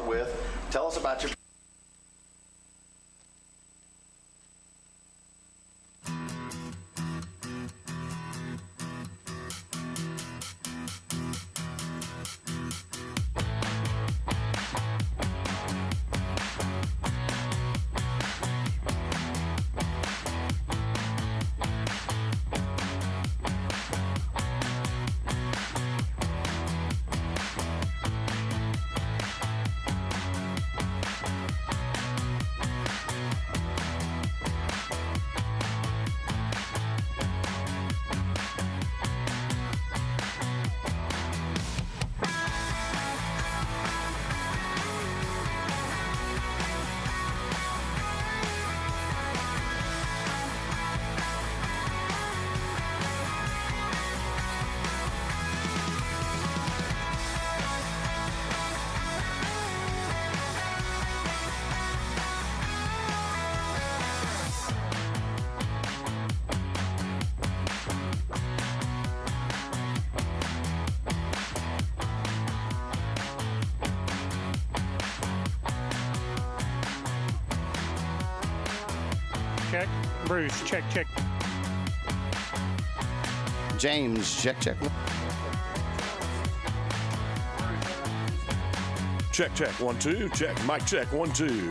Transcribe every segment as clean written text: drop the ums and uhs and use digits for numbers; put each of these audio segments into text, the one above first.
start with. Tell us about your Check. Bruce, check. James, check. Check, 1, 2, check. Mic check, 1, 2.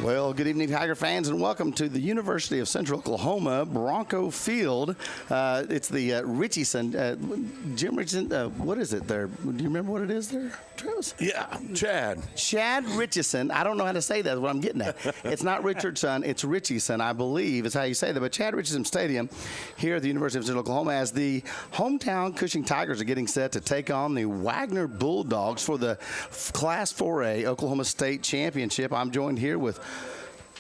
Well, good evening, Tiger fans, and welcome to the University of Central Oklahoma Bronco Field. It's the Richardson, Jim Richardson. What is it there? Do you remember what it is there, Travis? Yeah, Chad Richardson. I don't know how to say that. Is what I'm getting at. It's not Richardson. It's Richardson, I believe, is how you say that. But Chad Richardson Stadium here at the University of Central Oklahoma, as the hometown Cushing Tigers are getting set to take on the Wagner Bulldogs for the Class 4A Oklahoma State Championship. I'm joined here with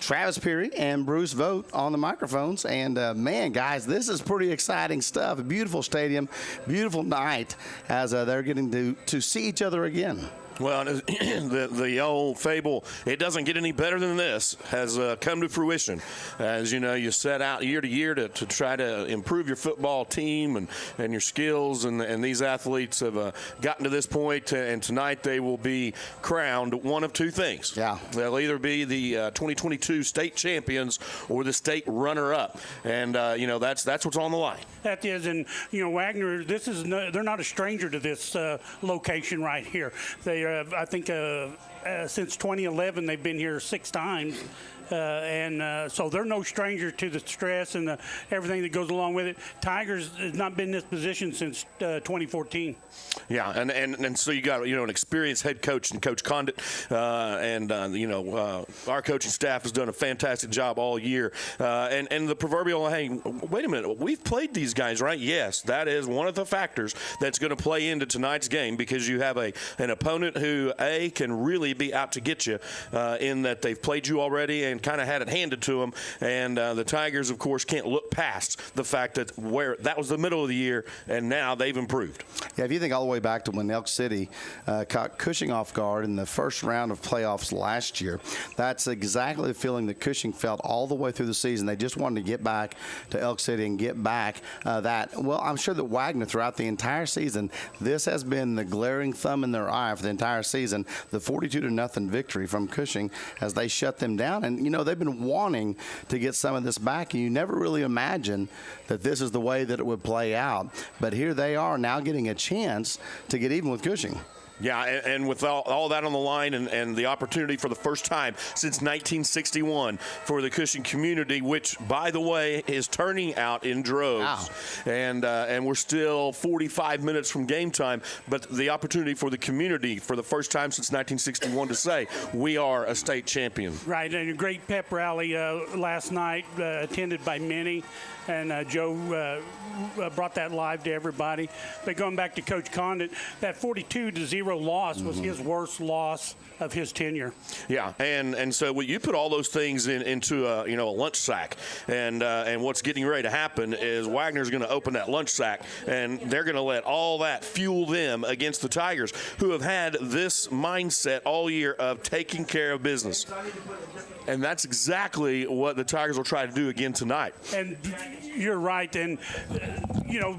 Travis Peary and Bruce Vogt on the microphones. And, man, guys, this is pretty exciting stuff. A beautiful stadium, beautiful night as they're getting to see each other again. Well, the old fable, it doesn't get any better than this, has come to fruition. As you know, you set out year to year to try to improve your football team and your skills, and these athletes have gotten to this point, and tonight they will be crowned one of two things. Yeah. They'll either be the 2022 state champions or the state runner-up, and, that's what's on the line. That is, and, Wagner, they're not a stranger to this location right here. They I think since 2011 they've been here 6 times. So they're no stranger to the stress and everything that goes along with it. Tigers has not been in this position since 2014. Yeah, and so you got an experienced head coach and Coach Condit, our coaching staff has done a fantastic job all year. And the proverbial, hey, wait a minute, we've played these guys, right? Yes, that is one of the factors that's going to play into tonight's game, because you have an opponent who can really be out to get you in that they've played you already and kind of had it handed to them, and the Tigers, of course, can't look past the fact that that was the middle of the year, and now they've improved. Yeah, if you think all the way back to when Elk City caught Cushing off guard in the first round of playoffs last year, that's exactly the feeling that Cushing felt all the way through the season. They just wanted to get back to Elk City and get back I'm sure that Wagner, throughout the entire season, this has been the glaring thumb in their eye for the entire season, the 42-0 victory from Cushing as they shut them down. And, they've been wanting to get some of this back, and you never really imagined that this is the way that it would play out. But here they are now getting a chance to get even with Cushing. Yeah, and with all that on the line and the opportunity for the first time since 1961 for the Cushing community, which, by the way, is turning out in droves. Wow. And we're still 45 minutes from game time, but the opportunity for the community for the first time since 1961 to say, we are a state champion. Right, and a great pep rally last night, attended by many. And Joe brought that live to everybody. But going back to Coach Condon, that 42-0 loss was his worst loss of his tenure. Yeah, and so you put all those things into a lunch sack, and what's getting ready to happen is Wagner's going to open that lunch sack, and they're going to let all that fuel them against the Tigers, who have had this mindset all year of taking care of business. And that's exactly what the Tigers will try to do again tonight. And you're right. And,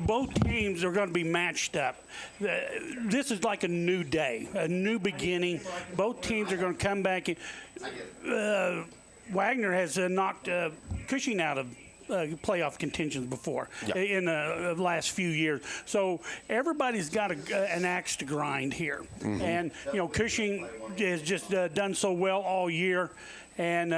both teams are going to be matched up. This is like a new day, a new beginning. Both teams are going to come back. Wagner has knocked Cushing out of playoff contentions before in the last few years. So everybody's got an axe to grind here. Mm-hmm. And, Cushing has just done so well all year. And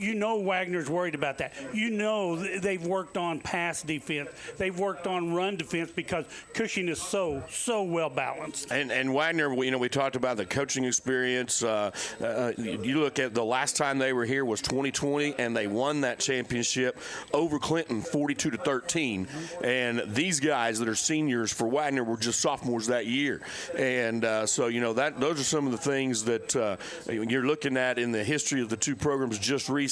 Wagner's worried about that. They've worked on pass defense. They've worked on run defense because Cushing is so well balanced. And Wagner, we talked about the coaching experience. You look at the last time they were here was 2020, and they won that championship over Clinton 42-13. And these guys that are seniors for Wagner were just sophomores that year. And those are some of the things that you're looking at in the history of the two programs just recently,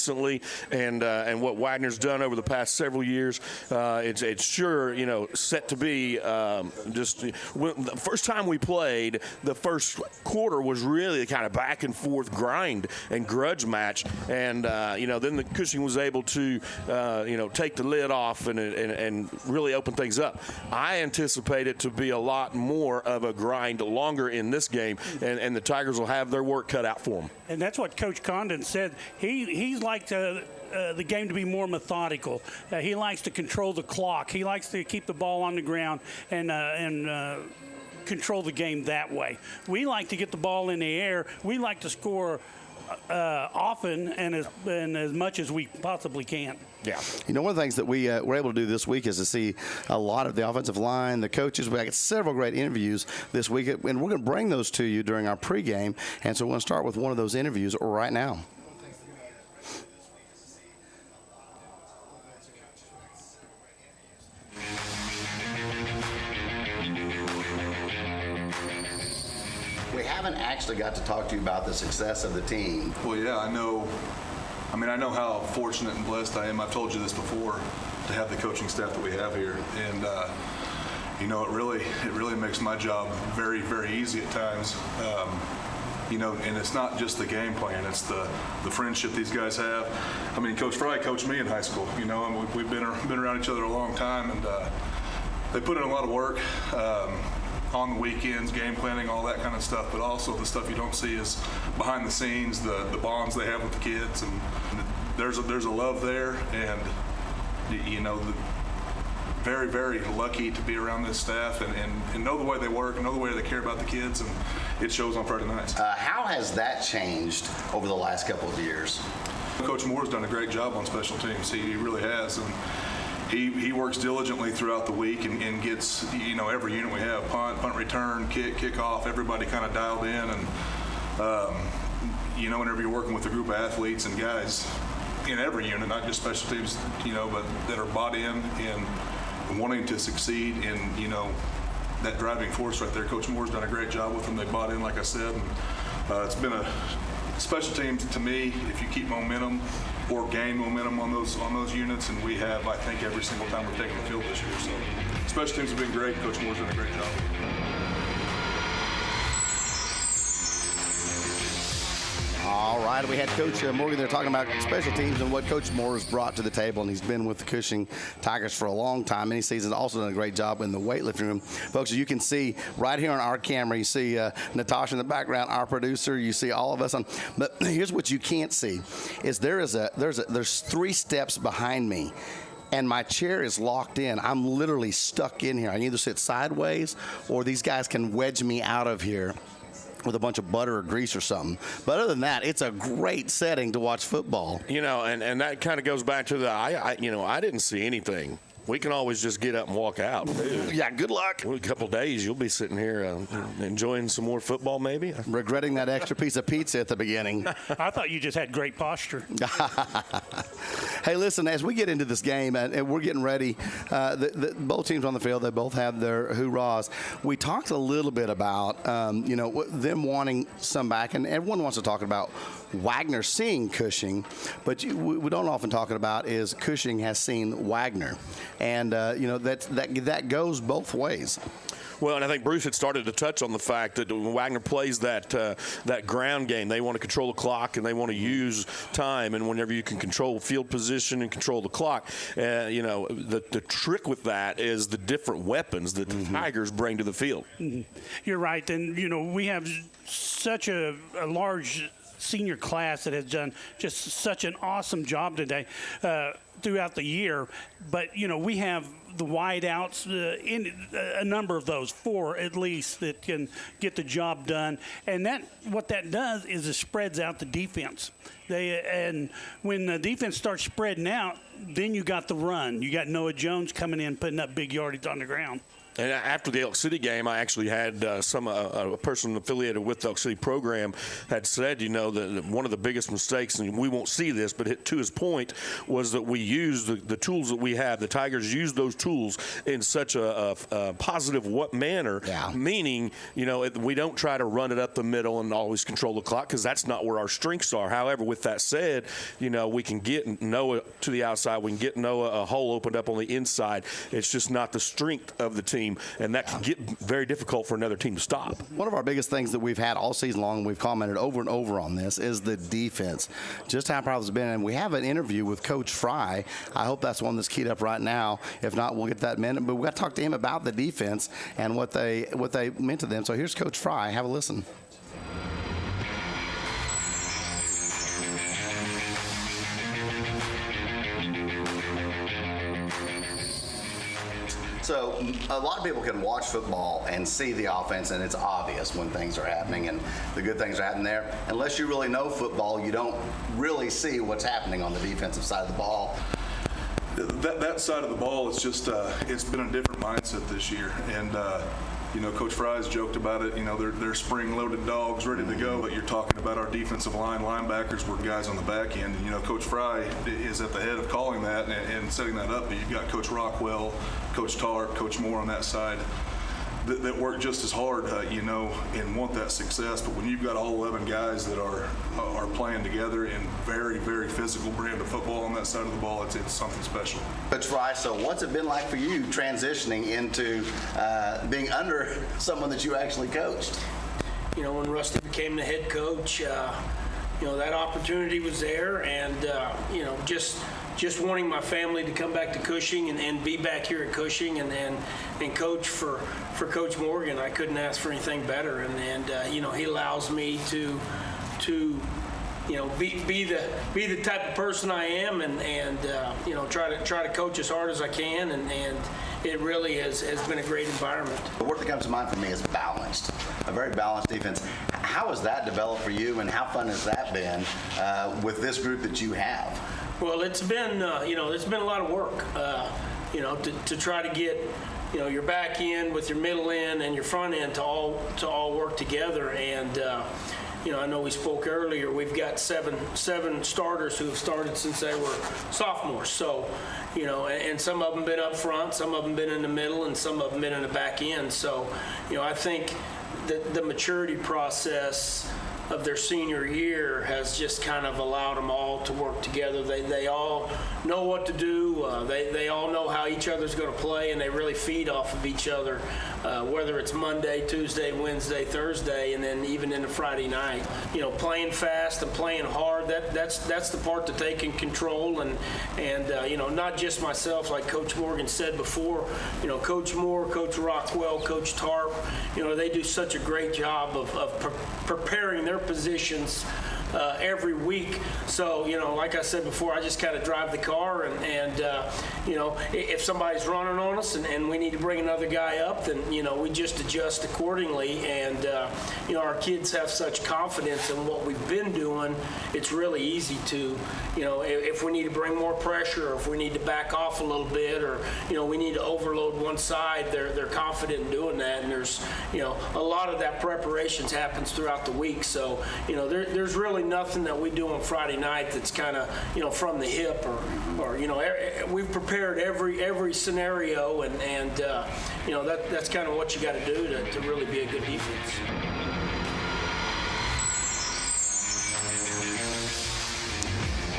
and what Wagner's done over the past several years. It's sure set to be the first time we played. The first quarter was really kind of back and forth grind and grudge match, and then the Cushing was able to take the lid off and really open things up. I anticipate it to be a lot more of a grind longer in this game, and the Tigers will have their work cut out for them. And that's what Coach Condon said. He's like the game to be more methodical. He likes to control the clock. He likes to keep the ball on the ground and control the game that way. We like to get the ball in the air. We like to score often and as much as we possibly can. Yeah. One of the things that we were able to do this week is to see a lot of the offensive line, the coaches. We got several great interviews this week, and we're going to bring those to you during our pregame. And so we're going to start with one of those interviews right now. We haven't actually got to talk to you about the success of the team. Well, yeah, I know how fortunate and blessed I am. I've told you this before, to have the coaching staff that we have here. And, it really makes my job very, very easy at times. And it's not just the game plan, it's the friendship these guys have. Coach Fry coached me in high school, and we've been around each other a long time, and they put in a lot of work. On the weekends, game planning, all that kind of stuff, but also the stuff you don't see is behind the scenes, the bonds they have with the kids, and there's a love there, and very, very lucky to be around this staff and know the way they work and know the way they care about the kids, and it shows on Friday nights. How has that changed over the last couple of years? Coach Moore's done a great job on special teams. He really has, and he works diligently throughout the week and gets, every unit we have, punt return, kickoff, everybody kind of dialed in. And, whenever you're working with a group of athletes and guys in every unit, not just special teams, but that are bought in and wanting to succeed in, that driving force right there. Coach Moore's done a great job with them. They bought in, like I said. And, it's been a special teams to me, if you keep momentum or gain momentum on those units, and we have, I think, every single time we're taking the field this year. So special teams have been great. Coach Moore's done a great job. All right, we had Coach Morgan there talking about special teams and what Coach Moore has brought to the table, and he's been with the Cushing Tigers for a long time. Many seasons, also done a great job in the weightlifting room. Folks, as you can see right here on our camera, you see Natasha in the background, our producer. You see all of us on. But here's what you can't see: is there's 3 steps behind me. And my chair is locked in. I'm literally stuck in here. I can either sit sideways or these guys can wedge me out of here with a bunch of butter or grease or something. But other than that, it's a great setting to watch football. You know, and that kind of goes back to I didn't see anything. We can always just get up and walk out. Dude. Yeah, good luck. In a couple of days, you'll be sitting here enjoying some more football, maybe. Regretting that extra piece of pizza at the beginning. I thought you just had great posture. Hey, listen, as we get into this game, and we're getting ready, both teams on the field, they both have their hoorahs. We talked a little bit about, them wanting some back, and everyone wants to talk about Wagner seeing Cushing, but we don't often talk about is Cushing has seen Wagner. And, that goes both ways. Well, and I think Bruce had started to touch on the fact that when Wagner plays that ground game, they want to control the clock and they want to use time. And whenever you can control field position and control the clock, the trick with that is the different weapons that the Tigers bring to the field. Mm-hmm. You're right. And, we have such a large senior class that has done just such an awesome job today throughout the year. But, we have the wideouts, in a number of those, 4 at least, that can get the job done. And what that does is it spreads out the defense. And when the defense starts spreading out, then you got the run. You got Noah Jones coming in, putting up big yardage on the ground. And after the Elk City game, I actually had a person affiliated with the Elk City program had said, that one of the biggest mistakes, and we won't see this, but to his point, was that we use the tools that we have. The Tigers use those tools in such a positive manner, meaning, we don't try to run it up the middle and always control the clock because that's not where our strengths are. However, with that said, we can get Noah to the outside. We can get Noah a hole opened up on the inside. It's just not the strength of the team. And that can get very difficult for another team to stop. One of our biggest things that we've had all season long, and we've commented over and over on this, is the defense. Just how proud it's been. And we have an interview with Coach Fry. I hope that's one that's keyed up right now. If not, we'll get that minute. But we've got to talk to him about the defense and what they meant to them. So here's Coach Fry. Have a listen. So a lot of people can watch football and see the offense, and it's obvious when things are happening and the good things are happening there. Unless you really know football, you don't really see what's happening on the defensive side of the ball. That side of the ball is just, it's been a different mindset this year. And, Coach Fry's joked about it. They're spring-loaded dogs ready to go, but you're talking about our defensive line, linebackers, were guys on the back end. And, Coach Fry is at the head of calling that and setting that up. But you've got Coach Rockwell, Coach Tarp, Coach Moore on that side that work just as hard, and want that success. But when you've got all 11 guys that are playing together in very, very physical brand of football on that side of the ball, it's something special. Coach Fry, so what's it been like for you transitioning into being under someone that you actually coached? When Rusty became the head coach, that opportunity was there, and just wanting my family to come back to Cushing and be back here at Cushing and coach for Coach Morgan. I couldn't ask for anything better, and he allows me to be the type of person I am, and try to coach as hard as I can, and it really has been a great environment. The word that comes to mind for me is balanced, a very balanced defense. How has that developed for you, and how fun has that been with this group that you have? Well, it's been it's been a lot of work, to try to get your back end with your middle end and your front end to all work together. And I know we spoke earlier. We've got seven starters who have started since they were sophomores. So, and some of them been up front, some of them been in the middle, and some of them been in the back end. So, I think the maturity process of their senior year has just kind of allowed them all to work together. They all know what to do. They all know how each other's going to play, and they really feed off of each other, whether it's Monday, Tuesday, Wednesday, Thursday, and then even into Friday night. Playing fast and playing hard, that's the part that they can control, and not just myself, like Coach Morgan said before. Coach Moore, Coach Rockwell, Coach Tarp, they do such a great job of preparing their positions every week. So, like I said before, I just kind of drive the car, and if somebody's running on us and we need to bring another guy up, then, we just adjust accordingly. And, our kids have such confidence in what we've been doing, it's really easy to, if we need to bring more pressure, or if we need to back off a little bit, or, we need to overload one side, they're confident in doing that. And there's, a lot of that preparations happens throughout the week. So, there's really nothing that we do on Friday night that's kind of, from the hip, or we've prepared every scenario, and that's kind of what you got to do to really be a good defense.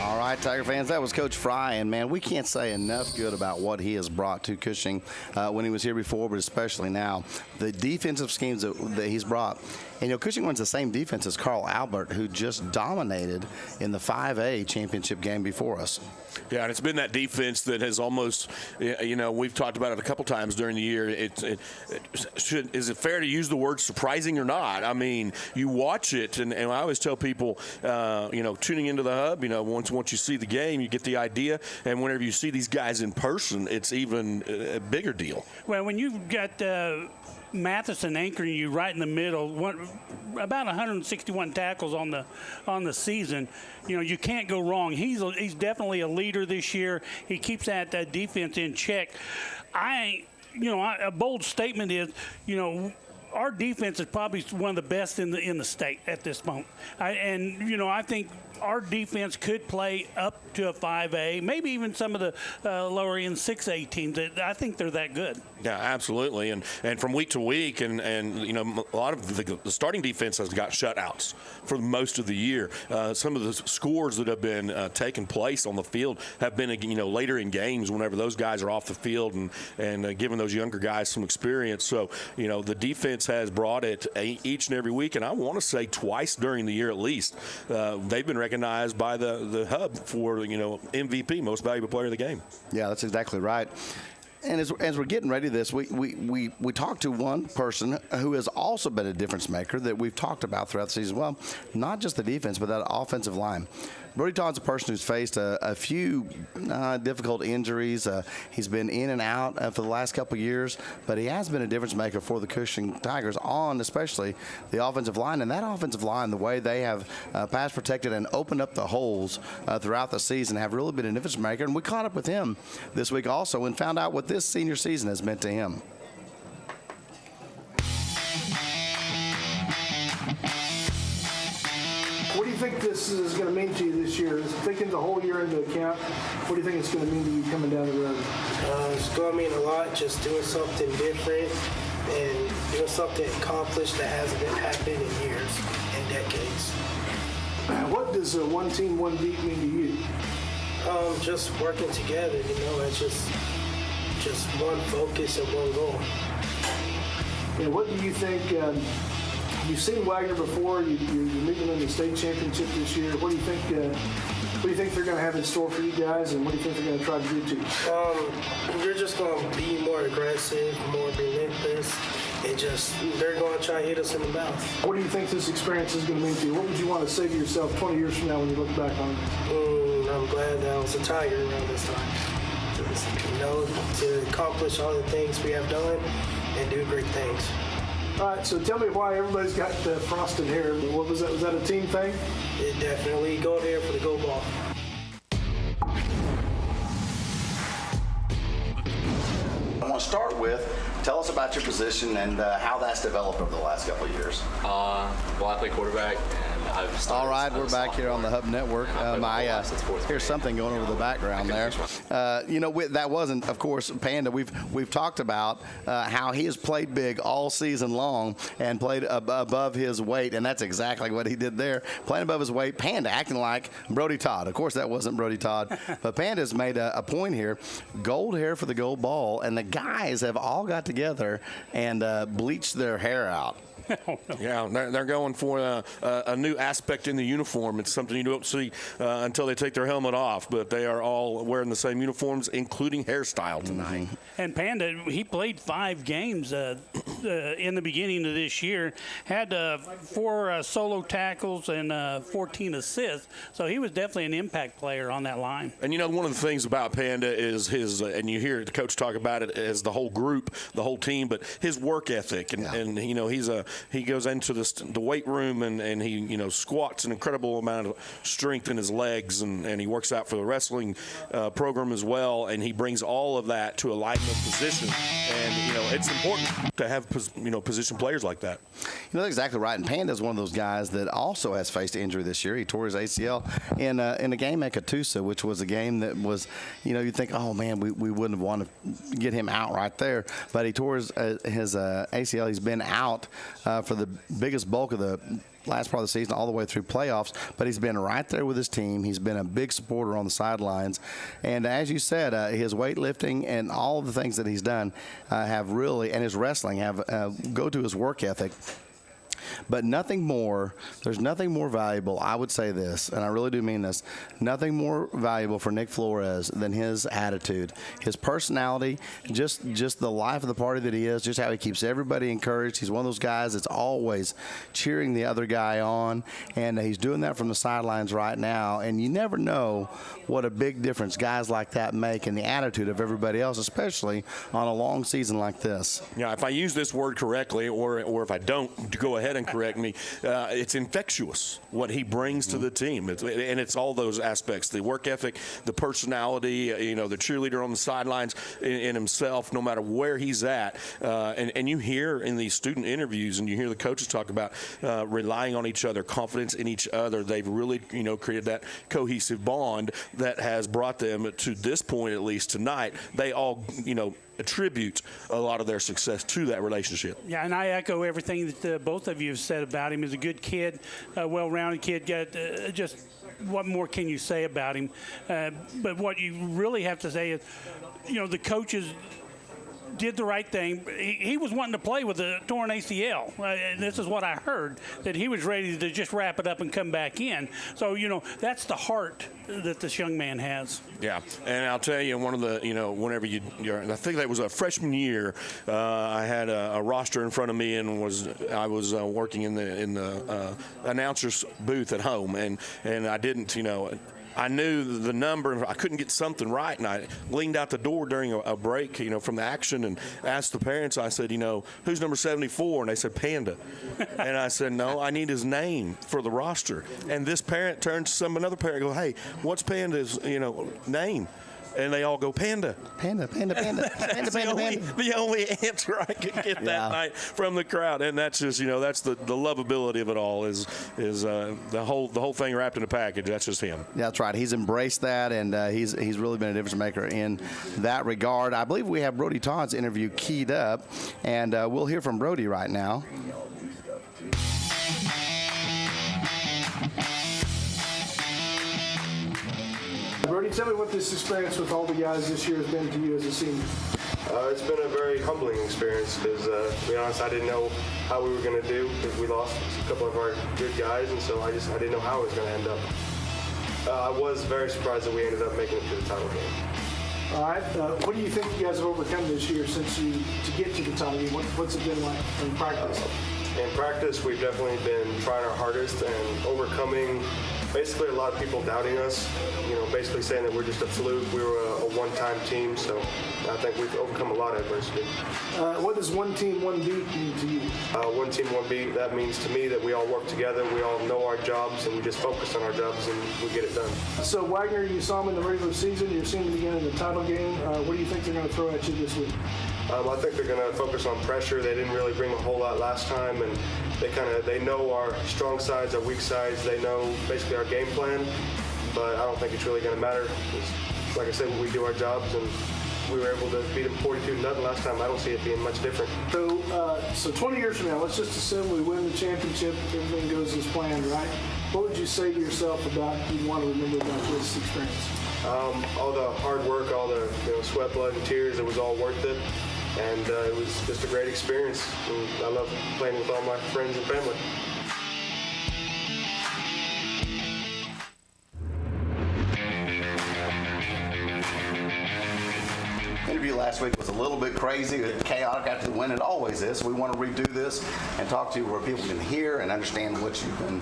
All right, Tiger fans, that was Coach Fry, and man, we can't say enough good about what he has brought to Cushing when he was here before, but especially now. The defensive schemes that he's brought. And Cushing runs the same defense as Carl Albert, who just dominated in the 5A championship game before us. Yeah, and it's been that defense that has almost, we've talked about it a couple times during the year. Is it fair to use the word surprising or not? I mean, you watch it, and I always tell people, tuning into the Hub, once you see the game, you get the idea, and whenever you see these guys in person, it's even a bigger deal. Well, when you've got Matheson anchoring you right in the middle, about 161 tackles on the season. You can't go wrong. He's definitely a leader this year. He keeps that defense in check. A bold statement is, our defense is probably one of the best in the state at this moment. I think our defense could play up to a 5A, maybe even some of the lower end 6A teams. I think they're that good. Yeah, absolutely. And from week to week, and a lot of the starting defense has got shutouts for most of the year. Some of the scores that have been taking place on the field have been later in games whenever those guys are off the field and giving those younger guys some experience. So the defense has brought it each and every week, and I want to say twice during the year at least. They've been recognized by the Hub for MVP, most valuable player of the game. Yeah, that's exactly right. And as we're getting ready to this, we talked to one person who has also been a difference maker that we've talked about throughout the season. Well, not just the defense, but that offensive line. Brody Todd's a person who's faced a few difficult injuries. He's been in and out for the last couple of years, but he has been a difference maker for the Cushing Tigers on especially the offensive line. And that offensive line, the way they have pass protected and opened up the holes throughout the season, have really been a difference maker. And we caught up with him this week also and found out what this senior season has meant to him. What do you think this is going to mean to you this year? Taking the whole year into account, what do you think it's going to mean to you coming down the road? It's going to mean a lot, just doing something different and doing something accomplished that hasn't been happening in years and decades. What does one team, one beat mean to you? Just working together, it's just one focus and one goal. And what do you think? You've seen Wagner before. You're meeting them in the state championship this year. What do you think? What do you think they're going to have in store for you guys, and what do you think they're going to try to do to you? You're just going to be more aggressive, more relentless, and they're going to try to hit us in the mouth. What do you think this experience is going to mean to you? What would you want to say to yourself 20 years from now when you look back on it? I'm glad that I was a Tiger around this time. To accomplish all the things we have done and do great things. All right, so tell me why everybody's got frosted hair. What was that? Was that a team thing? It definitely go there for the go ball. I want to start with, tell us about your position and how that's developed over the last couple of years. Well, I play quarterback, and All right, we're back here on the Hub Network. Here's something going over the background there. That wasn't, of course, Panda. We've talked about how he has played big all season long and played above his weight, and that's exactly what he did there, playing above his weight. Panda acting like Brody Todd. Of course, that wasn't Brody Todd, but Panda's made a point here. Gold hair for the gold ball, and the guys have all got together and bleached their hair out. Yeah, they're going for a new aspect in the uniform. It's something you don't see until they take their helmet off, but they are all wearing the same uniforms, including hairstyle tonight. And Panda, he played 5 games in the beginning of this year, had 4 solo tackles and 14 assists, so he was definitely an impact player on that line. And one of the things about Panda is his, and you hear the coach talk about it as the whole group, the whole team, but his work ethic, and he goes into the weight room and he squats an incredible amount of strength in his legs, and he works out for the wrestling program as well, and he brings all of that to a lineman position, and it's important to have position players like that. That's exactly right. And Panda's one of those guys that also has faced injury this year. He tore his ACL in a game at Catoosa, which was a game that was, you'd think, oh man, we wouldn't want to get him out right there, but he tore his ACL. He's been out for the biggest bulk of the last part of the season, all the way through playoffs, but he's been right there with his team. He's been a big supporter on the sidelines, and as you said, his weightlifting and all of the things that he's done have really, and his wrestling have go to his work ethic. But there's nothing more valuable, I would say this, and I really do mean this, nothing more valuable for Nick Flores than his attitude, his personality, just the life of the party that he is, just how he keeps everybody encouraged. He's one of those guys that's always cheering the other guy on, and he's doing that from the sidelines right now, and you never know what a big difference guys like that make in the attitude of everybody else, especially on a long season like this. Yeah, if I use this word correctly, or if I don't, go ahead and correct me. It's infectious what he brings to the team, and it's all those aspects: the work ethic, the personality, the cheerleader on the sidelines in himself, no matter where he's at. And you hear in these student interviews, and you hear the coaches talk about relying on each other, confidence in each other. They've really, created that cohesive bond that has brought them to this point, at least tonight. They all, attribute a lot of their success to that relationship. Yeah, and I echo everything that both of you have said about him. He's a good kid, a well-rounded kid. Just what more can you say about him? But what you really have to say is, the coaches did the right thing. He was wanting to play with a torn ACL. This is what I heard, that he was ready to just wrap it up and come back in. So, that's the heart that this young man has. Yeah, and I'll tell you, one of the, whenever I think that was a freshman year, I had a roster in front of me, and I was working in the announcer's booth at home, and I didn't, I knew the number. I couldn't get something right, and I leaned out the door during a break, from the action, and asked the parents. I said, who's number 74? And they said Panda. And I said, no, I need his name for the roster. And this parent turned to another parent and go, hey, what's Panda's name? And they all go, Panda. Panda, Panda, Panda, Panda, Panda, Panda. The only answer I could get that night from the crowd, and that's just, that's the lovability of it all. Is the whole thing wrapped in a package. That's just him. Yeah, that's right. He's embraced that, and he's really been a difference maker in that regard. I believe we have Brody Todd's interview keyed up, and we'll hear from Brody right now. Brody, tell me what this experience with all the guys this year has been to you as a senior. It's been a very humbling experience because, to be honest, I didn't know how we were going to do because we lost a couple of our good guys, and so I didn't know how it was going to end up. I was very surprised that we ended up making it to the title game. All right. What do you think you guys have overcome this year to get to the title game? What's it been like in practice? In practice, we've definitely been trying our hardest and overcoming basically a lot of people doubting us, basically saying that we're just a fluke. We were a one-time team, so I think we've overcome a lot of adversity. What does one team, one beat mean to you? One team, one beat, that means to me that we all work together, we all know our jobs, and we just focus on our jobs, and we get it done. So Wagner, you saw him in the regular season, you're seeing him again in the title game. What do you think they're going to throw at you this week? I think they're going to focus on pressure. They didn't really bring a whole lot last time, and they know our strong sides, our weak sides. They know basically our game plan, but I don't think it's really going to matter. It's, like I said, we do our jobs, and we were able to beat them 42-0 last time. I don't see it being much different. So 20 years from now, let's just assume we win the championship, everything goes as planned, right? What would you say to yourself about you want to remember about this experience? All the hard work, all the sweat, blood, and tears, it was all worth it. And it was just a great experience. And I love playing with all my friends and family. Interview last week was a little bit crazy, chaotic after the win. It always is. We want to redo this and talk to you where people can hear and understand what you've been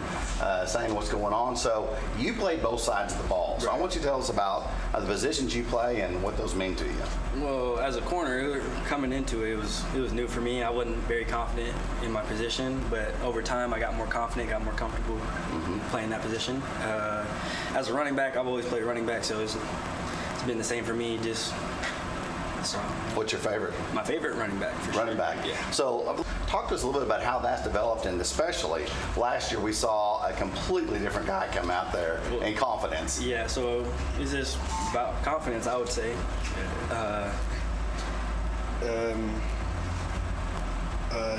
saying, what's going on. So you played both sides of the ball. So I want you to tell us about the positions you play and what those mean to you. Well, as a corner, coming into it, it was new for me. I wasn't very confident in my position, but over time I got more confident, got more comfortable playing that position. As a running back, I've always played running back, so it's been the same for me. So, what's your favorite? My favorite running back, for sure. Running back. Yeah. So talk to us a little bit about how that's developed, and especially last year we saw a completely different guy come out there in confidence. Yeah, so it's just about confidence, I would say.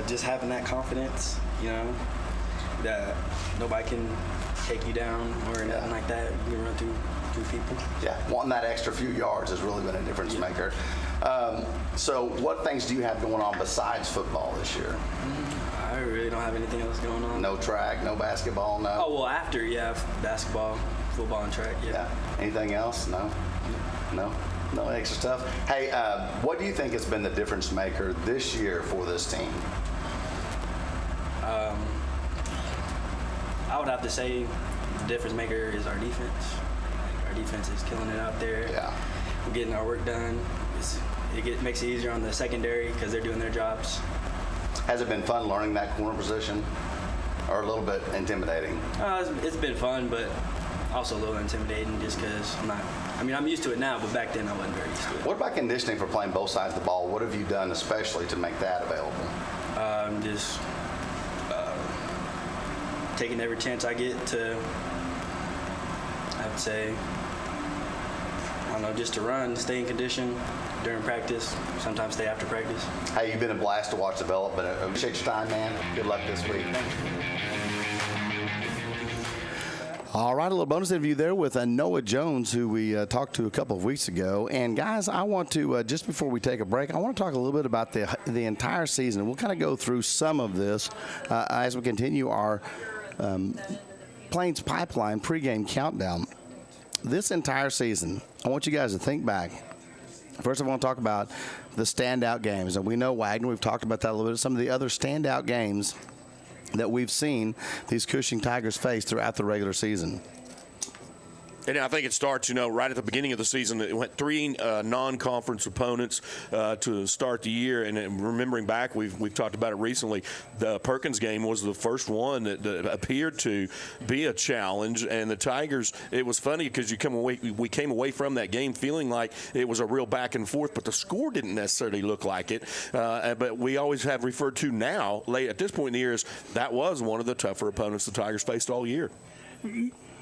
Just having that confidence, that nobody can take you down or nothing like that. You can run through people. Yeah, wanting that extra few yards has really been a difference maker. So what things do you have going on besides football this year? I really don't have anything else going on. No track, no basketball, no? Oh, well, after, basketball, football, and track, yeah. Anything else? No? No extra stuff? Hey, what do you think has been the difference maker this year for this team? I would have to say the difference maker is our defense. Our defense is killing it out there. Yeah. We're getting our work done. It makes it easier on the secondary because they're doing their jobs. Has it been fun learning that corner position, or a little bit intimidating? It's been fun, but also a little intimidating just because I'm used to it now, but back then I wasn't very used to it. What about conditioning for playing both sides of the ball? What have you done especially to make that available? Just taking every chance I get to, I would say, just to run, stay in condition during practice, sometimes stay after practice. Hey, you've been a blast to watch develop, but I appreciate your time, man. Good luck this week. All right, a little bonus interview there with Noah Jones, who we talked to a couple of weeks ago. And guys, I want to, just before we take a break, I want to talk a little bit about the entire season. We'll kind of go through some of this as we continue our Plains Pipeline pregame countdown. This entire season, I want you guys to think back. First, I want to talk about the standout games. And we know Wagner, we've talked about that a little bit. Some of the other standout games that we've seen these Cushing Tigers face throughout the regular season. And I think it starts, right at the beginning of the season. It went 3 non-conference opponents to start the year. And remembering back, we've talked about it recently. The Perkins game was the first one that appeared to be a challenge. And the Tigers, it was funny because we came away from that game feeling like it was a real back and forth, but the score didn't necessarily look like it. But we always have referred to now, late at this point in the year, as that was one of the tougher opponents the Tigers faced all year.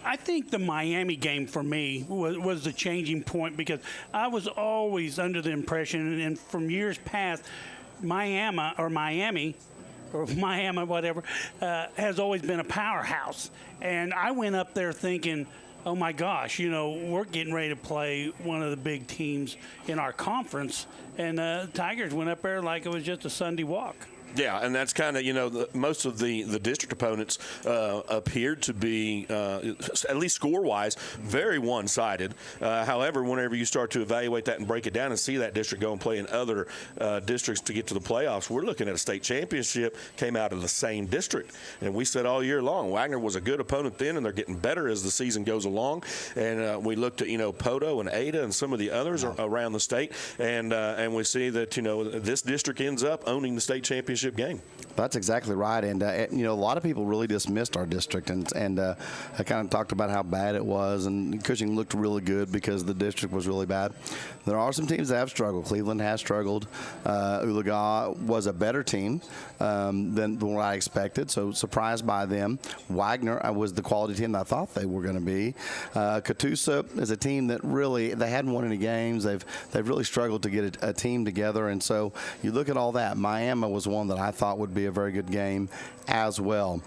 I think the Miami game for me was the changing point because I was always under the impression, and from years past, Miami, whatever, has always been a powerhouse. And I went up there thinking, oh my gosh, we're getting ready to play one of the big teams in our conference. And Tigers went up there like it was just a Sunday walk. Yeah, and that's kind of, most of the district opponents appeared to be, at least score-wise, very one-sided. However, whenever you start to evaluate that and break it down and see that district go and play in other districts to get to the playoffs, we're looking at a state championship came out of the same district. And we said all year long, Wagner was a good opponent then, and they're getting better as the season goes along. And we looked at, Poto and Ada and some of the others around the state, and we see that, this district ends up owning the state championship championship game. That's exactly right. And, a lot of people really dismissed our district and I kind of talked about how bad it was. And Cushing looked really good because the district was really bad. There are some teams that have struggled. Cleveland has struggled. Oologah was a better team than what I expected, so surprised by them. Wagner was the quality team that I thought they were going to be. Catoosa is a team that really, they hadn't won any games. They've really struggled to get a team together. And so you look at all that. Miami was one that I thought would be a very good game as well.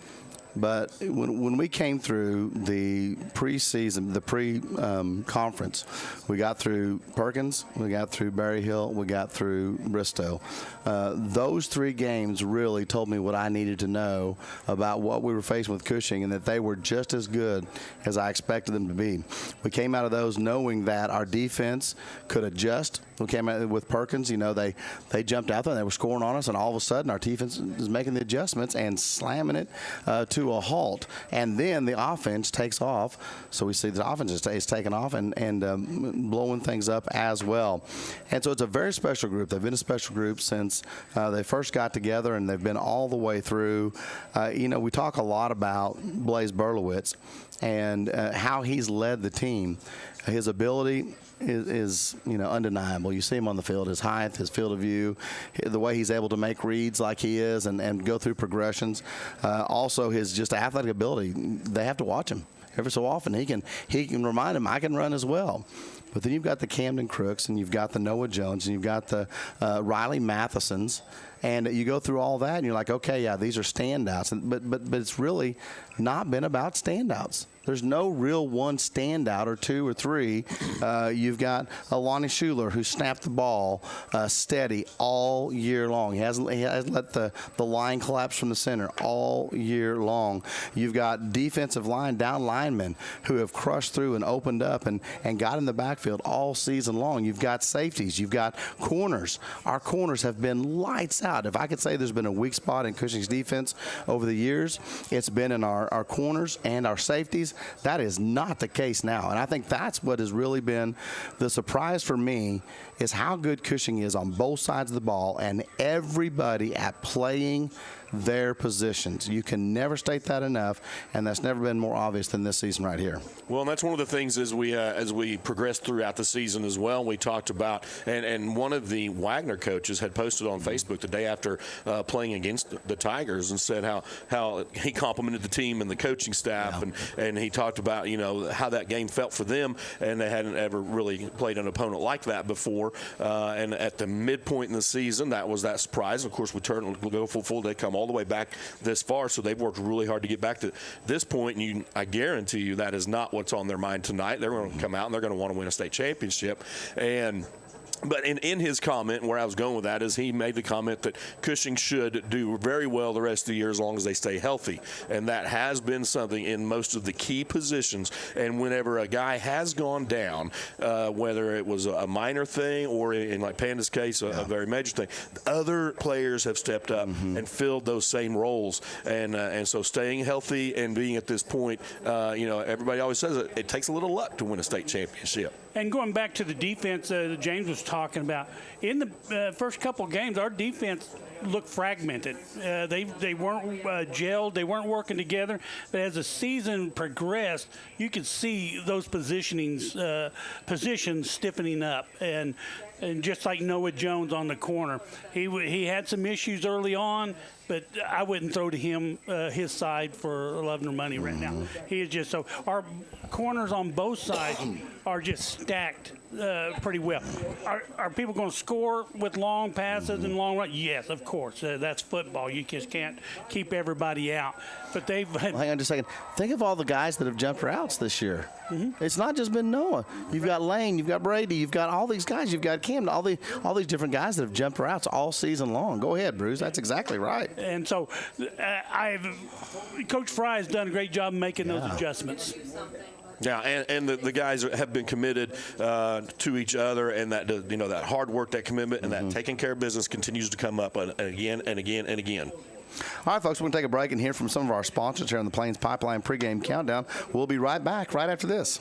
But when we came through the preseason, the pre-conference, we got through Perkins, we got through Berry Hill, we got through Bristow. Those 3 games really told me what I needed to know about what we were facing with Cushing and that they were just as good as I expected them to be. We came out of those knowing that our defense could adjust. We came out with Perkins, they jumped out there and they were scoring on us, and all of a sudden our defense is making the adjustments and slamming it to a halt. And then the offense takes off. So we see the offense is taking off and blowing things up as well. And so it's a very special group. They've been a special group since they first got together, and they've been all the way through. We talk a lot about Blaze Berlowitz and how he's led the team. His ability is undeniable. You see him on the field, his height, his field of view, the way he's able to make reads like he is and go through progressions. Also his just athletic ability. They have to watch him every so often. He can remind him, I can run as well. But then you've got the Camden Crooks, and you've got the Noah Jones, and you've got the Riley Mathesons, and you go through all that, and you're like, okay, yeah, these are standouts. But it's really not been about standouts. There's no real one standout or 2 or 3. You've got Lonnie Schuler, who snapped the ball steady all year long. He hasn't let the line collapse from the center all year long. You've got defensive down linemen who have crushed through and opened up and got in the backfield all season long. You've got safeties. You've got corners. Our corners have been lights out. If I could say there's been a weak spot in Cushing's defense over the years, it's been in our corners and our safeties. That is not the case now. And I think that's what has really been the surprise for me, is how good Cushing is on both sides of the ball and everybody at playing their positions. You can never state that enough, and that's never been more obvious than this season right here. Well, and that's one of the things as we progressed throughout the season as well. We talked about, and one of the Wagner coaches had posted on Facebook the day after playing against the Tigers and said how he complimented the team and the coaching staff, and he talked about how that game felt for them, and they hadn't ever really played an opponent like that before. And at the midpoint in the season, that was that surprise. Of course, we go full. They come all the way back this far, so they've worked really hard to get back to this point, and I guarantee you that is not what's on their mind tonight. They're going to come out and they're going to want to win a state championship. But in his comment, where I was going with that is he made the comment that Cushing should do very well the rest of the year as long as they stay healthy. And that has been something in most of the key positions. And whenever a guy has gone down, whether it was a minor thing or in like Panda's case, a very major thing, other players have stepped up and filled those same roles. And so staying healthy and being at this point, everybody always says it takes a little luck to win a state championship. And going back to the defense that James was talking about, in the first couple of games, our defense looked fragmented. They weren't gelled. They weren't working together. But as the season progressed, you could see those positions stiffening up. And just like Noah Jones on the corner, he had some issues early on, but I wouldn't throw to him his side for love nor money right now. He is just so. Our corners on both sides are just stacked pretty well. Are people going to score with long passes and long runs? Yes, of course. That's football. You just can't keep everybody out. But they've. Well, hang on just a second. Think of all the guys that have jumped routes this year. It's not just been Noah. You've got Lane. You've got Brady. You've got all these guys. You've got Cam. All these different guys that have jumped routes all season long. Go ahead, Bruce. That's exactly right. And so, Coach Fry has done a great job making those adjustments. Yeah, and the guys have been committed to each other, and that hard work, that commitment, and that taking care of business continues to come up again and again and again. All right, folks, we're going to take a break and hear from some of our sponsors here on the Plains Pipeline pregame countdown. We'll be right back right after this.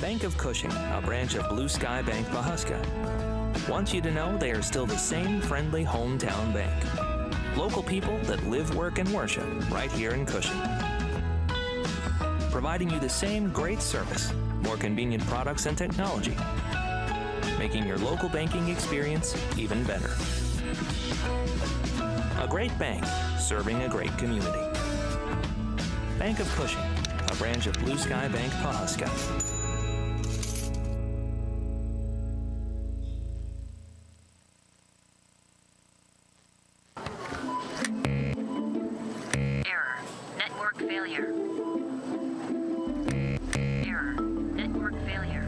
Bank of Cushing, a branch of Blue Sky Bank Pahuska. wants you to know they are still the same friendly hometown bank. Local people that live, work, and worship right here in Cushing. Providing you the same great service, more convenient products and technology, making your local banking experience even better. A great bank serving a great community. Bank of Cushing, a branch of Blue Sky Bank, Pawhuska. Error. Network failure. Error. Network failure.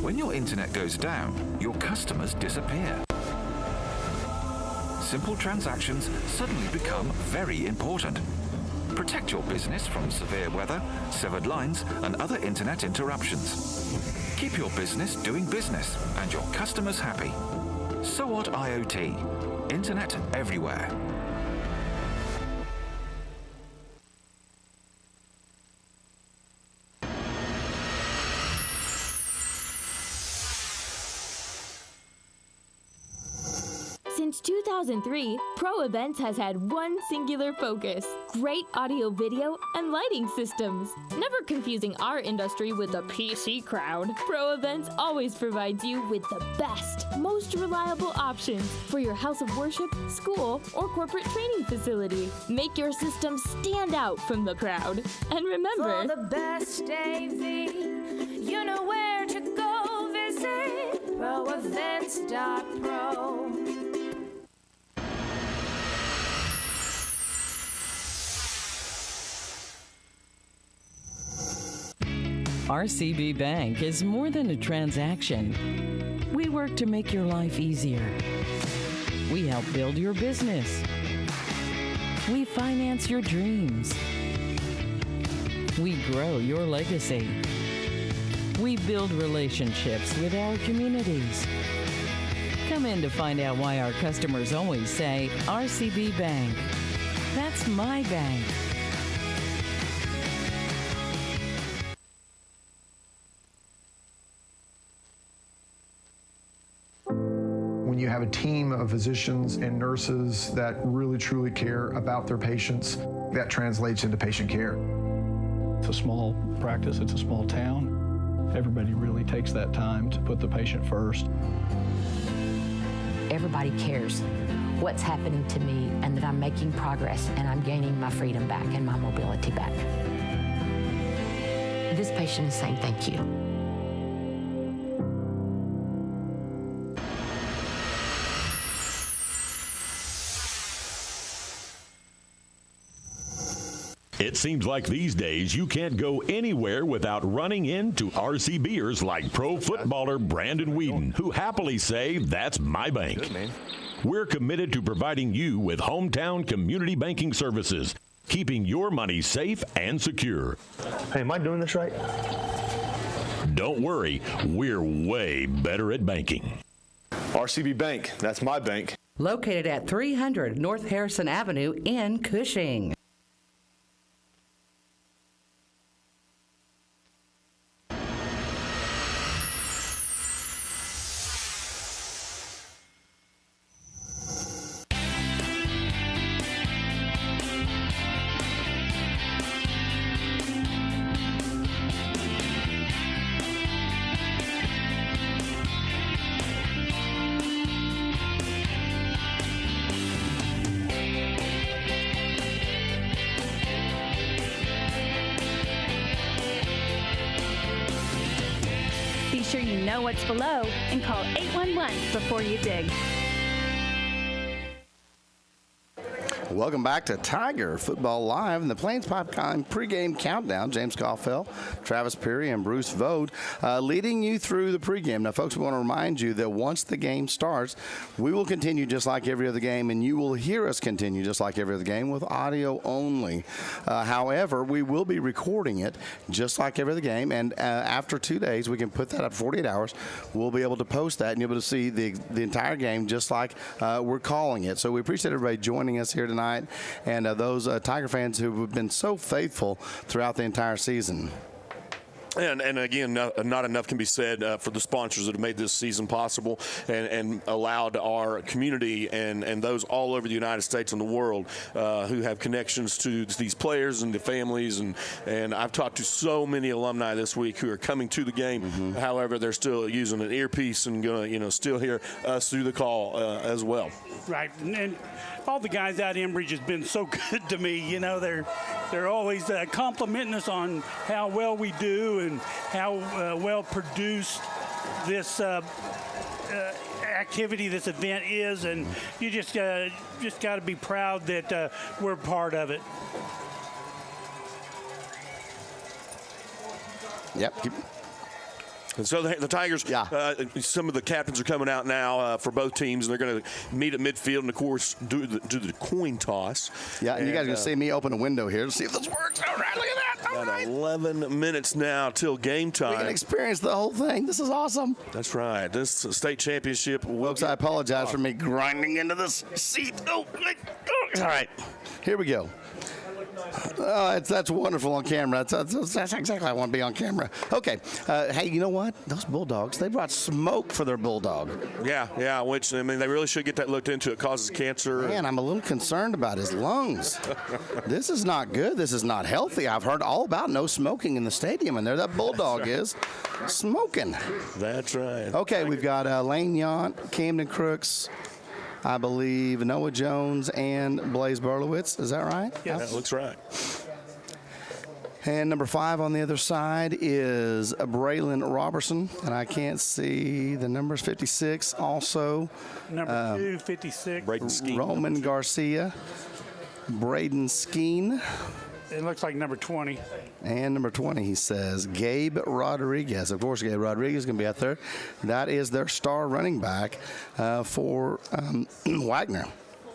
When your internet goes down, your customers disappear. Simple transactions suddenly become very important. Protect your business from severe weather, severed lines, and other internet interruptions. Keep your business doing business and your customers happy. So what IoT? Internet everywhere. Since 2003, Pro Events has had one singular focus: great audio, video, and lighting systems. Never confusing our industry with the PC crowd, Pro Events always provides you with the best, most reliable options for your house of worship, school, or corporate training facility. Make your system stand out from the crowd. And remember, for the best AV, you know where to go. Visit proevents.pro. RCB Bank is more than a transaction. We work to make your life easier. We help build your business. We finance your dreams. We grow your legacy. We build relationships with our communities. Come in to find out why our customers always say, RCB Bank. That's my bank. When you have a team of physicians and nurses that really truly care about their patients, that translates into patient care. It's a small practice, it's a small town. Everybody really takes that time to put the patient first. Everybody cares what's happening to me and that I'm making progress and I'm gaining my freedom back and my mobility back. This patient is saying thank you. It seems like these days you can't go anywhere without running into RCBers like pro footballer Brandon Whedon, who happily say, that's my bank. Good, man. We're committed to providing you with hometown community banking services, keeping your money safe and secure. Hey, am I doing this right? Don't worry, we're way better at banking. RCB Bank, that's my bank. Located at 300 North Harrison Avenue in Cushing. Be sure you know what's below and call 811 before you dig. Welcome back to Tiger Football Live and the Plains Popcorn pregame countdown. James Goffell, Travis Perry, and Bruce Vode leading you through the pregame. Now, folks, we want to remind you that once the game starts, we will continue just like every other game, and you will hear us continue just like every other game with audio only. However, we will be recording it just like every other game, and after 2 days, we can put that up 48 hours. We'll be able to post that and you'll be able to see the entire game just like we're calling it. So we appreciate everybody joining us here tonight. And those Tiger fans who have been so faithful throughout the entire season. And again, not enough can be said for the sponsors that have made this season possible and allowed our community and those all over the United States and the world who have connections to these players and the families. And I've talked to so many alumni this week who are coming to the game. However, they're still using an earpiece and going to, still hear us through the call as well. Right. And all the guys out in Embridge has been so good to me. They're always complimenting us on how well we do and how well produced this activity, this event is, and you just got to be proud that we're part of it. Yep. And so the Tigers, some of the captains are coming out now for both teams, and they're going to meet at midfield and, of course, do the coin toss. Yeah, and you guys are going to see me open a window here to see if this works. All right, look at that. All right. 11 minutes now till game time. We can experience the whole thing. This is awesome. That's right. This state championship. Folks, I apologize for me grinding into this seat. Oh, all right. Here we go. That's wonderful on camera. That's exactly how I want to be on camera. Okay. Hey, you know what? Those Bulldogs, they brought smoke for their Bulldog. Yeah, which, I mean, they really should get that looked into. It causes cancer. Man, I'm a little concerned about his lungs. This is not good. This is not healthy. I've heard all about no smoking in the stadium, and there that Bulldog is smoking. That's right. Okay, we've got Lane Yount, Camden Crooks, I believe Noah Jones and Blaze Berlowitz. Is that right? Yes. That looks right. And number 5 on the other side is Braylon Robertson, and I can't see the numbers. 56 also. Number 2, 56. Braden Skeen. Roman Garcia. Braden Skeen. It looks like number 20. And number 20, he says, Gabe Rodriguez. Of course, Gabe Rodriguez is going to be out there. That is their star running back for Wagner.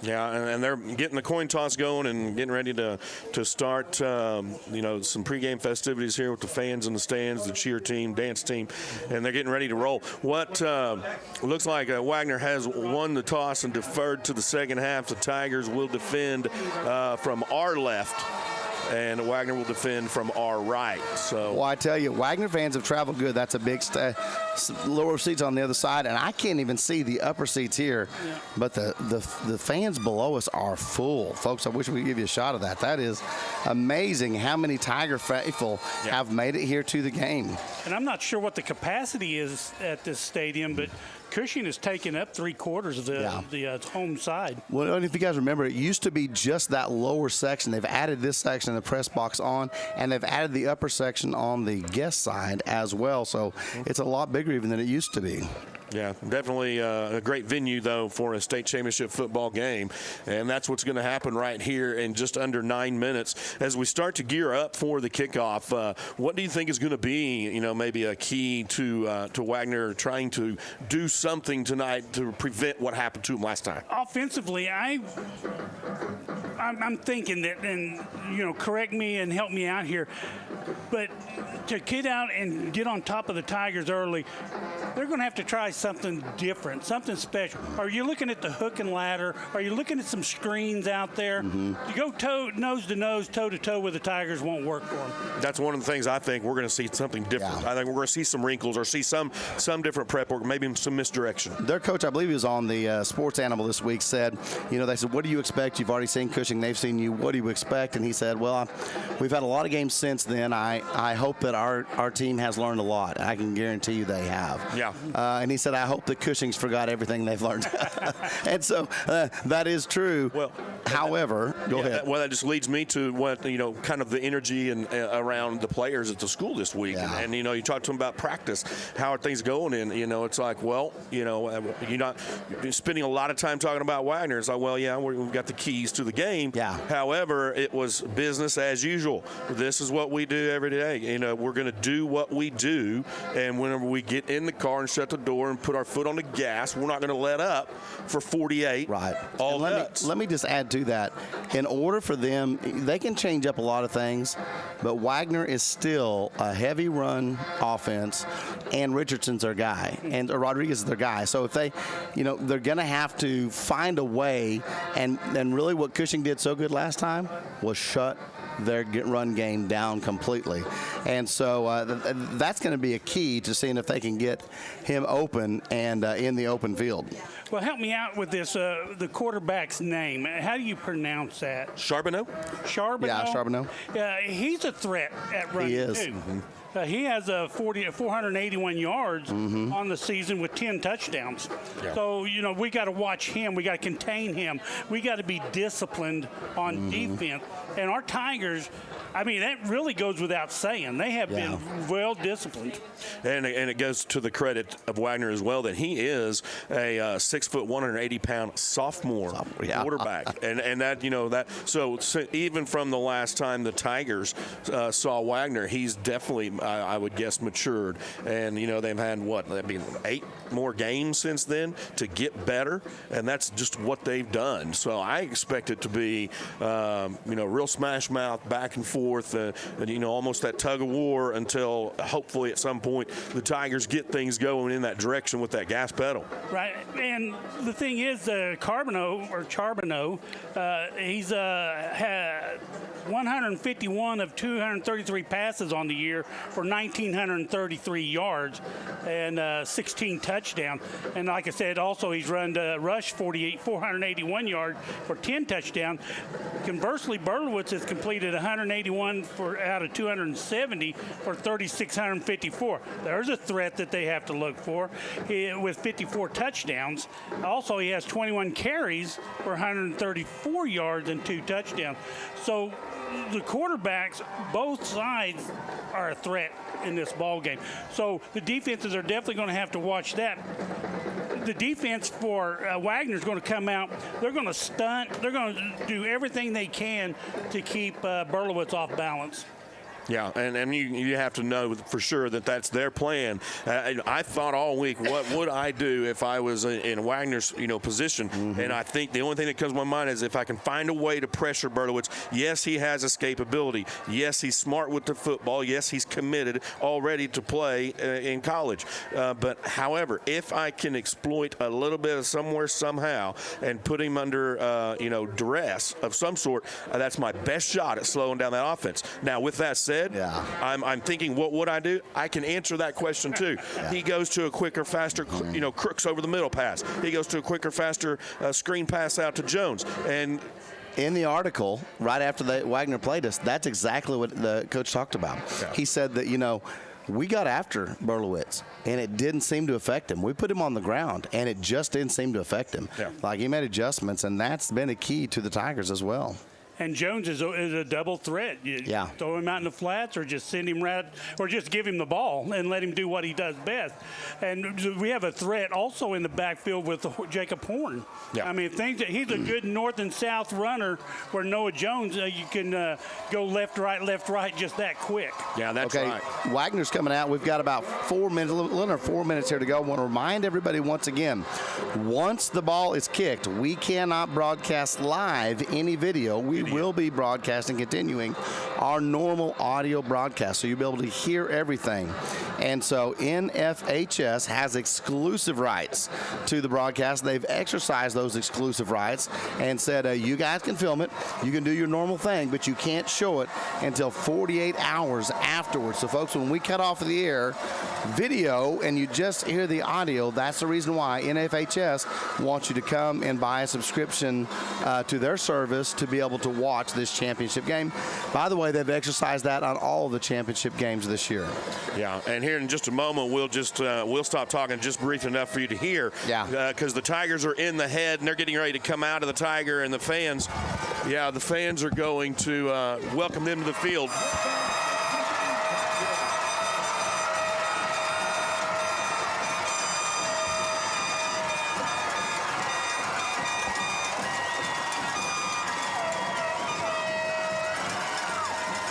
Yeah, and they're getting the coin toss going and getting ready to start, some pregame festivities here with the fans in the stands, the cheer team, dance team, and they're getting ready to roll. What looks like Wagner has won the toss and deferred to the second half. The Tigers will defend from our left, and Wagner will defend from our right. So, well, I tell you, Wagner fans have traveled good. That's a big lower seats on the other side, and I can't even see the upper seats here. Yeah. But the fans below us are full, folks. I wish we could give you a shot of that. That is amazing how many Tiger faithful have made it here to the game. And I'm not sure what the capacity is at this stadium, but Cushing has taken up 3/4 of the home side. Well, if you guys remember, it used to be just that lower section. They've added this section in the press box on, and they've added the upper section on the guest side as well. So it's a lot bigger even than it used to be. Yeah, definitely a great venue, though, for a state championship football game. And that's what's going to happen right here in just under 9 minutes. As we start to gear up for the kickoff, what do you think is going to be, maybe a key to Wagner trying to do something tonight to prevent what happened to him last time? Offensively, I'm thinking that, and, correct me and help me out here, but to get out and get on top of the Tigers early, they're going to have to try something different, something special. Are you looking at the hook and ladder? Are you looking at some screens out there? You go nose to nose, toe to toe with the Tigers won't work for them. That's one of the things I think we're going to see something different. Yeah. I think we're going to see some wrinkles or see some different prep work, maybe some misdirection. Their coach, I believe he was on the Sports Animal this week, said, they said, what do you expect? You've already seen Cushing. They've seen you. What do you expect? And he said, well, we've had a lot of games since then. I hope that our team has learned a lot. I can guarantee you they have. Yeah. And he said, I hope that Cushing's forgot everything they've learned. And so that is true. Well, however, go ahead. That just leads me to what, kind of the energy and around the players at the school this week. Yeah. And you talk to them about practice. How are things going? And, it's like, well, you're not spending a lot of time talking about Wagner. It's like, well, yeah, we've got the keys to the game. Yeah. However, it was business as usual. This is what we do every day. We're going to do what we do. And whenever we get in the car and shut the door and put our foot on the gas, we're not going to let up for 48. Right. All let me just add to that. In order for them, they can change up a lot of things, but Wagner is still a heavy run offense, and Richardson's their guy, and Rodriguez is their guy. So if they, they're going to have to find a way, and really what Cushing did so good last time was shut their run game down completely. And so that's going to be a key to seeing if they can get him open and in the open field. Well, help me out with this. The quarterback's name. How do you pronounce that? Charbonneau? Charbonneau? Yeah, Charbonneau. He's a threat at running, He is. too. He has 481 yards on the season with 10 touchdowns. Yeah. So, we got to watch him. We got to contain him. We got to be disciplined on defense. And our Tigers, that really goes without saying. They have been well disciplined. And it goes to the credit of Wagner as well that he is a 6', 180-pound sophomore quarterback. And that, so even from the last time the Tigers saw Wagner, he's definitely, I would guess, matured. And, they've had, 8 more games since then to get better. And that's just what they've done. So I expect it to be, real smash mouth back and forth, and almost that tug of war until hopefully at some point the Tigers get things going in that direction with that gas pedal. Right, and the thing is, Charbonneau, he's had 151 of 233 passes on the year for 1,933 yards and 16 touchdowns. And like I said, also he's rushed 481 yards for 10 touchdowns. Conversely, Berlowitz has completed 181 out of 270 for 3,654. There's a threat that they have to look for with 54 touchdowns. Also, he has 21 carries for 134 yards and 2 touchdowns. So the quarterbacks, both sides, are a threat in this ball game. So the defenses are definitely going to have to watch that. The defense for Wagner is going to come out. They're going to stunt. They're going to do everything they can to keep Berlowitz off balance. Yeah, and you have to know for sure that that's their plan. I thought all week, what would I do if I was in Wagner's position? And I think the only thing that comes to my mind is if I can find a way to pressure Berlowitz. Yes, he has escapability. Yes, he's smart with the football. Yes, he's committed already to play in college. But however, if I can exploit a little bit of somewhere somehow and put him under duress of some sort, that's my best shot at slowing down that offense. Now, with that said, I'm thinking, what would I do? I can answer that question too. He goes to a quicker, faster, crooks over the middle pass. He goes to a quicker, faster screen pass out to Jones. And in the article, right after Wagner played us, that's exactly what the coach talked about. Yeah. He said that, we got after Berlowitz, and it didn't seem to affect him. We put him on the ground, and it just didn't seem to affect him. Yeah. Like, he made adjustments, and that's been a key to the Tigers as well. And Jones is a double threat. You throw him out in the flats, or just send him or just give him the ball and let him do what he does best. And we have a threat also in the backfield with Jacob Horn. Yeah. He's a good north and south runner. Where Noah Jones, you can go left, right, just that quick. Yeah, that's right. Wagner's coming out. We've got about 4 minutes, a little under 4 minutes here to go. I want to remind everybody once again, once the ball is kicked, we cannot broadcast live any video. We will be broadcasting, continuing our normal audio broadcast, so you'll be able to hear everything. And so NFHS has exclusive rights to the broadcast. They've exercised those exclusive rights and said, you guys can film it, you can do your normal thing, but you can't show it until 48 hours afterwards. So folks, when we cut off of the air video and you just hear the audio, that's the reason why NFHS wants you to come and buy a subscription to their service to be able to watch this championship game. By the way, they've exercised that on all of the championship games this year. Yeah, and here in just a moment, we'll stop talking just brief enough for you to hear. Yeah. Because the Tigers are in the head, and they're getting ready to come out of the Tiger, and the fans are going to welcome them to the field.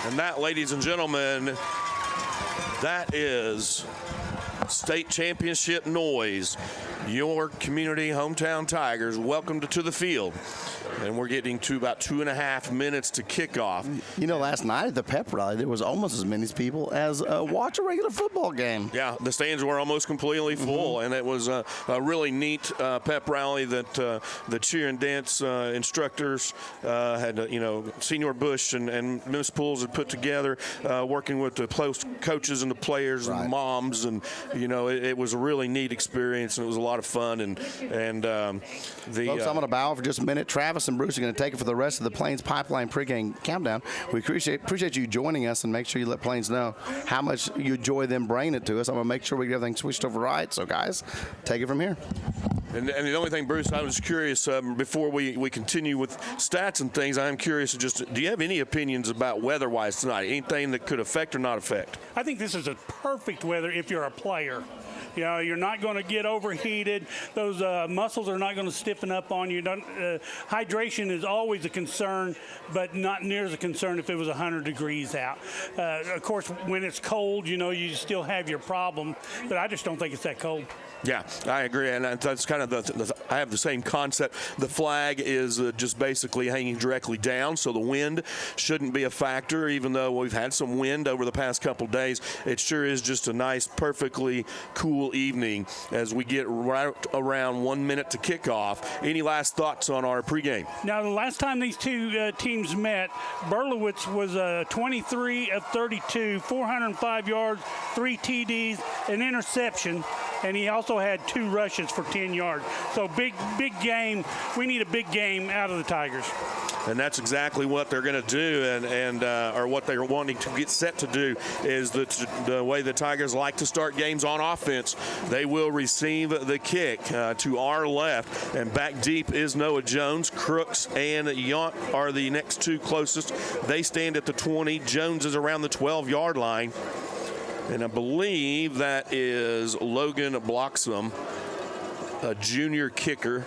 And that, ladies and gentlemen, that is state championship noise. Your community, hometown Tigers, welcomed to the field. And we're getting to about 2.5 minutes to kickoff. You know, last night at the pep rally, there was almost as many people as watch a regular football game. Yeah, the stands were almost completely full, and it was a really neat pep rally that the cheer and dance instructors had, Senior Bush and Miss Pools had put together, working with the coaches and the players and the moms, and it was a really neat experience, and it was a lot of fun. And Folks, I'm going to bow for just a minute. Travis and Bruce are going to take it for the rest of the Plains Pipeline pregame countdown. We appreciate you joining us, and make sure you let Plains know how much you enjoy them bringing it to us. I'm going to make sure we get everything switched over right. So, guys, take it from here. And the only thing, Bruce, I was curious, before we continue with stats and things, I'm curious, do you have any opinions about weather-wise tonight? Anything that could affect or not affect? I think this is a perfect weather if you're a player. You're not going to get overheated. Those muscles are not going to stiffen up on you. Hydration is always a concern, but not near as a concern if it was 100 degrees out. Of course, when it's cold, you still have your problem, but I just don't think it's that cold. Yeah, I agree, and that's kind of I have the same concept. The flag is just basically hanging directly down, so the wind shouldn't be a factor, even though we've had some wind over the past couple days. It sure is just a nice, perfectly cool evening as we get right around 1 minute to kickoff. Any last thoughts on our pregame? Now, the last time these two teams met, Berlowitz was 23 of 32, 405 yards, 3 TDs, an interception, and he also had 2 rushes for 10 yards. So big game. We need a big game out of the Tigers. And that's exactly what they're going to do, or what they're wanting to get set to do is the way the Tigers like to start games on offense. They will receive the kick to our left, and back deep is Noah Jones. Crooks and Yount are the next 2 closest. They stand at the 20. Jones is around the 12-yard line. And I believe that is Logan Bloxham, a junior kicker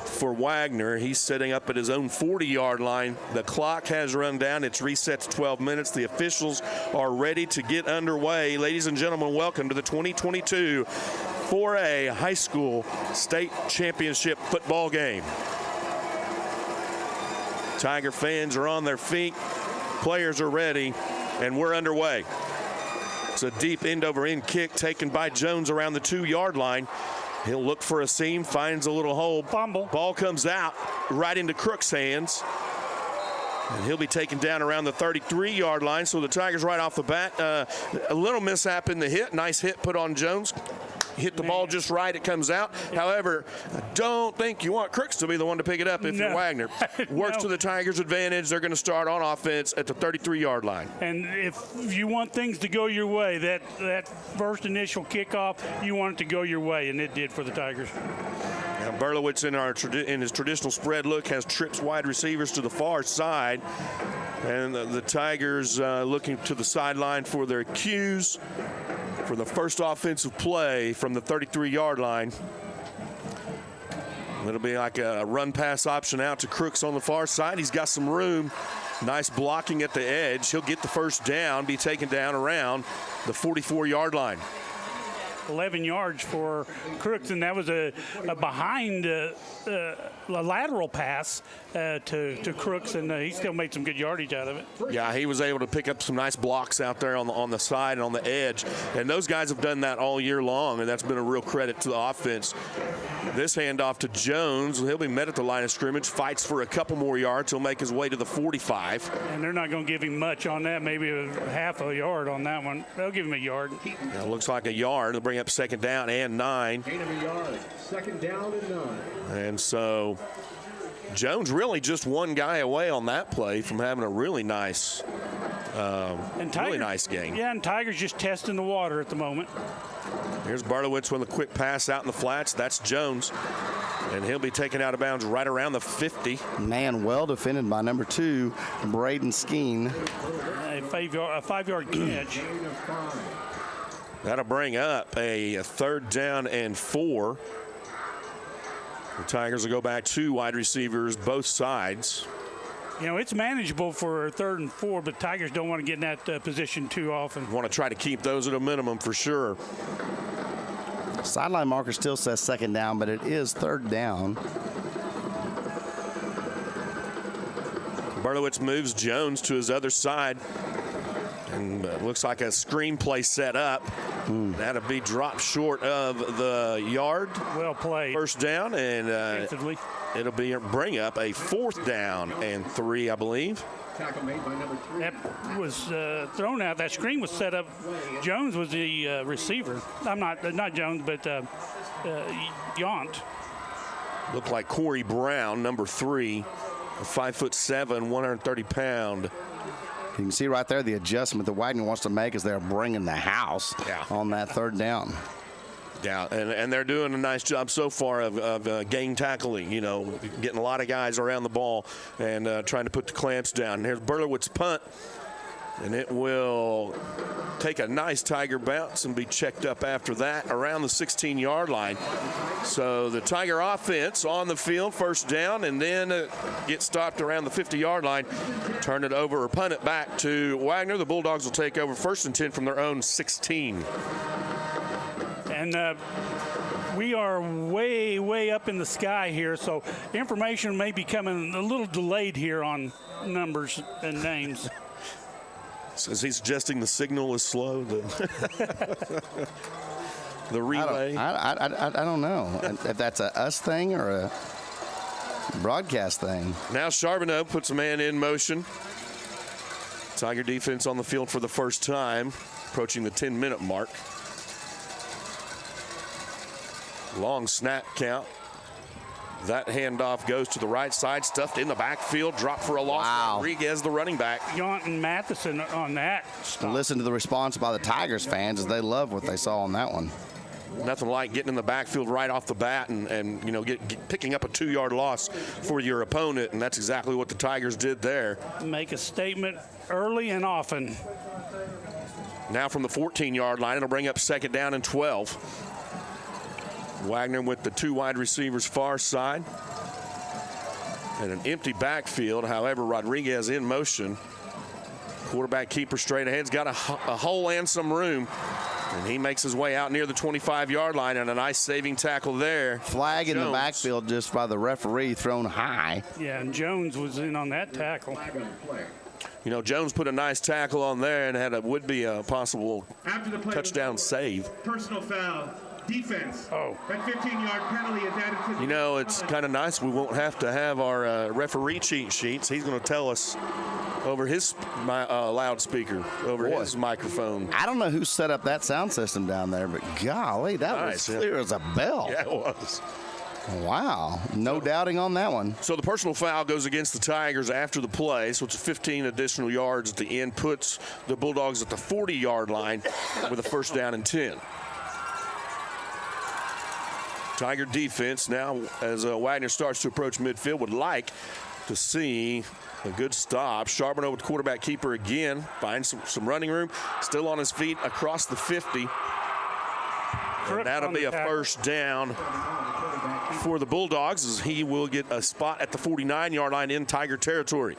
for Wagner. He's setting up at his own 40-yard line. The clock has run down. It's reset to 12 minutes. The officials are ready to get underway. Ladies and gentlemen, welcome to the 2022 4A High School State Championship football game. Tiger fans are on their feet. Players are ready, and we're underway. It's a deep end-over-end kick taken by Jones around the 2-yard line. He'll look for a seam, finds a little hole. Fumble. Ball comes out right into Crook's hands. And he'll be taken down around the 33-yard line. So the Tigers right off the bat, a little mishap in the hit. Nice hit put on Jones. Hit the ball just right, it comes out. However, I don't think you want Crooks to be the one to pick it up if you're Wagner. Works to the Tigers' advantage. They're going to start on offense at the 33-yard line. And if you want things to go your way, that first initial kickoff, you want it to go your way, and it did for the Tigers. Now Berlowitz in his traditional spread look has trips wide receivers to the far side. And the Tigers looking to the sideline for their cues for the first offensive play from the 33-yard line. It'll be like a run-pass option out to Crooks on the far side. He's got some room. Nice blocking at the edge. He'll get the first down, be taken down around the 44-yard line. 11 yards for Crooks, and that was a behind a lateral pass to Crooks, and he still made some good yardage out of it. Yeah, he was able to pick up some nice blocks out there on the side and on the edge, and those guys have done that all year long, and that's been a real credit to the offense. This handoff to Jones. He'll be met at the line of scrimmage, fights for a couple more yards. He'll make his way to the 45. And they're not going to give him much on that, maybe half a yard on that one. They'll give him a yard. It looks like a yard. They'll bring up 2nd down and 9. Gain of a yard. 2nd down and 9. And so Jones really just one guy away on that play from having a really nice really nice game. Yeah, and Tigers just testing the water at the moment. Here's Berlowitz with a quick pass out in the flats. That's Jones. And he'll be taken out of bounds right around the 50. Man, well defended by number 2, Braden Skeen. A 5-yard catch. That'll bring up a 3rd down and 4. The Tigers will go back 2 wide receivers, both sides. It's manageable for 3rd and 4, but Tigers don't want to get in that position too often. Want to try to keep those at a minimum for sure. Sideline marker still says second down, but it is third down. Berlowitz moves Jones to his other side. And looks like a screenplay set up. That'll be dropped short of the yard. Well played. First down, and it'll bring up a 4th down and 3, I believe. Tackle made by number 3. That was thrown out. That screen was set up. Jones was the receiver. I'm not Jones, but Yount. Looked like Corey Brown, number 3, 5'7", 130-pound. You can see right there the adjustment that Wagner wants to make as they're bringing the house on that third down. Yeah, and they're doing a nice job so far of gang tackling, getting a lot of guys around the ball and trying to put the clamps down. And here's Berlowitz's punt, and it will take a nice Tiger bounce and be checked up after that around the 16-yard line. So the Tiger offense on the field, first down, and then get stopped around the 50-yard line. Turn it over or punt it back to Wagner. The Bulldogs will take over 1st and 10 from their own 16. And we are way, way up in the sky here, so information may be coming a little delayed here on numbers and names. Is he suggesting the signal is slow? The relay? I don't know if that's a us thing or a broadcast thing. Now Charbonneau puts a man in motion. Tiger defense on the field for the first time, approaching the 10-minute mark. Long snap count. That handoff goes to the right side, stuffed in the backfield, dropped for a loss. Wow. Rodriguez, the running back. Yount and Matheson on that stop. Listen to the response by the Tigers fans as they love what they saw on that one. Nothing like getting in the backfield right off the bat and picking up a 2-yard loss for your opponent, and that's exactly what the Tigers did there. Make a statement early and often. Now from the 14-yard line, it'll bring up 2nd down and 12. Wagner with the 2 wide receivers far side. And an empty backfield. However, Rodriguez in motion. Quarterback keeper straight ahead. He's got a hole and some room. And he makes his way out near the 25-yard line, and a nice saving tackle there. Flag in the backfield just by the referee, thrown high. Yeah, and Jones was in on that tackle. Jones put a nice tackle on there and had would-be a possible touchdown save. Personal foul. Defense. That 15-yard penalty is added to the it's kind of nice. We won't have to have our referee cheat sheets. He's going to tell us over his loudspeaker, over his microphone. I don't know who set up that sound system down there, but golly, that was clear as a bell. Yeah, it was. Wow. No doubting on that one. So the personal foul goes against the Tigers after the play, so it's 15 additional yards at the end, puts the Bulldogs at the 40-yard line with a 1st down and 10. Tiger defense now, as Wagner starts to approach midfield, would like to see a good stop. Charbonneau with quarterback keeper again, finds some running room, still on his feet across the 50. And that'll be a 1st down for the Bulldogs, as he will get a spot at the 49-yard line in Tiger territory.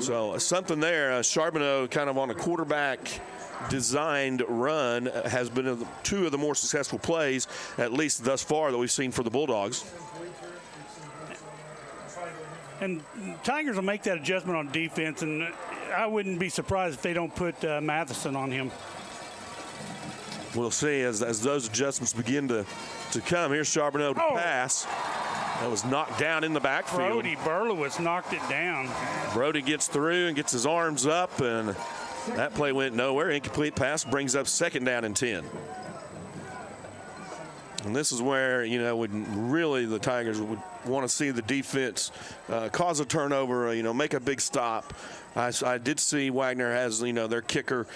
So something there. Charbonneau kind of on a quarterback designed run has been 2 of the more successful plays, at least thus far, that we've seen for the Bulldogs. And Tigers will make that adjustment on defense, and I wouldn't be surprised if they don't put Matheson on him. We'll see as those adjustments begin to come. Here's Charbonneau to pass. That was knocked down in the backfield. Brody Berlowitz knocked it down. Brody gets through and gets his arms up, and that play went nowhere. Incomplete pass brings up 2nd down and 10. And this is where, would really the Tigers would want to see the defense cause a turnover, make a big stop. I did see Wagner has, their kicker.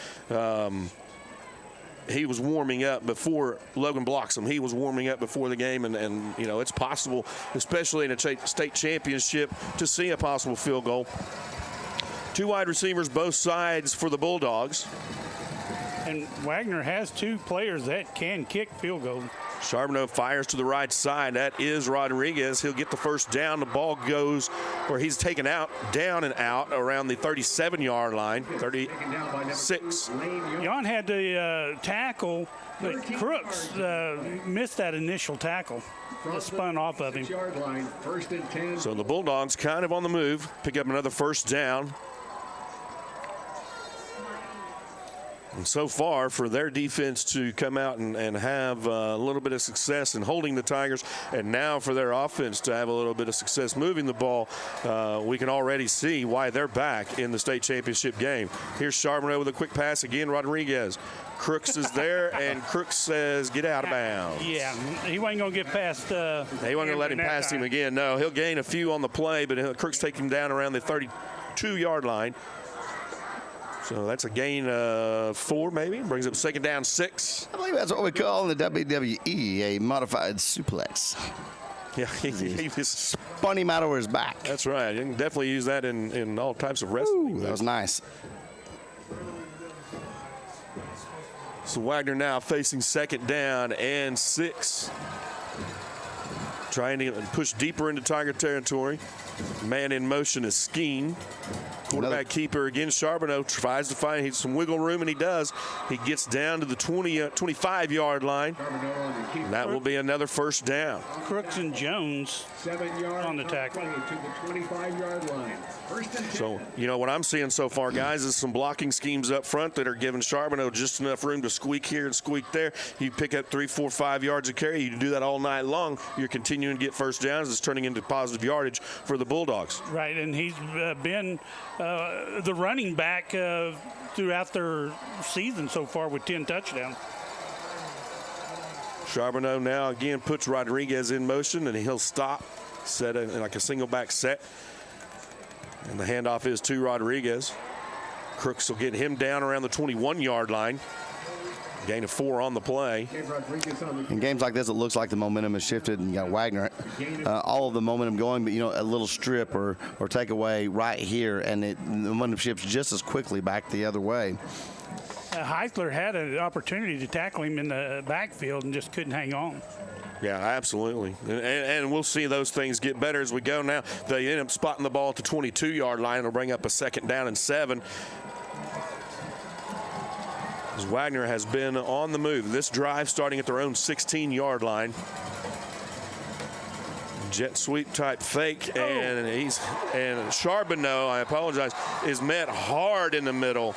He was warming up before Logan blocks him. He was warming up before the game, and it's possible, especially in a state championship, to see a possible field goal. 2 wide receivers both sides for the Bulldogs. And Wagner has 2 players that can kick field goals. Charbonneau fires to the right side. That is Rodriguez. He'll get the first down. The ball goes where he's taken out, down and out around the 37-yard line, 36. Jan had the tackle, but Crooks missed that initial tackle. Just spun off of him. So the Bulldogs kind of on the move, pick up another first down. And so far, for their defense to come out and have a little bit of success in holding the Tigers, and now for their offense to have a little bit of success moving the ball, we can already see why they're back in the state championship game. Here's Charbonneau with a quick pass again. Rodriguez. Crooks is there, and Crooks says, get out of bounds. Yeah, he wasn't going to get past. He wasn't going to let him pass him again. No, he'll gain a few on the play, but Crooks take him down around the 32-yard line. So that's a gain of 4, maybe. Brings up second down 6. I believe that's what we call in the WWE a modified suplex. Yeah, he just spun him out over his back. That's right. You can definitely use that in all types of wrestling. Ooh, that was nice. So Wagner now facing second down and 6. Trying to push deeper into Tiger territory. Man in motion is Skeen. Quarterback keeper again, Charbonneau tries to find some wiggle room, and he does. He gets down to the 25-yard line. And that will be another first down. Crooks and Jones 7 yards on the tackle to the 25-yard line. So, you know, what I'm seeing so far, guys, is some blocking schemes up front that are giving Charbonneau just enough room to squeak here and squeak there. You pick up 3, 4, 5 yards of carry. You do that all night long. You're continuing to get first downs. It's turning into positive yardage for the Bulldogs. Right, and he's been the running back throughout their season so far with 10 touchdowns. Charbonneau now again puts Rodriguez in motion, and he'll stop, set in like a single back set. And the handoff is to Rodriguez. Crooks will get him down around the 21-yard line. Gain of 4 on the play. In games like this, it looks like the momentum has shifted, and you got Wagner, all of the momentum going, but, you know, a little strip or takeaway right here, and the momentum shifts just as quickly back the other way. Heisler had an opportunity to tackle him in the backfield and just couldn't hang on. Yeah, absolutely. And we'll see those things get better as we go now. They end up spotting the ball at the 22-yard line. It'll bring up a second down and 7. As Wagner has been on the move. This drive starting at their own 16-yard line. Jet sweep type fake, and Charbonneau, I apologize, is met hard in the middle.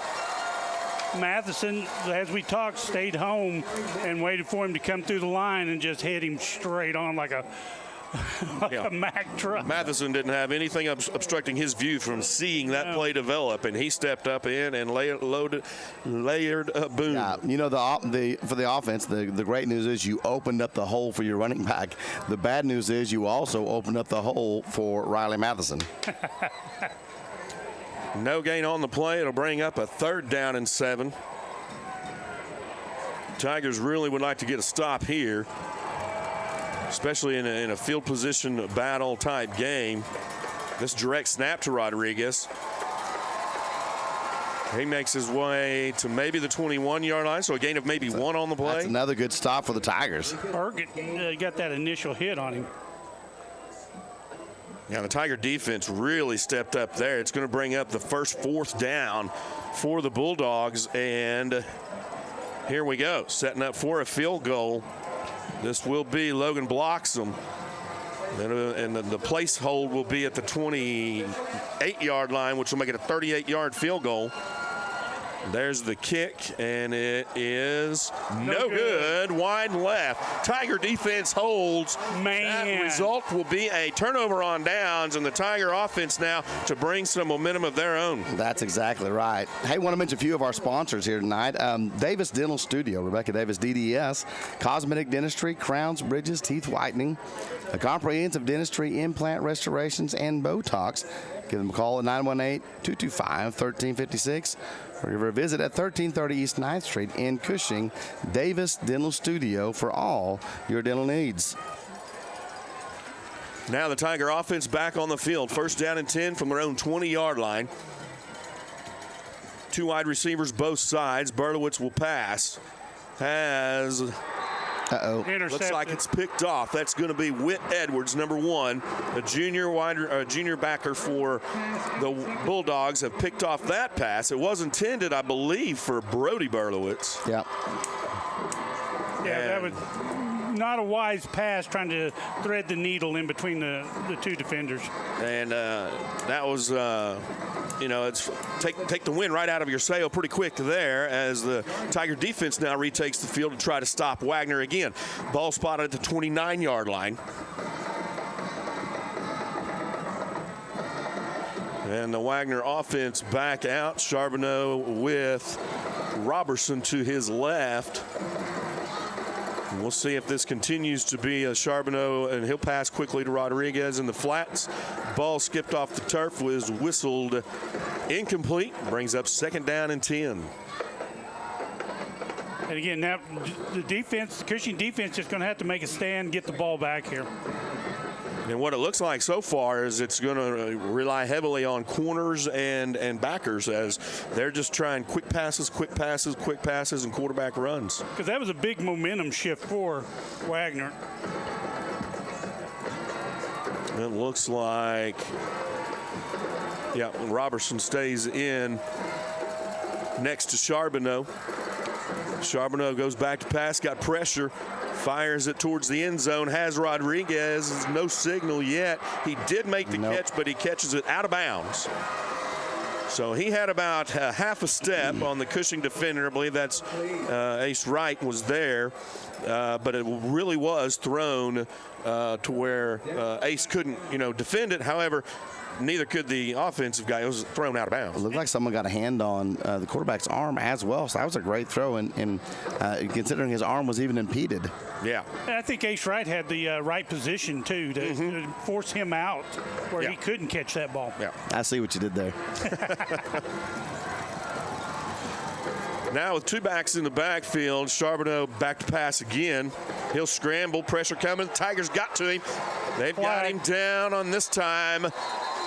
Matheson, as we talked, stayed home and waited for him to come through the line and just hit him straight on like a Mack truck. Matheson didn't have anything obstructing his view from seeing that play develop, and he stepped up in and layered a boom. Yeah, you know, for the offense, the great news is you opened up the hole for your running back. The bad news is you also opened up the hole for Riley Matheson. No gain on the play. It'll bring up a third down and 7. Tigers really would like to get a stop here, especially in a field position battle type game. This direct snap to Rodriguez. He makes his way to maybe the 21-yard line, so a gain of maybe 1 on the play. That's another good stop for the Tigers. Berget got that initial hit on him. Now the Tiger defense really stepped up there. It's going to bring up the first 4th down for the Bulldogs, and here we go, setting up for a field goal. This will be Logan blocks them, and the place hold will be at the 28-yard line, which will make it a 38-yard field goal. There's the kick, and it is no good. Wide left. Tiger defense holds. Man. That result will be a turnover on downs, and the Tiger offense now to bring some momentum of their own. That's exactly right. Hey, want to mention a few of our sponsors here tonight. Davis Dental Studio, Rebecca Davis, DDS, cosmetic dentistry, crowns, bridges, teeth whitening, a comprehensive dentistry, implant restorations, and Botox. Give them a call at 918-225-1356. Or give her a visit at 1330 East 9th Street in Cushing. Davis Dental Studio for all your dental needs. Now the Tiger offense back on the field. First down and 10 from their own 20-yard line. Two wide receivers both sides. Berlowitz will pass. Looks like it's picked off. That's going to be Whit Edwards, number 1, a junior backer for the Bulldogs. Have picked off that pass. It was intended, I believe, for Brody Berlowitz. Yeah. Yeah, that was not a wise pass, trying to thread the needle in between the two defenders. And that was, it's take the wind right out of your sail pretty quick there, as the Tiger defense now retakes the field to try to stop Wagner again. Ball spotted at the 29-yard line. And the Wagner offense back out. Charbonneau with Robertson to his left. We'll see if this continues to be a Charbonneau, and he'll pass quickly to Rodriguez in the flats. Ball skipped off the turf, was whistled incomplete. Brings up 2nd down and 10. And again, now the Cushing defense is going to have to make a stand, get the ball back here. And what it looks like so far is it's going to rely heavily on corners and backers, as they're just trying quick passes, and quarterback runs. Because that was a big momentum shift for Wagner. It looks like, Robertson stays in next to Charbonneau. Charbonneau goes back to pass, got pressure. Fires it towards the end zone, has Rodriguez. No signal yet. He did make the catch, but he catches it out of bounds. So he had about half a step on the Cushing defender. I believe that's Ace Wright was there. But it really was thrown to where Ace couldn't, defend it. However, neither could the offensive guy. It was thrown out of bounds. It looked like someone got a hand on the quarterback's arm as well. So that was a great throw, and considering his arm was even impeded. Yeah. And I think Ace Wright had the right position, too, to force him out where he couldn't catch that ball. Yeah. I see what you did there. Now with two backs in the backfield, Charbonneau back to pass again. He'll scramble, pressure coming. Tigers got to him. They've got him down on this time.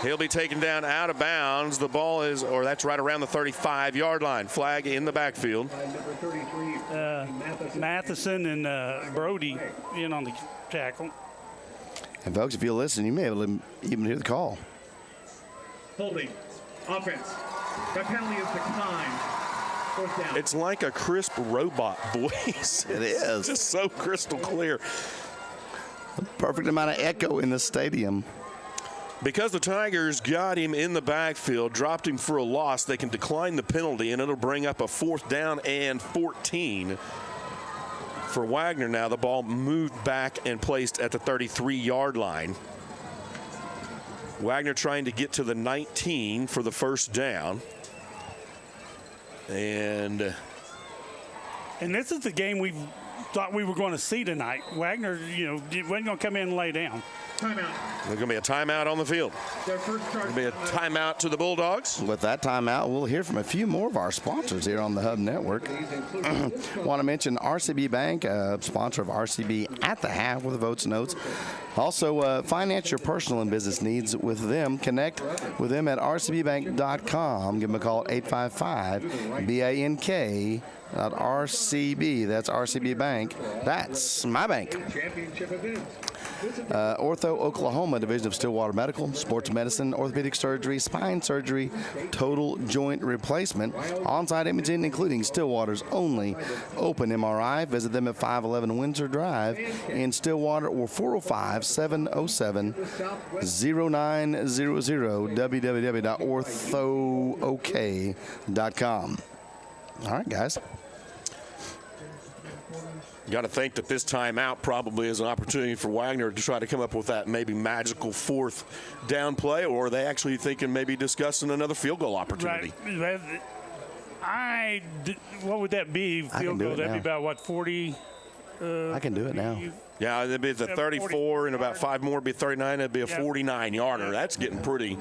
He'll be taken down out of bounds. The ball is, that's right around the 35-yard line. Flag in the backfield. Matheson and Brody in on the tackle. And folks, if you listen, you may be able to even hear the call. Holding. Offense. That penalty is declined. It's like a crisp robot voice. It is. Just so crystal clear. Perfect amount of echo in the stadium. Because the Tigers got him in the backfield, dropped him for a loss, they can decline the penalty, and it'll bring up a 4th down and 14. For Wagner now, the ball moved back and placed at the 33-yard line. Wagner trying to get to the 19 for the 1st down. And this is the game we thought we were going to see tonight. Wagner, wasn't going to come in and lay down. Timeout. There's going to be a timeout on the field. Their first charge. There'll be a timeout to the Bulldogs. With that timeout, we'll hear from a few more of our sponsors here on the Hub Network. Want to mention RCB Bank, a sponsor of RCB at the half with the votes and notes. Also, finance your personal and business needs with them. Connect with them at rcbbank.com. Give them a call at 855-BANK. .RCB. That's RCB Bank. That's my bank. Championship event. Ortho Oklahoma Division of Stillwater Medical, Sports Medicine, Orthopedic Surgery, Spine Surgery, Total Joint Replacement, on-site imaging, including Stillwater's only open MRI. Visit them at 511 Windsor Drive in Stillwater or 405-707-0900, www.orthook.com. All right, guys. Got to think that this timeout probably is an opportunity for Wagner to try to come up with that maybe magical 4th down play, or are they actually thinking maybe discussing another field goal opportunity? Right. What would that be? Field goal? That'd be about, 40? I can do it now. Yeah, it'd be the 34 and about 5 more would be 39. It'd be a 49-yarder. That's getting pretty.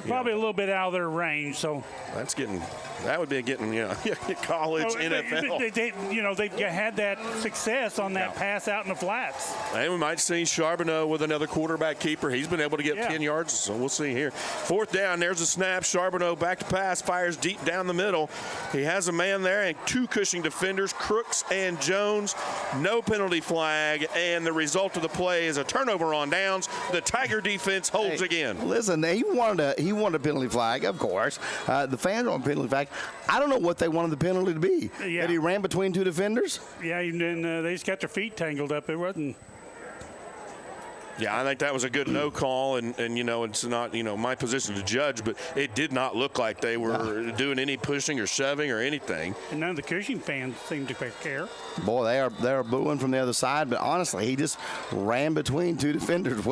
Probably a little bit out of their range, so. That would be getting, college, NFL. They've had that success on that pass out in the flats. And we might see Charbonneau with another quarterback keeper. He's been able to get 10 yards, so we'll see here. 4th down, there's a snap. Charbonneau back to pass, fires deep down the middle. He has a man there and 2 Cushing defenders, Crooks and Jones. No penalty flag, and the result of the play is a turnover on downs. The Tiger defense holds again. Listen, he wanted a penalty flag, of course. The fans want a penalty flag. I don't know what they wanted the penalty to be. Yeah. That he ran between 2 defenders? Yeah, and then they just got their feet tangled up. It wasn't. Yeah, I think that was a good no call, and it's not, my position to judge, but it did not look like they were doing any pushing or shoving or anything. And none of the Cushing fans seem to care. Boy, they are booing from the other side, but honestly, he just ran between 2 defenders.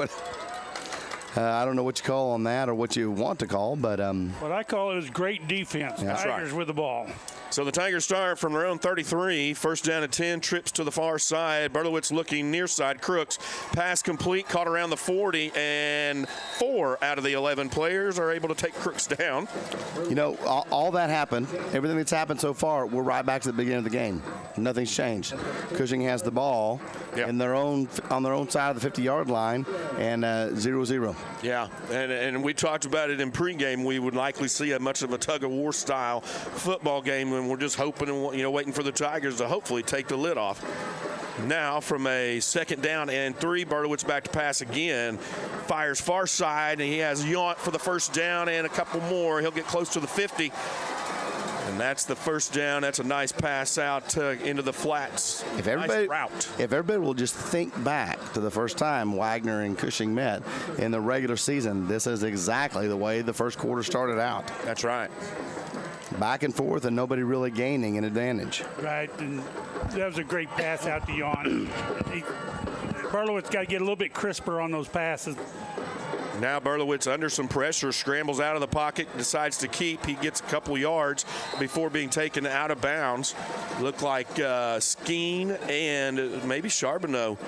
I don't know what you call on that or what you want to call, but what I call it is great defense. Yeah. Tigers with the ball. So the Tigers start from their own 33. 1st down and 10, trips to the far side. Berlowitz looking near side. Crooks, pass complete, caught around the 40, and 4 out of the 11 players are able to take Crooks down. All that happened, everything that's happened so far, we're right back to the beginning of the game. Nothing's changed. Cushing has the ball on their own side of the 50-yard line, and 0-0. Yeah, and we talked about it in pregame. We would likely see a much of a tug-of-war style football game, and we're just hoping and waiting for the Tigers to hopefully take the lid off. Now from a 2nd down and 3, Berlowitz back to pass again. Fires far side, and he has Yount for the 1st down and a couple more. He'll get close to the 50. And that's the 1st down. That's a nice pass out into the flats. Nice route. If everybody will just think back to the first time Wagner and Cushing met in the regular season, this is exactly the way the first quarter started out. That's right. Back and forth and nobody really gaining an advantage. Right, and that was a great pass out to Yount. Berlowitz got to get a little bit crisper on those passes. Now Berlowitz under some pressure, scrambles out of the pocket, decides to keep. He gets a couple yards before being taken out of bounds. Looked like Skeen and maybe Charbonneau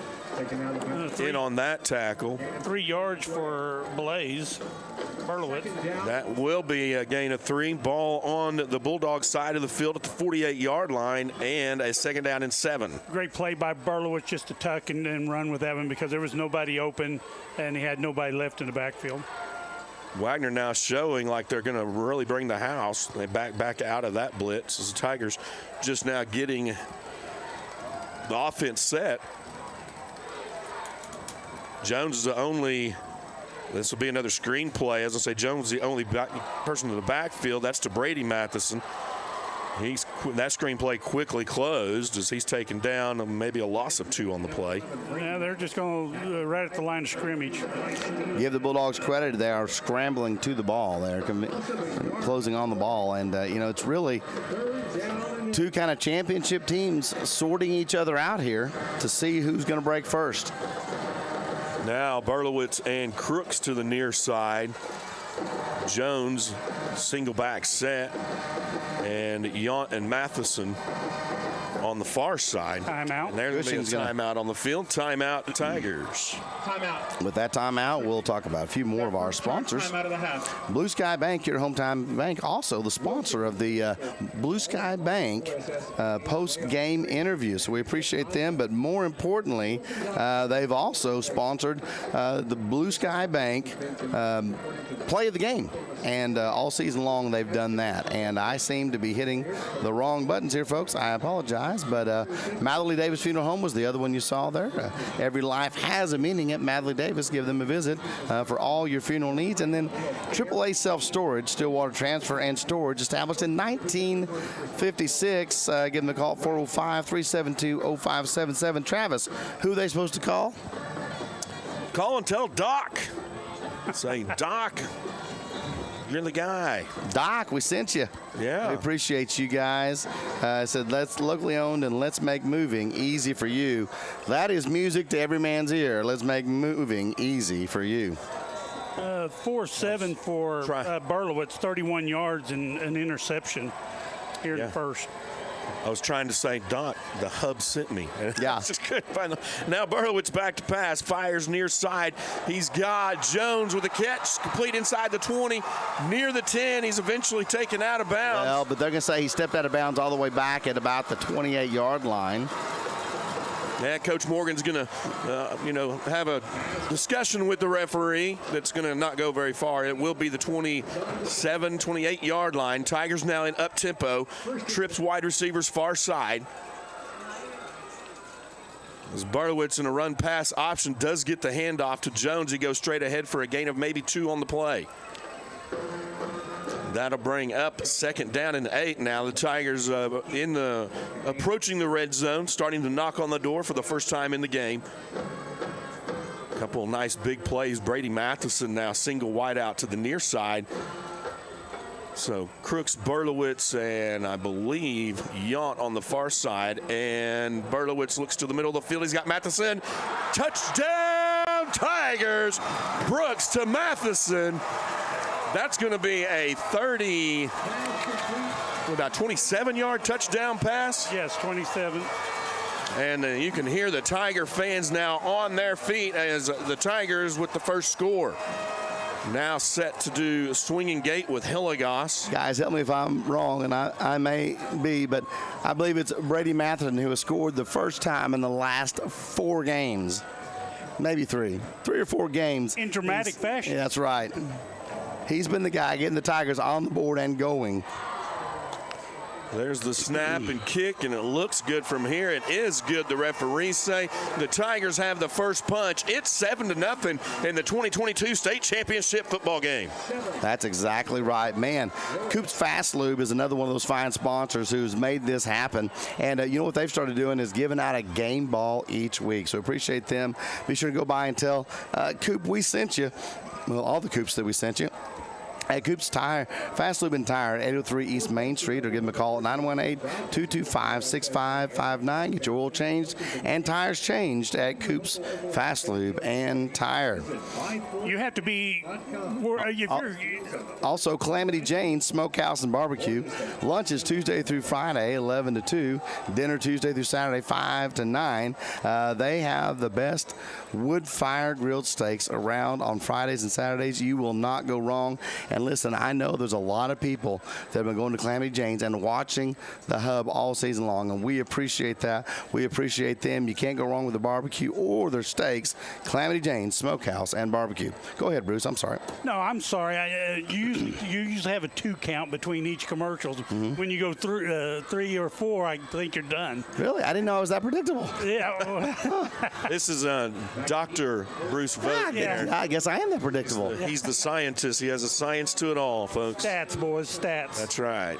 in on that tackle. 3 yards for Blaze. Berlowitz. That will be a gain of 3. Ball on the Bulldogs side of the field at the 48-yard line, and a 2nd down and 7. Great play by Berlowitz just to tuck and run with that one because there was nobody open and he had nobody left in the backfield. Wagner now showing like they're going to really bring the house. They back out of that blitz as the Tigers just now getting the offense set. Jones is the only. This will be another screen play. As I say, Jones is the only person in the backfield. That's to Brady Matheson. That screenplay quickly closed as he's taken down, maybe a loss of 2 on the play. Yeah, they're just going right at the line of scrimmage. Give the Bulldogs credit. They are scrambling to the ball. They're closing on the ball. And, it's really 2 kind of championship teams sorting each other out here to see who's going to break first. Now Berlowitz and Crooks to the near side. Jones single back set, and Yount and Matheson on the far side. Timeout. And there's going to be a timeout on the field. Timeout, the Tigers. Timeout. With that timeout, we'll talk about a few more of our sponsors. Timeout of the half. Blue Sky Bank, your hometown bank, also the sponsor of the Blue Sky Bank post-game interview. So we appreciate them, but more importantly, they've also sponsored the Blue Sky Bank play of the game. And all season long, they've done that. And I seem to be hitting the wrong buttons here, folks. I apologize. But Matherly Davis Funeral Home was the other one you saw there. Every life has a meaning at Matherly Davis. Give them a visit for all your funeral needs. And then AAA Self-Storage, Stillwater Transfer and Storage, established in 1956. Give them a call, 405-372-0577. Travis, who are they supposed to call? Call and tell Doc. Saying, Doc, you're the guy. Doc, we sent you. Yeah. We appreciate you guys. Said, let's locally owned and let's make moving easy for you. That is music to every man's ear. Let's make moving easy for you. 4-7 for Berlowitz, 31 yards and an interception here in the first. I was trying to say, Doc, the hub sent me. Yeah. Just couldn't find them. Now Berlowitz back to pass, fires near side. He's got Jones with a catch, complete inside the 20, near the 10. He's eventually taken out of bounds. Well, but they're going to say he stepped out of bounds all the way back at about the 28-yard line. Yeah, Coach Morgan's going to, have a discussion with the referee that's going to not go very far. It will be the 27, 28-yard line. Tigers now in up-tempo. Trips wide receivers far side. As Berlowitz in a run-pass option does get the handoff to Jones. He goes straight ahead for a gain of maybe 2 on the play. That'll bring up 2nd down and 8. Now the Tigers approaching the red zone, starting to knock on the door for the first time in the game. A couple of nice big plays. Brady Matheson now single wide out to the near side. So Crooks, Berlowitz, and I believe Yount on the far side. And Berlowitz looks to the middle of the field. He's got Matheson. Touchdown, Tigers. Brooks to Matheson. That's going to be a 27-yard touchdown pass. Yes, 27. And you can hear the Tiger fans now on their feet as the Tigers with the first score. Now set to do swinging gate with Hilligoss. Guys, help me if I'm wrong, and I may be, but I believe it's Brady Matheson who has scored the first time in the last 4 games. Maybe 3 or 4 games. In dramatic fashion. Yeah, that's right. He's been the guy getting the Tigers on the board and going. There's the snap and kick, and it looks good from here. It is good, the referees say. The Tigers have the first punch. It's 7-0 in the 2022 state championship football game. That's exactly right. Man, Coops Fast Lube is another one of those fine sponsors who's made this happen. And you know what they've started doing is giving out a game ball each week. So appreciate them. Be sure to go by and tell Coop we sent you. Well, all the Coops that we sent you. At Coops Tire, Fast Lube and Tire, 803 East Main Street, or give them a call at 918-225-6559. Get your oil changed and tires changed at Coops Fast Lube and Tire. You have to be. Also, Calamity Jane's Smokehouse and Barbecue. Lunch is Tuesday through Friday, 11 to 2. Dinner Tuesday through Saturday, 5 to 9. They have the best wood-fired grilled steaks around on Fridays and Saturdays. You will not go wrong. And listen, I know there's a lot of people that have been going to Calamity Jane's and watching the hub all season long, and we appreciate that. We appreciate them. You can't go wrong with the barbecue or their steaks. Calamity Jane's Smokehouse and Barbecue. Go ahead, Bruce. I'm sorry. No, I'm sorry. You usually have a 2 count between each commercial. Mm-hmm. When you go through 3 or 4, I think you're done. Really? I didn't know I was that predictable. Yeah. This is Dr. Bruce Vogt. Yeah, I guess I am that predictable. He's the scientist. He has a science to it all, folks. Stats, boys, stats. That's right.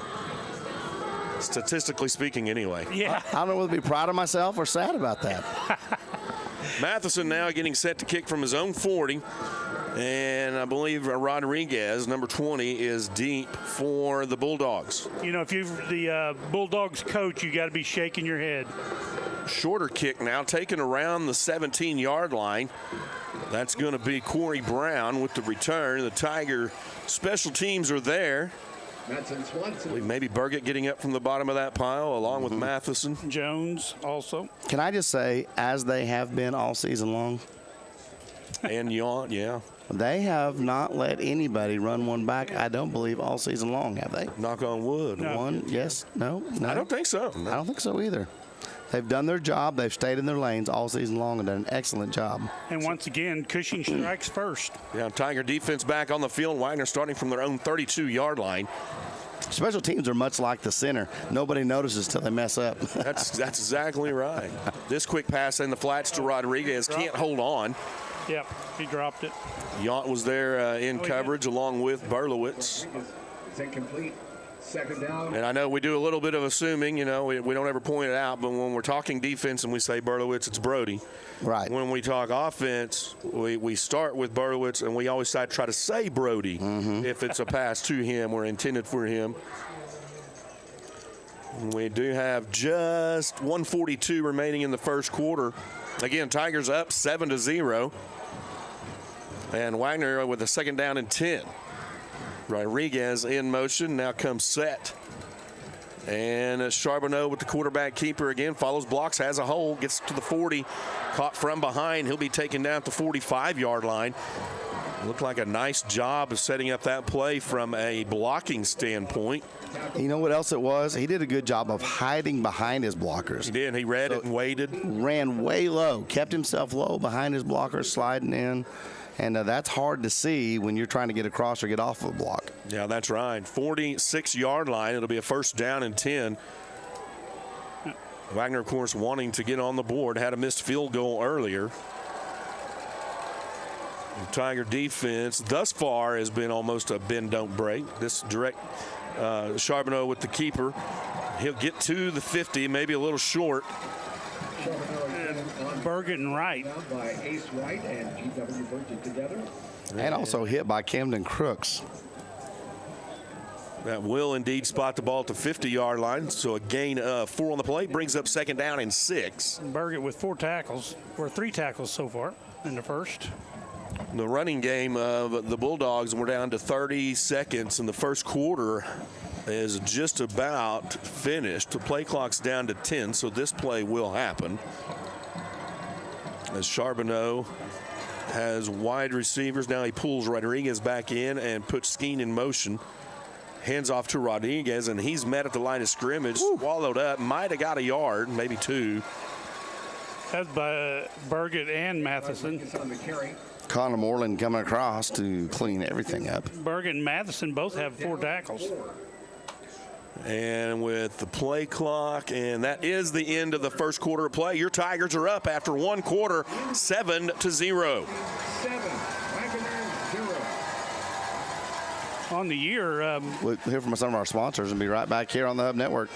Statistically speaking, anyway. Yeah. I don't know whether to be proud of myself or sad about that. Matheson now getting set to kick from his own 40. And I believe Rodriguez, number 20, is deep for the Bulldogs. You know, if you're the Bulldogs coach, you got to be shaking your head. Shorter kick now, taken around the 17-yard line. That's going to be Corey Brown with the return. The Tiger special teams are there. Maybe Burgett getting up from the bottom of that pile along with Matheson. Jones also. Can I just say, as they have been all season long? And Yount, yeah. They have not let anybody run one back, I don't believe, all season long, have they? Knock on wood. No. One, yes, no? I don't think so. No. I don't think so either. They've done their job. They've stayed in their lanes all season long and done an excellent job. And once again, Cushing strikes first. Yeah, Tiger defense back on the field. Wagner starting from their own 32-yard line. Special teams are much like the center. Nobody notices till they mess up. That's exactly right. This quick pass in the flats to Rodriguez. Can't hold on. Yep, he dropped it. Yount was there in coverage along with Berlowitz. Is that complete? Second down. And I know we do a little bit of assuming, we don't ever point it out, but when we're talking defense and we say Berlowitz, it's Brody. Right. When we talk offense, we start with Berlowitz, and we always try to say Brody if it's a pass to him or intended for him. We do have just 1:42 remaining in the first quarter. Again, Tigers up 7-0. And Wagner with a 2nd down and 10. Rodriguez in motion, now comes set. And Charbonneau with the quarterback keeper again, follows blocks, has a hole, gets to the 40, caught from behind. He'll be taken down at the 45-yard line. Looked like a nice job of setting up that play from a blocking standpoint. You know what else it was? He did a good job of hiding behind his blockers. He did. He read it and waited. Ran way low, kept himself low behind his blockers, sliding in. And that's hard to see when you're trying to get across or get off of a block. Yeah, that's right. 46-yard line. It'll be a first down and 10. Wagner, of course, wanting to get on the board. Had a missed field goal earlier. The Tiger defense thus far has been almost a bend, don't break. This direct Charbonneau with the keeper. He'll get to the 50, maybe a little short. Burgett and Wright. And also hit by Camden Crooks. That will indeed spot the ball at the 50-yard line. So a gain of 4 on the play brings up second down and 6. Burgett with 4 tackles, or 3 tackles so far in the first. The running game of the Bulldogs, we're down to 30 seconds in the first quarter, is just about finished. The play clock's down to 10, so this play will happen. As Charbonneau has wide receivers. Now he pulls Rodriguez back in and puts Skeen in motion. Hands off to Rodriguez, and he's met at the line of scrimmage. Swallowed up. Might have got a yard, maybe 2. That's by Burgett and Matheson. Connor Moreland coming across to clean everything up. Burgett and Matheson both have 4 tackles. And with the play clock, and that is the end of the first quarter of play. Your Tigers are up after 1 quarter, 7-0. On the year. We'll hear from some of our sponsors and be right back here on the Hub Network.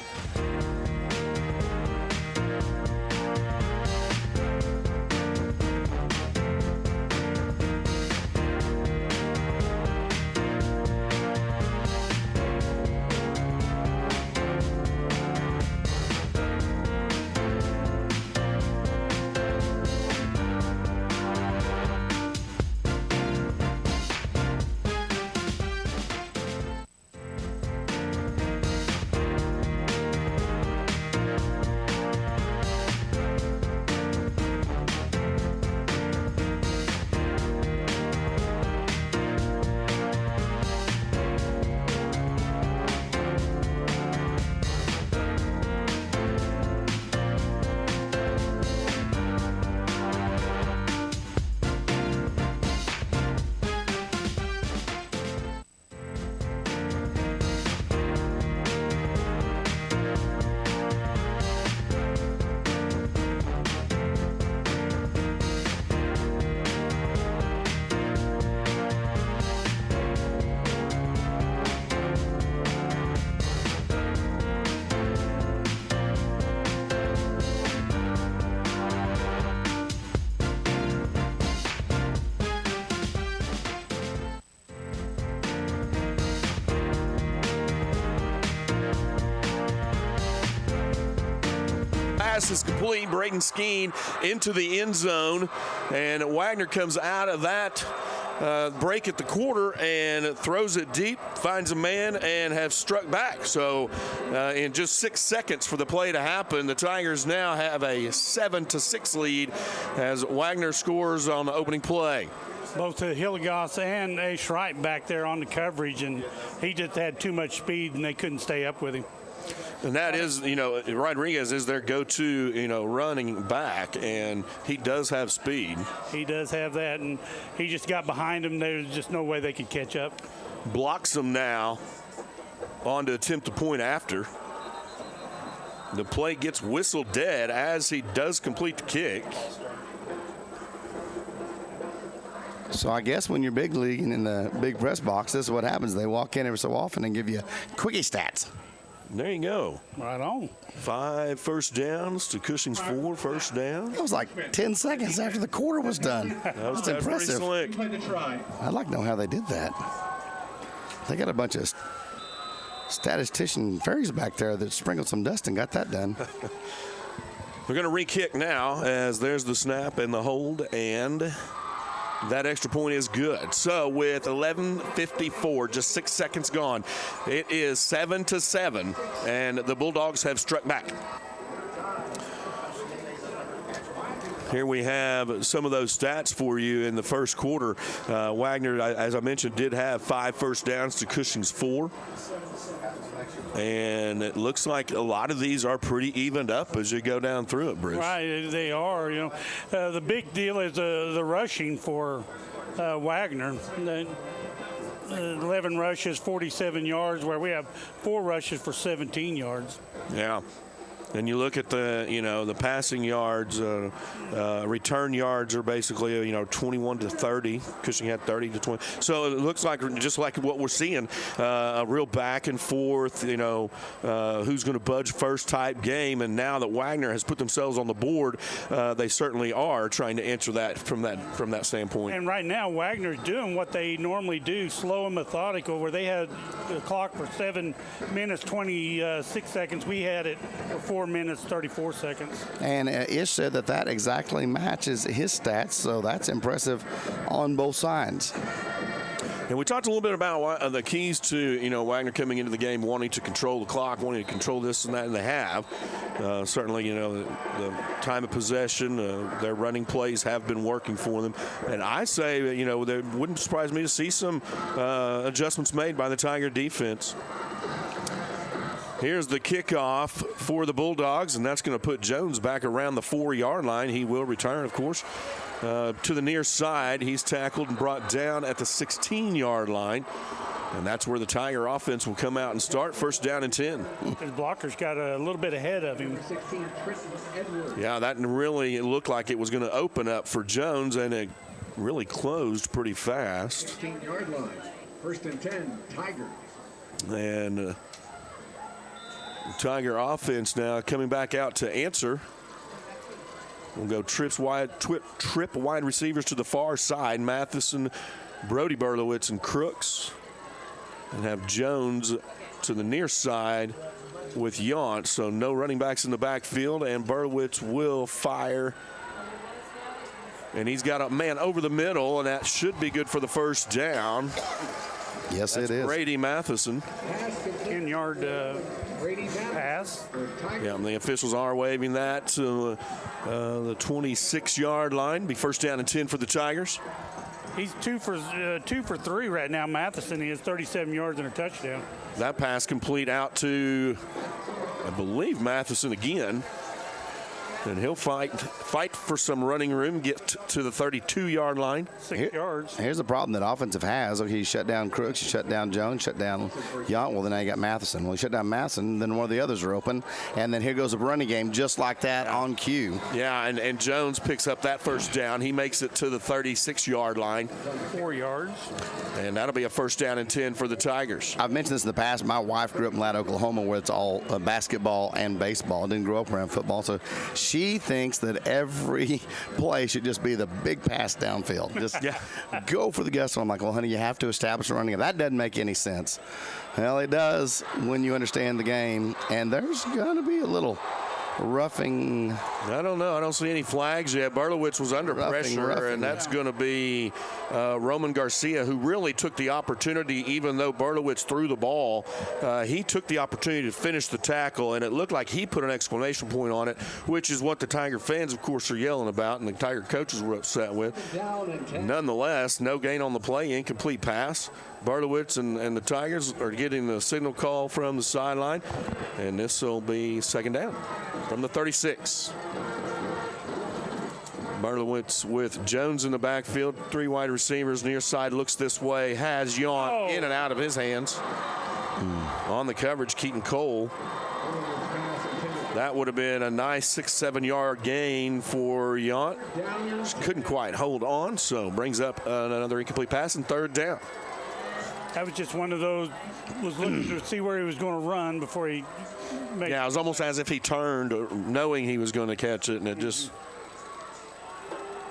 Pass is complete. Braden Skeen into the end zone, and Wagner comes out of that break at the quarter and throws it deep, finds a man, and have struck back. So in just 6 seconds for the play to happen, the Tigers now have a 7-6 lead as Wagner scores on the opening play. Both Hilligoss and Ace Wright back there on the coverage, and he just had too much speed, and they couldn't stay up with him. And that is, Rodriguez is their go-to, running back, and he does have speed. He does have that, and he just got behind him. There's just no way they could catch up. Blocks him now on to attempt the point after. The play gets whistled dead as he does complete the kick. So I guess when you're big league and in the big press box, this is what happens. They walk in every so often and give you quickie stats. There you go. Right on. 5 first downs to Cushing's 4 first down. That was like 10 seconds after the quarter was done. That's impressive. Slick. I'd like to know how they did that. They got a bunch of statistician fairies back there that sprinkled some dust and got that done. We're going to re-kick now as there's the snap and the hold, and That extra point is good. So with 11:54, just 6 seconds gone, it is 7-7, and the Bulldogs have struck back. Here we have some of those stats for you in the first quarter. Wagner, as I mentioned, did have 5 first downs to Cushing's 4. And it looks like a lot of these are pretty evened up as you go down through it, Bruce. Right, they are. The big deal is the rushing for Wagner. 11 rushes, 47 yards, where we have 4 rushes for 17 yards. Yeah. And you look at the passing yards, return yards are basically 21 to 30. Cushing had 30 to 20. So it looks like just like what we're seeing, a real back and forth. Who's going to budge first type game. And now that Wagner has put themselves on the board, they certainly are trying to answer that from that standpoint. And right now Wagner's doing what they normally do, slow and methodical. Where they had the clock for 7 minutes 26 seconds, we had it for 4 minutes 34 seconds. And Ish said that exactly matches his stats, so that's impressive on both sides. And we talked a little bit about the keys to Wagner coming into the game, wanting to control the clock, wanting to control this and that, and they have. Certainly, the time of possession, their running plays have been working for them. And I say, it wouldn't surprise me to see some adjustments made by the Tiger defense. Here's the kickoff for the Bulldogs, and that's going to put Jones back around the 4-yard line. He will return, of course, to the near side. He's tackled and brought down at the 16-yard line. And that's where the Tiger offense will come out and start. First down and 10. His blockers got a little bit ahead of him. Yeah, that really looked like it was going to open up for Jones, and it really closed pretty fast. 16-yard line. First and 10, Tiger. And Tiger offense now coming back out to answer. We'll go trip wide receivers to the far side. Matheson, Brody Berlowitz, and Crooks. And have Jones to the near side with Yount. So no running backs in the backfield, and Berlowitz will fire. And he's got a man over the middle, and that should be good for the first down. Yes, That's it is. Brady Matheson. 10-yard pass. Yeah, and the officials are waving that to the 26-yard line. Be first down and 10 for the Tigers. He's 2 for 3 right now. Matheson, he has 37 yards and a touchdown. That pass complete out to, I believe, Matheson again. And he'll fight for some running room, get to the 32-yard line. 6 yards. Here's the problem that offensive has. Okay, you shut down Crooks, you shut down Jones, shut down Yount. Well, then now you got Matheson. Well, you shut down Matheson, then one of the others are open. And then here goes a running game just like that on cue. Yeah, and Jones picks up that first down. He makes it to the 36-yard line. 4 yards. And that'll be a first down and 10 for the Tigers. I've mentioned this in the past. My wife grew up in Ladd, Oklahoma, where it's all basketball and baseball. Didn't grow up around football. So she thinks that every play should just be the big pass downfield. Just go for the gusto. I'm like, well, honey, you have to establish a running game. That doesn't make any sense. Well, it does when you understand the game. And there's going to be a little roughing. I don't know. I don't see any flags yet. Berlowitz was under pressure, and that's going to be Roman Garcia, who really took the opportunity, even though Berlowitz threw the ball. He took the opportunity to finish the tackle, and it looked like he put an exclamation point on it, which is what the Tiger fans, of course, are yelling about, and the Tiger coaches were upset with. Nonetheless, no gain on the play, incomplete pass. Berlowitz and the Tigers are getting the signal call from the sideline, and this will be second down from the 36. Berlowitz with Jones in the backfield, 3 wide receivers, near side looks this way, has Yount in and out of his hands. On the coverage, Keaton Cole. That would have been a nice 6-7 yard gain for Yount. Just couldn't quite hold on, so brings up another incomplete pass and third down. That was just one of those, was looking to see where he was going to run before he made it was almost as if he turned knowing he was going to catch it, and it just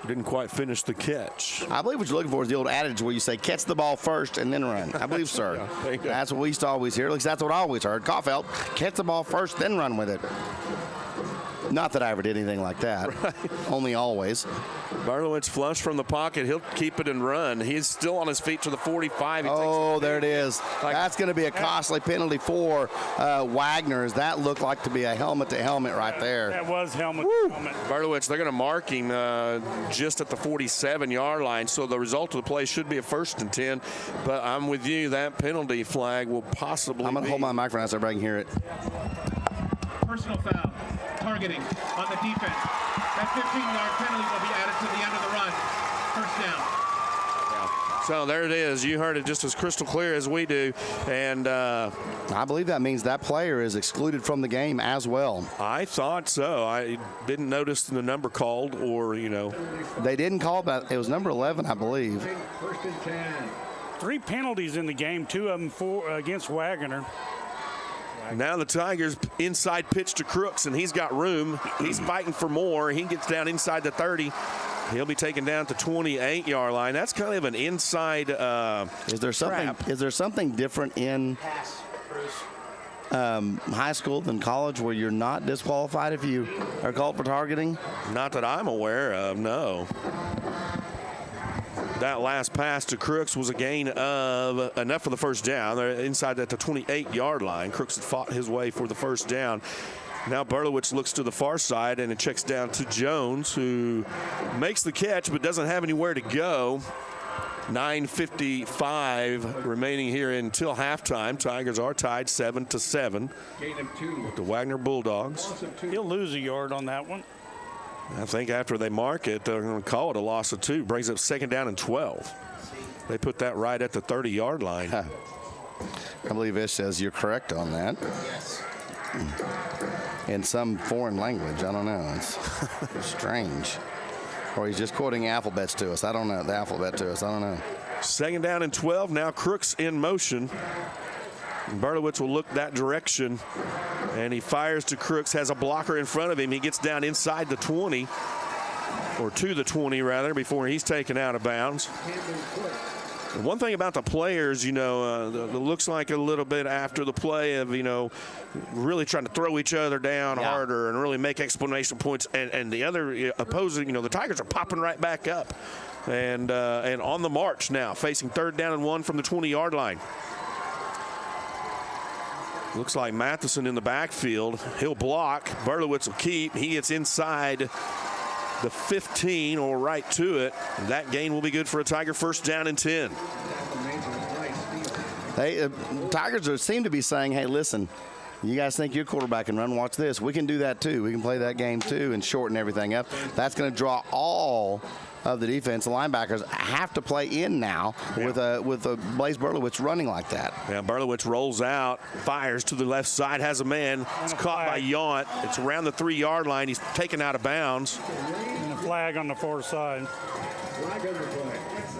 didn't quite finish the catch. I believe what you're looking for is the old adage where you say, catch the ball first and then run. I believe, sir. That's what we used to always hear. At least that's what I always heard. Caulfield, catch the ball first, then run with it. Not that I ever did anything like that. Right. Only always. Berlowitz flush from the pocket. He'll keep it and run. He's still on his feet to the 45. There it is. That's going to be a costly penalty for Wagner. That looked like to be a helmet-to-helmet right there. That was helmet-to-helmet. Berlowitz, they're going to mark him just at the 47-yard line, so the result of the play should be a 1st and 10. But I'm with you. That penalty flag will possibly I'm going to hold my microphone so everybody can hear it. Personal foul. Targeting on the defense. That 15-yard penalty will be added to the end of the run. First down. So there it is. You heard it just as crystal clear as we do. And I believe that means that player is excluded from the game as well. I thought so. I didn't notice the number called or, They didn't call, but it was number 11, I believe. 1st and 10. 3 penalties in the game, 2 of them against Wagner. Now the Tigers inside pitch to Crooks, and he's got room. He's fighting for more. He gets down inside the 30. He'll be taken down to 28-yard line. That's kind of an inside Is there something different in high school than college where you're not disqualified if you are called for targeting? Not that I'm aware of, no. That last pass to Crooks was a gain of enough for the first down. They're inside at the 28-yard line. Crooks had fought his way for the first down. Now Berlowitz looks to the far side, and it checks down to Jones, who makes the catch but doesn't have anywhere to go. 9:55 remaining here until halftime. Tigers are tied 7-7 with the Wagner Bulldogs. He'll lose a yard on that one. I think after they mark it, they're going to call it a loss of 2. Brings up 2nd down and 12. They put that right at the 30-yard line. I believe it says you're correct on that. Yes. In some foreign language. I don't know. It's strange. Or he's just quoting alphabets to us. I don't know. The alphabet to us. I don't know. 2nd down and 12. Now Crooks in motion. Berlowitz will look that direction, and he fires to Crooks, has a blocker in front of him. He gets down inside the 20, or to the 20 rather, before he's taken out of bounds. And one thing about the players, it looks like a little bit after the play of, really trying to throw each other down harder and really make exclamation points. And the other opposing, the Tigers are popping right back up. And on the march now, facing 3rd down and 1 from the 20-yard line. Looks like Matheson in the backfield. He'll block. Berlowitz will keep. He gets inside the 15 or right to it. That gain will be good for a Tiger 1st down and 10. Tigers seem to be saying, hey, listen, you guys think your quarterback can run? Watch this. We can do that too. We can play that game too and shorten everything up. That's going to draw all of the defense. The linebackers have to play in now with a Blaze Berlowitz running like that. Yeah, Berlowitz rolls out, fires to the left side, has a man. It's caught by Yount. It's around the 3-yard line. He's taken out of bounds. And a flag on the far side.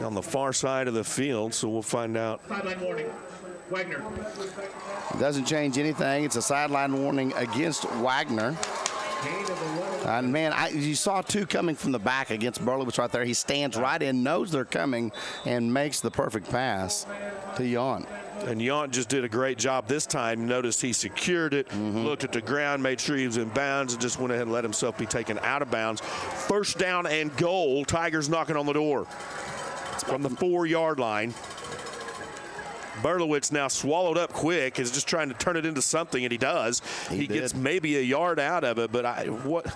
On the far side of the field, so we'll find out. Sideline warning. Wagner. It doesn't change anything. It's a sideline warning against Wagner. And, man, you saw 2 coming from the back against Berlowitz right there. He stands right in, knows they're coming, and makes the perfect pass to Yount. And Yount just did a great job this time. Noticed he secured it, looked at the ground, made sure he was in bounds, and just went ahead and let himself be taken out of bounds. 1st down and goal. Tigers knocking on the door. It's from the 4-yard line. Berlowitz now swallowed up quick, is just trying to turn it into something, and he does. He gets maybe a yard out of it, but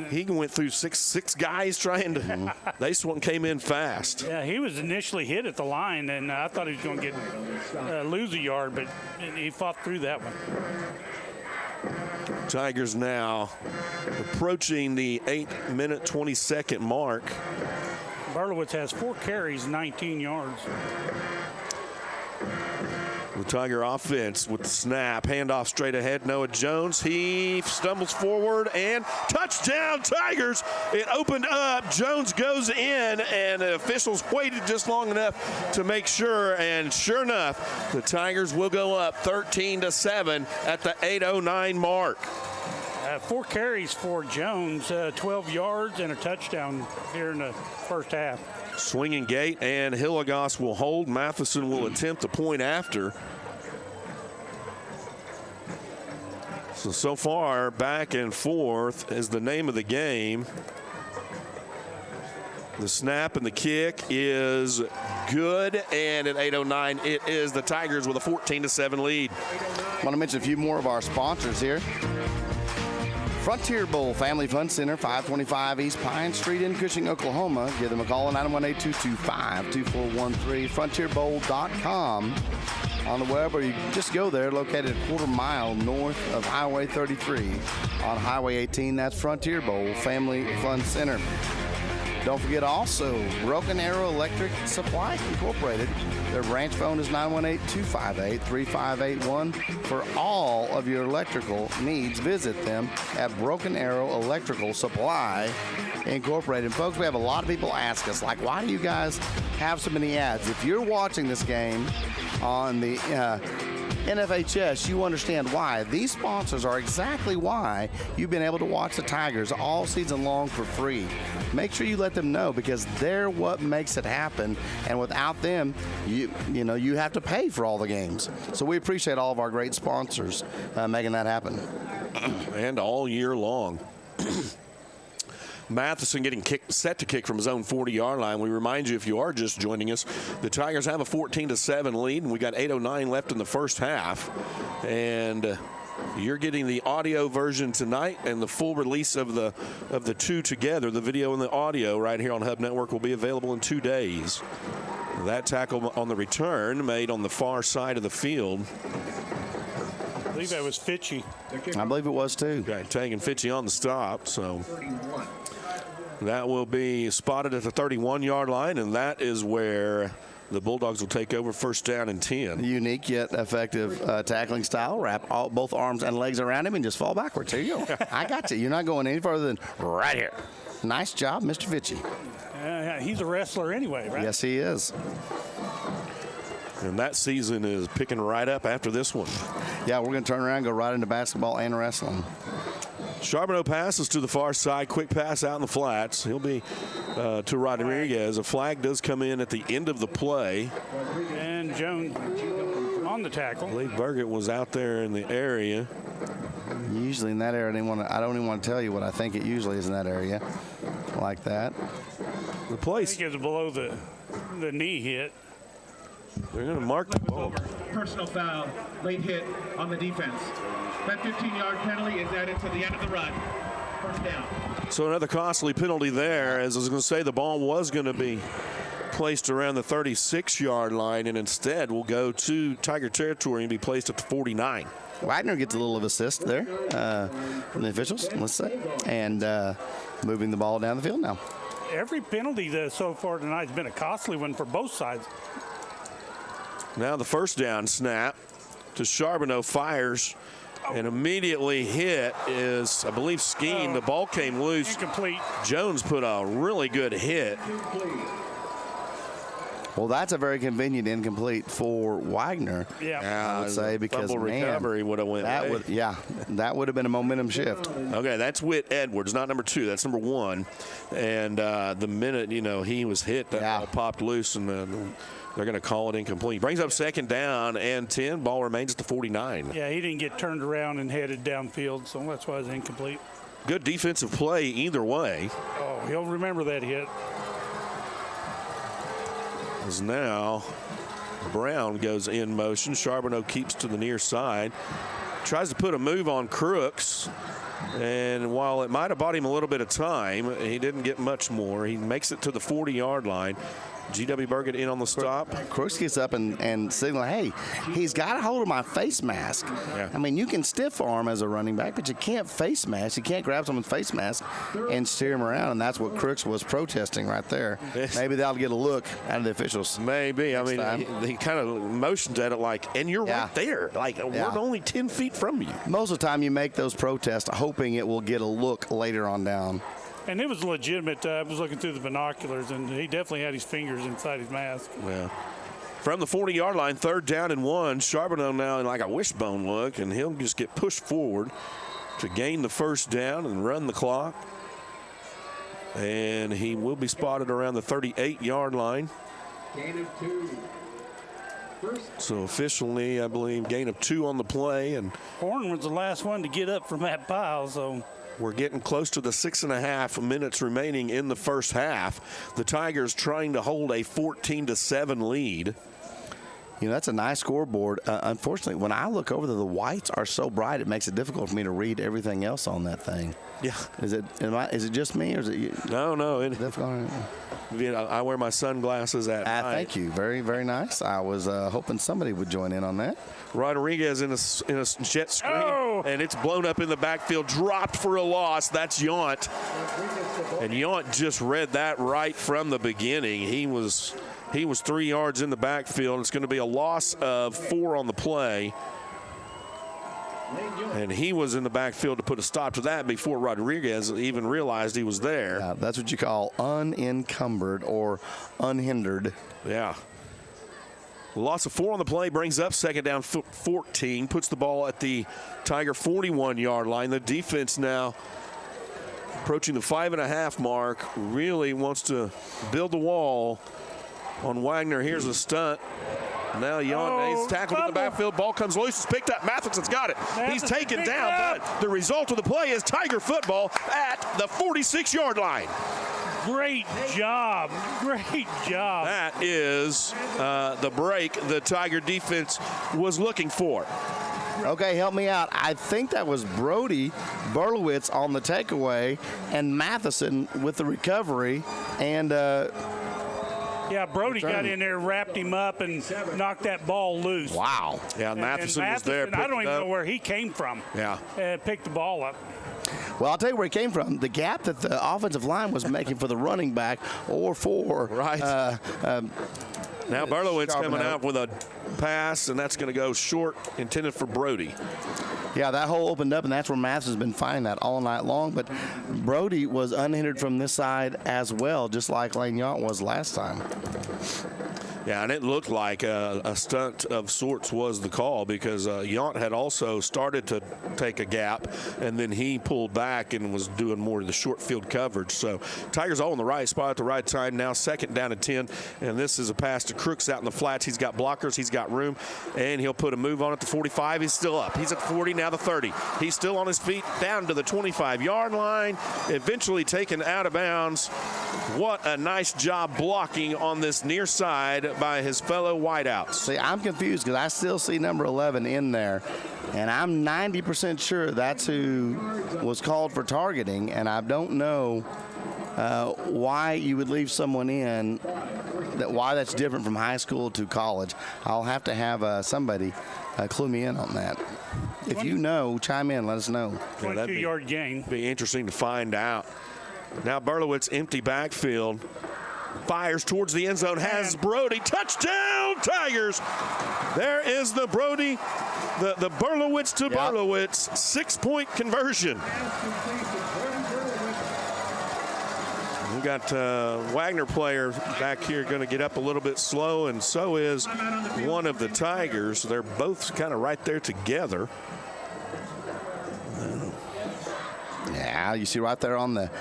he went through six guys trying to. They came in fast. Yeah, he was initially hit at the line, and I thought he was going to lose a yard, but he fought through that one. Tigers now approaching the 8-minute, 20-second mark. Berlowitz has 4 carries, 19 yards. The Tiger offense with the snap, handoff straight ahead. Noah Jones, he stumbles forward and touchdown Tigers. It opened up, Jones goes in, and the officials waited just long enough to make sure, and sure enough, the Tigers will go up 13-7 at the 8:09 mark. 4 carries for Jones, 12 yards and a touchdown here in the first half. Swinging gate, and Hilligoss will hold. Matheson will attempt the point after. So far, back and forth is the name of the game. The snap and the kick is good, and at 8:09, it is the Tigers with a 14-7 lead. I want to mention a few more of our sponsors here. Frontier Bowl Family Fun Center, 525 East Pine Street in Cushing, Oklahoma. Give them a call at 918-225-2413. FrontierBowl.com on the web, or you can just go there, located a quarter mile north of Highway 33 on Highway 18. That's Frontier Bowl Family Fun Center. Don't forget also Broken Arrow Electric Supply Incorporated. Their branch phone is 918-258-3581. For all of your electrical needs, visit them at Broken Arrow Electrical Supply Incorporated. And folks, we have a lot of people ask us, like, why do you guys have so many ads? If you're watching this game on the NFHS, you understand why. These sponsors are exactly why you've been able to watch the Tigers all season long for free. Make sure you let them know, because they're what makes it happen, and without them, you have to pay for all the games. So we appreciate all of our great sponsors making that happen. And all year long. Matheson getting set to kick from his own 40-yard line. We remind you, if you are just joining us, the Tigers have a 14-7 lead, and we got 8:09 left in the first half. And you're getting the audio version tonight, and the full release of the two together, the video and the audio, right here on Hub Network, will be available in 2 days. That tackle on the return made on the far side of the field. I believe that was Fitchy. I believe it was too. Okay, taking Fitchy on the stop, so that will be spotted at the 31-yard line, and that is where the Bulldogs will take over, first down and 10. Unique yet effective tackling style. Wrap both arms and legs around him and just fall backwards. Here you go. I got you. You're not going any further than right here. Nice job, Mr. Fitchy. He's a wrestler anyway, right? Yes, he is. And that season is picking right up after this one. Yeah, we're going to turn around and go right into basketball and wrestling. Charbonneau passes to the far side. Quick pass out in the flats. He'll be to Rodriguez. A flag does come in at the end of the play. And Jones on the tackle. I believe Burgett was out there in the area. Usually in that area, I don't even want to tell you what I think it usually is in that area. Like that. The place. I think it's below the knee hit. They're going to mark the ball. Personal foul, late hit on the defense. That 15-yard penalty is added to the end of the run. First down. So another costly penalty there. As I was going to say, the ball was going to be placed around the 36-yard line, and instead will go to Tiger territory and be placed at the 49. Wagner gets a little of assist there from the officials, let's say, and moving the ball down the field now. Every penalty so far tonight has been a costly one for both sides. Now the first down snap to Charbonneau, fires and immediately hit is, I believe, Skeen. The ball came loose. Incomplete. Jones put a really good hit. Well, that's a very convenient incomplete for Wagner. Yeah, I would say, because recovery would have went. That would have been a momentum shift. Okay, that's Whit Edwards, not number 2. That's number 1. And the minute he was hit, that ball popped loose, and they're going to call it incomplete. Brings up second down and 10. Ball remains at the 49. Yeah, he didn't get turned around and headed downfield, so that's why it's incomplete. Good defensive play either way. Oh, he'll remember that hit. As now Brown goes in motion. Charbonneau keeps to the near side. Tries to put a move on Crooks. And while it might have bought him a little bit of time, he didn't get much more. He makes it to the 40-yard line. G.W. Burgett in on the stop. Crooks gets up and signal, hey, he's got a hold of my face mask. Yeah. I mean, you can stiff arm as a running back, but you can't face mask. You can't grab someone's face mask and steer him around, and that's what Crooks was protesting right there. Maybe that'll get a look out of the officials. Maybe. I mean, he kind of motioned at it like, and you're right there. Like, we're only 10 feet from you. Most of the time you make those protests hoping it will get a look later on down. And it was legitimate. I was looking through the binoculars, and he definitely had his fingers inside his mask. Yeah. From the 40-yard line, third down and 1. Charbonneau now in like a wishbone look, and he'll just get pushed forward to gain the first down and run the clock. And he will be spotted around the 38-yard line. Gain of 2. So officially, I believe, gain of 2 on the play, and Horn was the last one to get up from that pile, so we're getting close to the 6.5 minutes remaining in the first half. The Tigers trying to hold a 14-7 lead. You know, that's a nice scoreboard. Unfortunately, when I look over there, the whites are so bright, it makes it difficult for me to read everything else on that thing. Yeah. Is it just me, or is it you? No. I wear my sunglasses at night. Thank you. Very, very nice. I was hoping somebody would join in on that. Rodriguez in a jet screen, and it's blown up in the backfield, dropped for a loss. That's Yount. And Yount just read that right from the beginning. He was 3 yards in the backfield. It's going to be a loss of 4 on the play. And he was in the backfield to put a stop to that before Rodriguez even realized he was there. Yeah, that's what you call unencumbered or unhindered. Yeah. Loss of 4 on the play brings up second down 14, puts the ball at the Tiger 41-yard line. The defense now approaching the 5.5 mark, really wants to build the wall on Wagner. Here's a stunt. Now Yount is tackled in the backfield. Ball comes loose. It's picked up. Mathison's got it. He's taken down, but the result of the play is Tiger football at the 46-yard line. Great job. Great job. That is the break the Tiger defense was looking for. Okay, help me out. I think that was Brody Berlowitz on the takeaway and Matheson with the recovery. And yeah, Brody got in there, wrapped him up, and knocked that ball loose. Wow. Yeah, Matheson was there. I don't even know where he came from. Yeah. Picked the ball up. Well, I'll tell you where he came from. The gap that the offensive line was making for the running back or for. Right. Now Berlowitz coming out with a pass, and that's going to go short, intended for Brody. Yeah, that hole opened up, and that's where Matheson's been finding that all night long. But Brody was unhindered from this side as well, just like Lane Yount was last time. Yeah, and it looked like a stunt of sorts was the call, because Yount had also started to take a gap, and then he pulled back and was doing more of the short field coverage. So Tigers all in the right spot at the right time. Now second down and 10, and this is a pass to Crooks out in the flats. He's got blockers. He's got room, and he'll put a move on at the 45. He's still up. He's at 40, now the 30. He's still on his feet down to the 25-yard line, eventually taken out of bounds. What a nice job blocking on this near side by his fellow wideouts. See, I'm confused because I still see number 11 in there, and I'm 90% sure that's who was called for targeting, and I don't know why you would leave someone in, why that's different from high school to college. I'll have to have somebody clue me in on that. If you know, chime in, let us know. 22-yard gain. Be interesting to find out. Now Berlowitz, empty backfield. Fires towards the end zone, has Brody. Touchdown, Tigers. There is the Brody, the Berlowitz to Berlowitz 6-point conversion. We got Wagner player back here going to get up a little bit slow, and so is one of the Tigers. They're both kind of right there together. Yeah, you see right there on the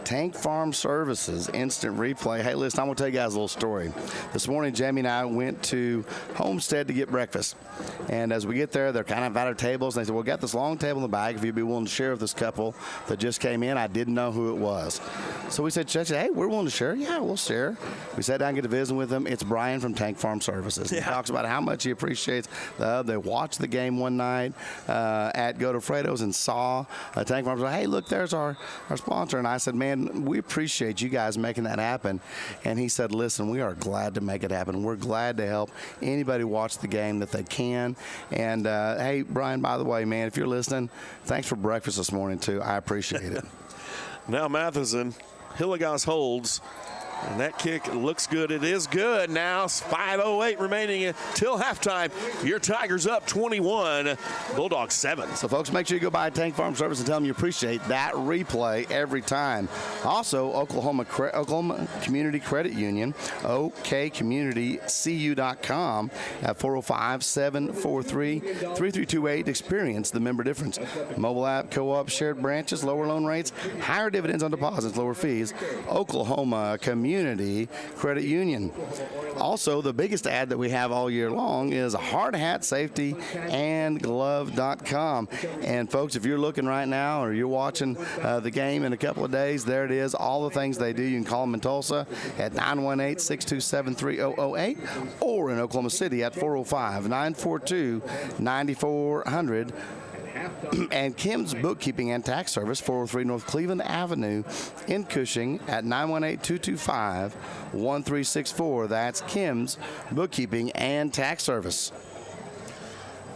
Tank Farm Services instant replay. Hey, listen, I'm going to tell you guys a little story. This morning, Jamie and I went to Homestead to get breakfast. And as we get there, they're kind of at our tables. And they said, well, we got this long table in the back. If you'd be willing to share with this couple that just came in, I didn't know who it was. So we said, hey, we're willing to share. Yeah, we'll share. We sat down and get to visit with them. It's Brian from Tank Farm Services. He talks about how much he appreciates. They watched the game one night at Godofredo's and saw Tank Farm. Hey, look, there's our sponsor. And I said, man, we appreciate you guys making that happen. And he said, listen, we are glad to make it happen. We're glad to help anybody watch the game that they can. And, hey, Brian, by the way, man, if you're listening, thanks for breakfast this morning, too. I appreciate it. Now Matheson, Hilligoss holds. And that kick looks good. It is good. Now 5:08 remaining until halftime. Your Tigers up 21, Bulldogs 7. So, folks, make sure you go by Tank Farm Service and tell them you appreciate that replay every time. Also, Oklahoma Community Credit Union, okcommunitycu.com at 405-743-3328. Experience the member difference. Mobile app, co-op, shared branches, lower loan rates, higher dividends on deposits, lower fees. Oklahoma Community Community Credit Union. Also, the biggest ad that we have all year long is Hard Hat Safety and Glove.com. And folks, if you're looking right now or you're watching the game in a couple of days, there it is. All the things they do. You can call them in Tulsa at 918-627-3008 or in Oklahoma City at 405-942-9400. And Kim's Bookkeeping and Tax Service, 403 North Cleveland Avenue in Cushing at 918-225-1364. That's Kim's Bookkeeping and Tax Service.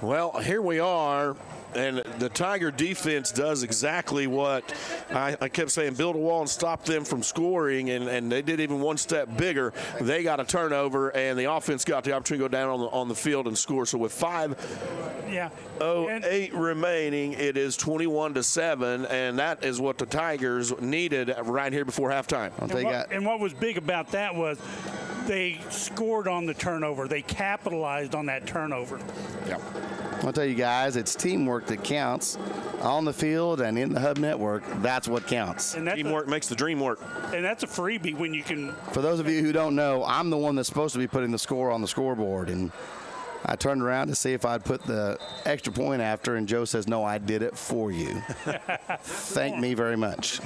Well, here we are. And the Tiger defense does exactly what I kept saying, build a wall and stop them from scoring, and they did even one step bigger. They got a turnover, and the offense got the opportunity to go down on the field and score. So with 5:08 remaining, it is 21-7, and that is what the Tigers needed right here before halftime. And what was big about that was they scored on the turnover. They capitalized on that turnover. Yep. I'll tell you guys, it's teamwork that counts on the field and in the Hub Network. That's what counts. And teamwork makes the dream work. And that's a freebie when you can. For those of you who don't know, I'm the one that's supposed to be putting the score on the scoreboard. And I turned around to see if I'd put the extra point after, and Joe says, no, I did it for you. Thank me very much.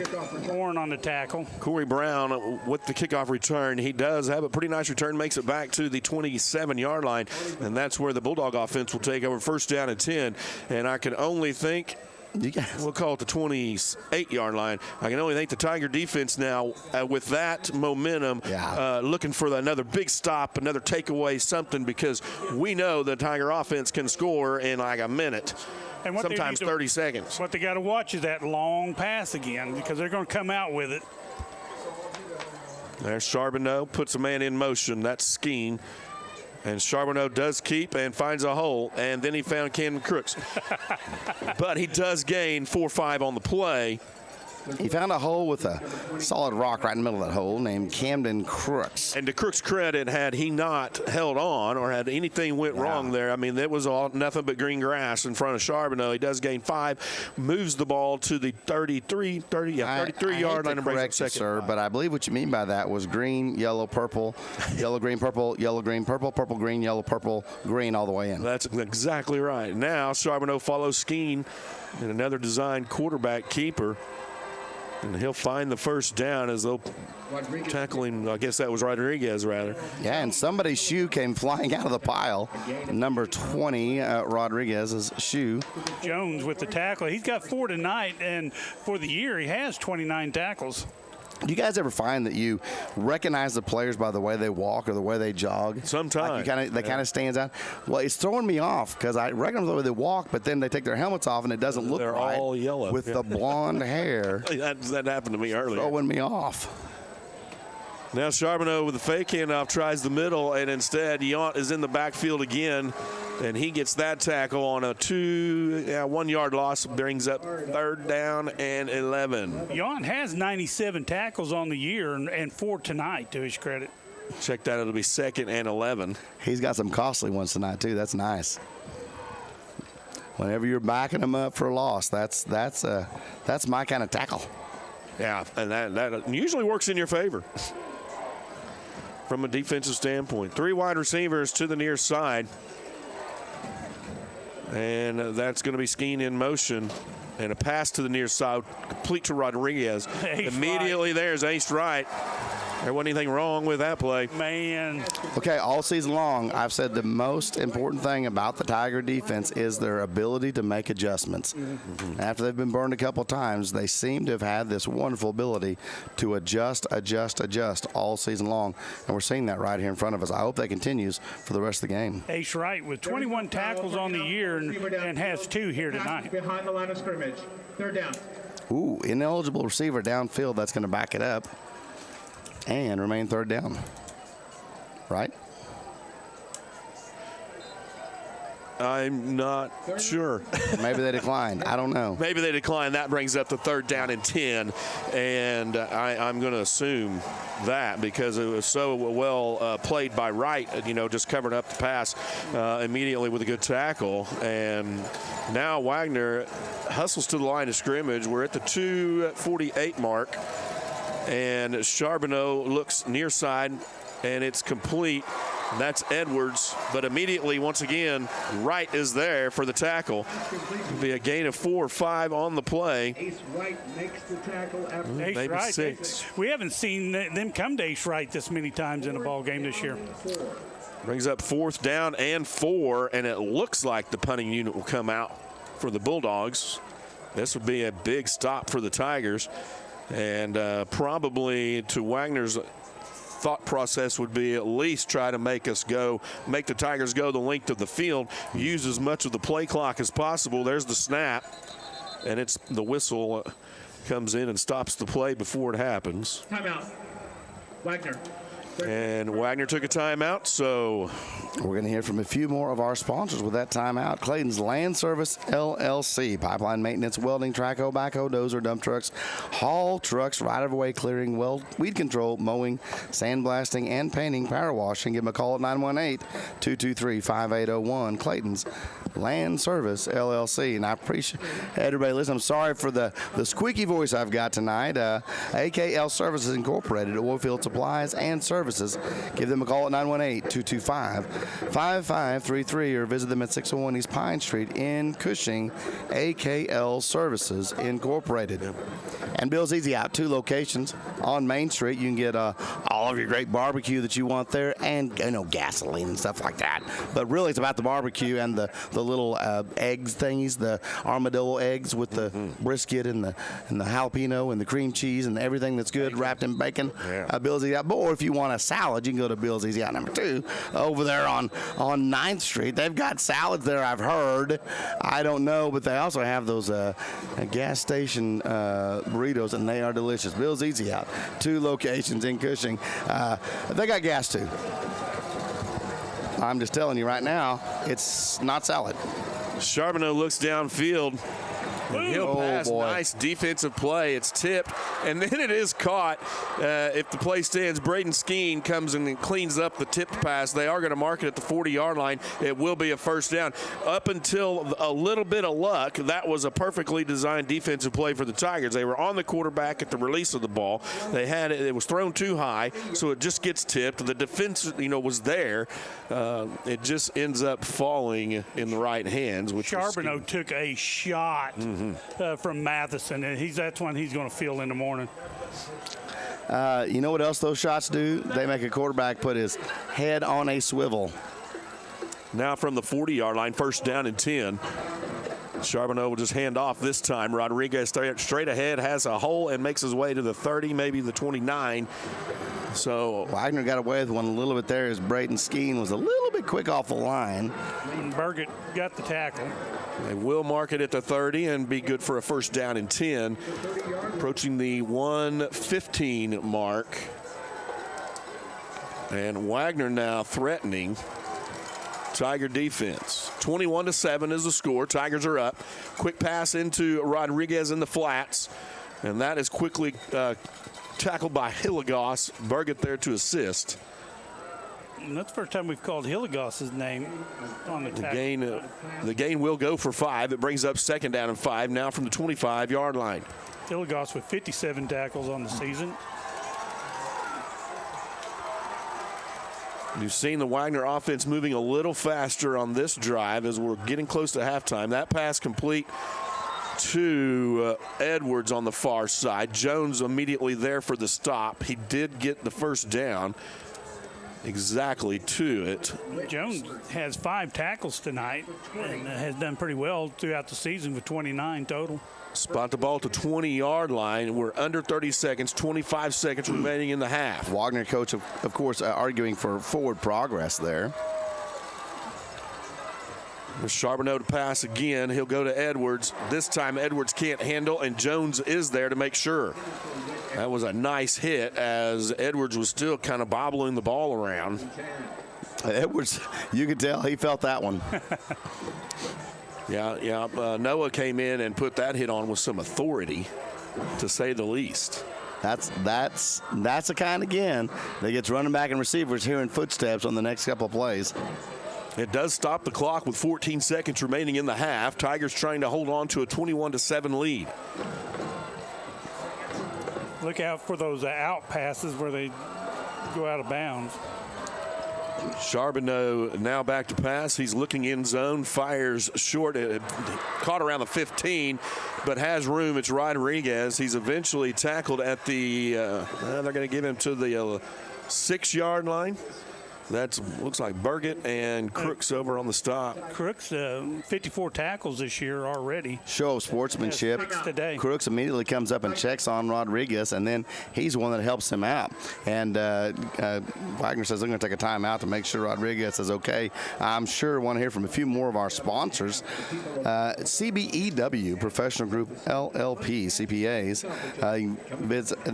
Warren on the tackle. Corey Brown with the kickoff return. He does have a pretty nice return, makes it back to the 27-yard line, and that's where the Bulldog offense will take over, first down and 10. And I can only think, we'll call it the 28-yard line. I can only think the Tiger defense now, with that momentum, looking for another big stop, another takeaway, something, because we know the Tiger offense can score in like a minute, and sometimes 30 seconds. What they got to watch is that long pass again, because they're going to come out with it. There's Charbonneau, puts a man in motion. That's Skeen. And Charbonneau does keep and finds a hole, and then he found Camden Crooks. But he does gain 4-5 on the play. He found a hole with a solid rock right in the middle of that hole named Camden Crooks. And to Crooks' credit, had he not held on or had anything went wrong there, I mean, it was all nothing but green grass in front of Charbonneau. He does gain 5, moves the ball to the 33-yard line and breaks the second. Sir, but I believe what you mean by that was green, yellow, purple, yellow, green, purple, yellow, green, purple, purple, green, yellow, purple, green all the way in. That's exactly right. Now Charbonneau follows Skeen and another designed quarterback keeper. And he'll find the first down as they'll tackle him. I guess that was Rodriguez, rather. Yeah, and somebody's shoe came flying out of the pile. Number 20, Rodriguez's shoe. Jones with the tackle. He's got 4 tonight, and for the year, he has 29 tackles. Do you guys ever find that you recognize the players by the way they walk or the way they jog? Sometimes. Like kind of stands out. Well, it's throwing me off because I recognize the way they walk, but then they take their helmets off and it doesn't look They're right. all yellow. With the blonde hair. That happened to me earlier. Throwing me off. Now Charbonneau with the fake handoff tries the middle, and instead Yount is in the backfield again, and he gets that tackle on a 1-yard loss, brings up third down and 11. Yount has 97 tackles on the year and 4 tonight, to his credit. Check that, it'll be 2nd and 11. He's got some costly ones tonight too. That's nice. Whenever you're backing him up for a loss, that's my kind of tackle. Yeah, and that usually works in your favor. From a defensive standpoint. 3 wide receivers to the near side. And that's going to be Skeen in motion. And a pass to the near side, complete to Rodriguez. Immediately there's Ace Wright. There wasn't anything wrong with that play. Man. Okay, all season long, I've said the most important thing about the Tiger defense is their ability to make adjustments. After they've been burned a couple times, they seem to have had this wonderful ability to adjust all season long. And we're seeing that right here in front of us. I hope that continues for the rest of the game. Ace Wright with 21 tackles on the year and has 2 here tonight. Behind the line of scrimmage. 3rd down. Ooh, ineligible receiver downfield. That's going to back it up. And remain 3rd down. Right? I'm not sure. Maybe they declined. I don't know. Maybe they declined. That brings up the 3rd down and 10. And I'm going to assume that because it was so well played by Wright, just covering up the pass immediately with a good tackle. And now Wagner hustles to the line of scrimmage. We're at the 2:48 mark. And Charbonneau looks near side, and it's complete. That's Edwards, but immediately, once again, Wright is there for the tackle. It'll be a gain of 4 or 5 on the play. Ace Wright makes the tackle after Maybe Wright, 6. We haven't seen them come to Ace Wright this many times in a ball game this year. Brings up 4th down and 4, and it looks like the punting unit will come out for the Bulldogs. This would be a big stop for the Tigers, and probably to Wagner's thought process would be at least try to make the Tigers go the length of the field, use as much of the play clock as possible. There's the snap, and it's the whistle comes in and stops the play before it happens. Timeout. Wagner. And Wagner took a timeout, so we're going to hear from a few more of our sponsors with that timeout. Clayton's Land Service, LLC. Pipeline maintenance, welding, traco, backhoe, dozer, dump trucks, haul trucks, right-of-way clearing, weed control, mowing, sandblasting, and painting, power washing. Give them a call at 918-223-5801. Clayton's Land Service, LLC. And I appreciate everybody listening. I'm sorry for the squeaky voice I've got tonight. AKL Services Incorporated, oilfield supplies and services. Give them a call at 918-225-5533 or visit them at 601 East Pine Street in Cushing. AKL Services Incorporated. And Bill's Easy Out, 2 locations on Main Street. You can get all of your great barbecue that you want there, and gasoline and stuff like that. But really, it's about the barbecue and the little eggs thingies, the armadillo eggs with the brisket and the jalapeno and the cream cheese and everything that's good wrapped in bacon. Bill's Easy Out. Or if you want a salad, you can go to Bill's Easy Out number 2 over there on 9th Street. They've got salads there, I've heard. I don't know, but they also have those gas station burritos, and they are delicious. Bill's Easy Out, 2 locations in Cushing. They got gas too. I'm just telling you right now, it's not salad. Charbonneau looks downfield. He'll pass. Nice defensive play. It's tipped, and then it is caught. If the play stands, Braden Skeen comes in and cleans up the tipped pass. They are going to mark it at the 40-yard line. It will be a first down. Up until a little bit of luck, that was a perfectly designed defensive play for the Tigers. They were on the quarterback at the release of the ball. They had it. It was thrown too high, so it just gets tipped. The defense, was there. It just ends up falling in the right hands. Charbonneau took a shot from Matheson, and that's one he's going to feel in the morning. You know what else those shots do? They make a quarterback put his head on a swivel. Now from the 40-yard line, first down and 10. Charbonneau will just hand off this time. Rodriguez straight ahead, has a hole, and makes his way to the 30, maybe the 29. So Wagner got away with one a little bit there as Braden Skeen was a little bit quick off the line. And Burgett got the tackle. They will mark it at the 30 and be good for a first down and 10. Approaching the 1:15 mark. And Wagner now threatening Tiger defense. 21-7 is the score. Tigers are up. Quick pass into Rodriguez in the flats. And that is quickly tackled by Hilligoss. Burgett there to assist. And that's the first time we've called Hilligoss's name on the tackle. The gain will go for 5. It brings up second down and 5 now from the 25-yard line. Hilligoss with 57 tackles on the season. You've seen the Wagner offense moving a little faster on this drive as we're getting close to halftime. That pass complete to Edwards on the far side. Jones immediately there for the stop. He did get the first down exactly to it. Jones has 5 tackles tonight and has done pretty well throughout the season with 29 total. Spot the ball to 20-yard line. We're under 30 seconds, 25 seconds remaining in the half. Wagner coach, of course, arguing for forward progress there. Charbonneau to pass again. He'll go to Edwards. This time Edwards can't handle, and Jones is there to make sure. That was a nice hit as Edwards was still kind of bobbling the ball around. Edwards, you could tell he felt that one. Yeah. Noah came in and put that hit on with some authority, to say the least. That's the kind, again, that gets running back and receivers hearing footsteps on the next couple of plays. It does stop the clock with 14 seconds remaining in the half. Tigers trying to hold on to a 21-7 lead. look out for those out passes where they go out of bounds. Charbonneau now back to pass. He's looking in zone, fires short, caught around the 15, but has room. It's Rodriguez. He's eventually tackled at the, they're going to give him to the 6-yard line. That looks like Burgett and Crooks over on the stop. Crooks, 54 tackles this year already. Show of sportsmanship. Today. Crooks immediately comes up and checks on Rodriguez, and then he's the one that helps him out. And Wagner says they're going to take a timeout to make sure Rodriguez is okay. I'm sure we want to hear from a few more of our sponsors. CBEW, Professional Group LLP, CPAs.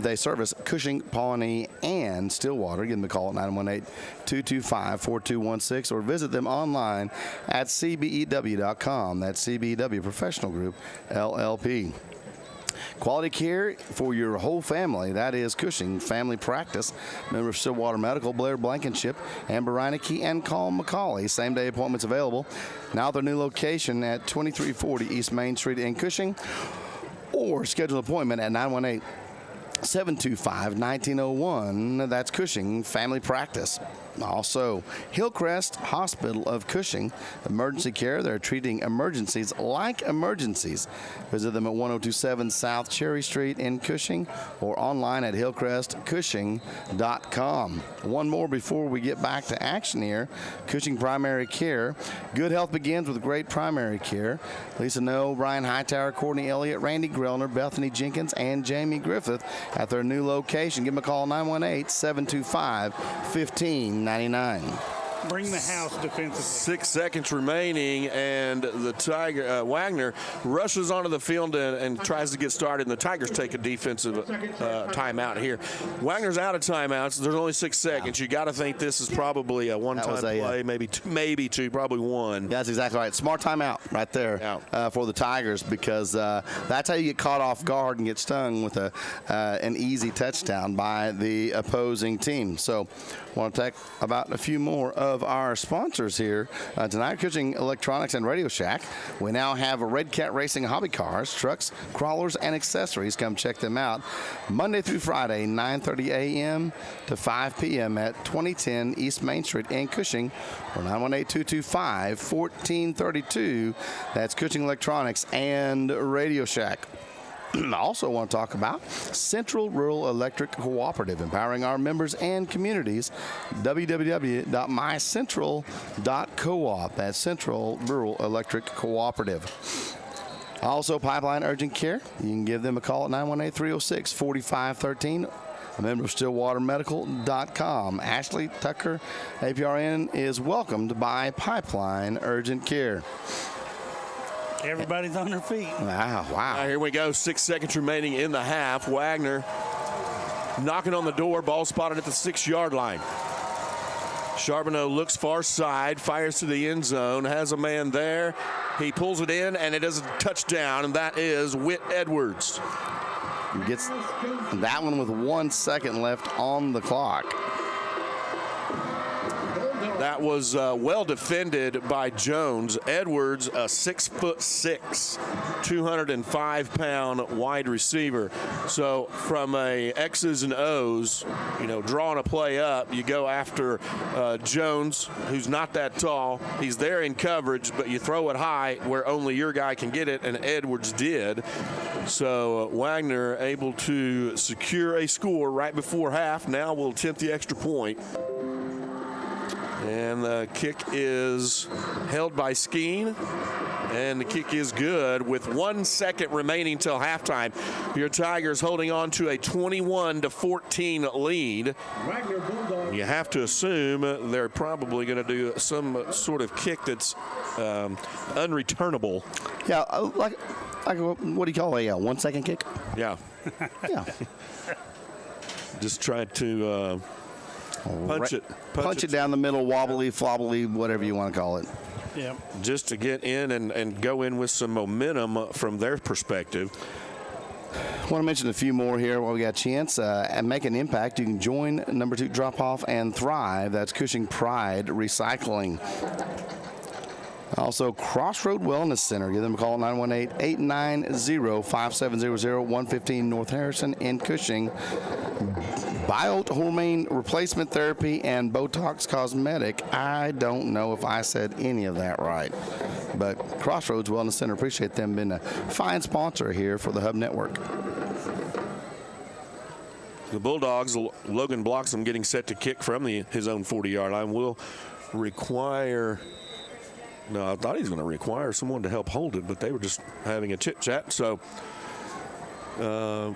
They service Cushing, Pawnee, and Stillwater. Give them a call at 918-225-4216 or visit them online at cbew.com. That's CBEW Professional Group LLP. Quality care for your whole family. That is Cushing Family Practice. Member of Stillwater Medical, Blair Blankenship, Amber Reineke, and Colm McCauley. Same-day appointments available. Now at their new location at 2340 East Main Street in Cushing, or schedule an appointment at 918-725-1901. That's Cushing Family Practice. Also, Hillcrest Hospital of Cushing, emergency care. They're treating emergencies like emergencies. Visit them at 1027 South Cherry Street in Cushing or online at hillcrestcushing.com. One more before we get back to action here. Cushing Primary Care. Good health begins with great primary care. Lisa Noel, Brian Hightower, Courtney Elliott, Randy Grellner, Bethany Jenkins, and Jamie Griffith at their new location. Give them a call, 918-725-1599. Bring the house defensively. 6 seconds remaining, and the Wagner rushes onto the field and tries to get started, and the Tigers take a defensive timeout here. Wagner's out of timeouts. There's only 6 seconds. You got to think this is probably a one-time play, maybe two, probably one. That's exactly right. Smart timeout right there for the Tigers, because that's how you get caught off guard and get stung with an easy touchdown by the opposing team. So I want to talk about a few more of our sponsors here tonight. Cushing Electronics and Radio Shack. We now have a Red Cat Racing hobby cars, trucks, crawlers, and accessories. Come check them out Monday through Friday, 9:30 a.m. to 5 p.m. at 2010 East Main Street in Cushing, or 918-225-1432. That's Cushing Electronics and Radio Shack. I also want to talk about Central Rural Electric Cooperative, empowering our members and communities. www.mycentral.coop. That's Central Rural Electric Cooperative. Also, Pipeline Urgent Care. You can give them a call at 918-306-4513. A member of StillwaterMedical.com. Ashley Tucker, APRN, is welcomed by Pipeline Urgent Care. Everybody's on their feet. Wow. Here we go. 6 seconds remaining in the half. Wagner knocking on the door. Ball spotted at the 6-yard line. Charbonneau looks far side, fires to the end zone, has a man there. He pulls it in, and it is a touchdown, and that is Whit Edwards. Gets that one with 1 second left on the clock. That was well defended by Jones. Edwards, a 6'6", 205-pound wide receiver. So from a X's and O's, drawing a play up, you go after Jones, who's not that tall. He's there in coverage, but you throw it high where only your guy can get it, and Edwards did. So Wagner able to secure a score right before half. Now we'll attempt the extra point. And the kick is held by Skeen, and the kick is good with 1 second remaining till halftime. Your Tigers holding on to a 21-14 lead. You have to assume they're probably going to do some sort of kick that's unreturnable. Yeah, like what do you call a 1 second kick? Yeah. Yeah. Just try to punch it down the middle, wobbly, flobbly, whatever you want to call it. Yeah. Just to get in and go in with some momentum from their perspective. I want to mention a few more here while we got a chance. And make an impact. You can join number 2 Drop Off and Thrive. That's Cushing Pride Recycling. Also, Crossroad Wellness Center. Give them a call at 918-890-5700, 115 North Harrison in Cushing. Biote hormone replacement therapy and Botox cosmetic. I don't know if I said any of that right. But Crossroads Wellness Center, appreciate them being a fine sponsor here for the Hub Network. The Bulldogs, Logan Bloxham getting set to kick from his own 40-yard line, will require... No, I thought he was going to require someone to help hold it, but they were just having a chit-chat. So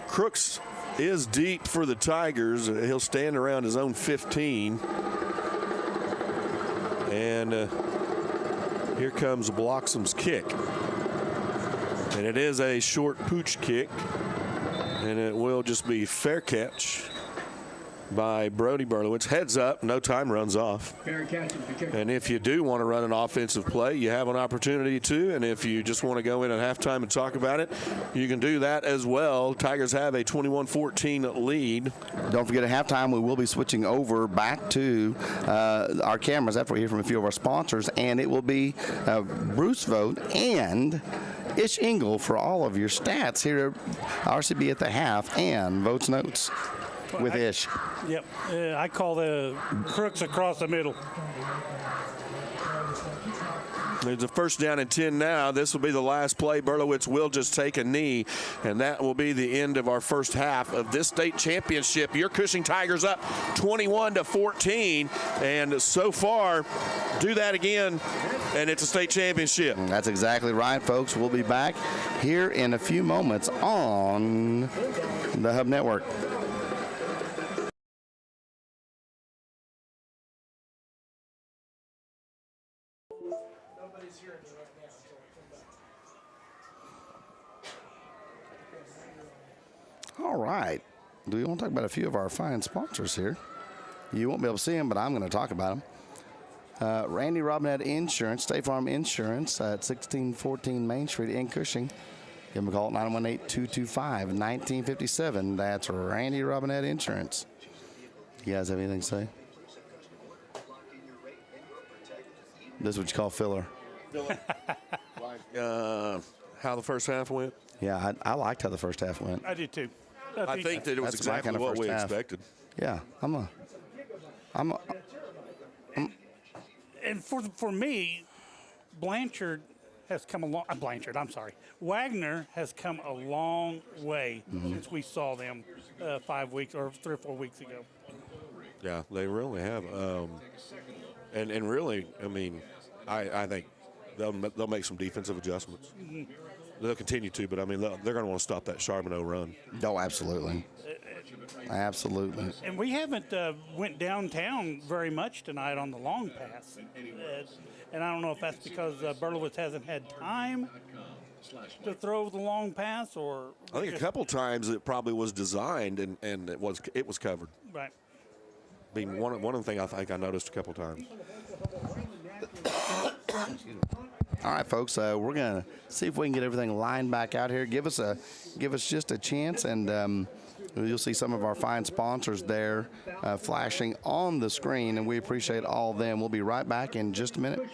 Crooks is deep for the Tigers. He'll stand around his own 15. And here comes Bloxham's kick. And it is a short pooch kick. And it will just be fair catch by Brody Berlowitz. Heads up, no time, runs off. And if you do want to run an offensive play, you have an opportunity to. And if you just want to go in at halftime and talk about it, you can do that as well. Tigers have a 21-14 lead. Don't forget, at halftime, we will be switching over back to our cameras after we hear from a few of our sponsors. And it will be Bruce Vogt and Ish Engel for all of your stats here at RCB at the half and Votes Notes with Ish. Yep. I call the Crooks across the middle. There's a first down and 10 now. This will be the last play. Berlowitz will just take a knee, and that will be the end of our first half of this state championship. Your Cushing Tigers up 21-14, and so far, do that again, and it's a state championship. That's exactly right, folks. We'll be back here in a few moments on the Hub Network. All right. Do we want to talk about a few of our fine sponsors here? You won't be able to see them, but I'm going to talk about them. Randy Robinette Insurance, State Farm Insurance at 1614 Main Street in Cushing. Give them a call at 918-225-1957. That's Randy Robinette Insurance. You guys have anything to say? This is what you call filler. How the first half went? Yeah, I liked how the first half went. I did too. I think that it was That's my exactly kind of what we first half. expected. Yeah, And for me, Blanchard has come a long. Wagner has come a long way since we saw them 5 weeks or 3 or 4 weeks ago. Yeah, they really have. And really, I mean, I think they'll make some defensive adjustments. Mm-hmm. They'll continue to, but I mean, they're going to want to stop that Charbonneau run. Oh, absolutely. Absolutely. And we haven't went downtown very much tonight on the long pass. And I don't know if that's because Berlowitz hasn't had time to throw the long pass, or I think a couple times it probably was designed and it was covered. Right. I mean, one of the things I think I noticed a couple times. All right, folks, we're going to see if we can get everything lined back out here. Give us just a chance, and you'll see some of our fine sponsors there flashing on the screen, and we appreciate all of them. We'll be right back in just a minute.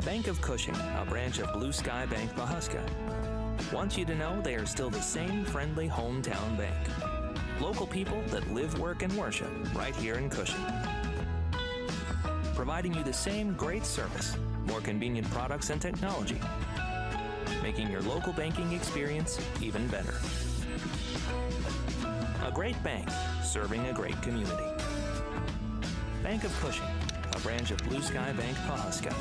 Bank of Cushing, a branch of Blue Sky Bank Pahuska, wants you to know they are still the same friendly hometown bank. Local people that live, work, and worship right here in Cushing. Providing you the same great service, more convenient products and technology, making your local banking experience even better. A great bank, serving a great community. Bank of Cushing, a branch of Blue Sky Bank Pahuska.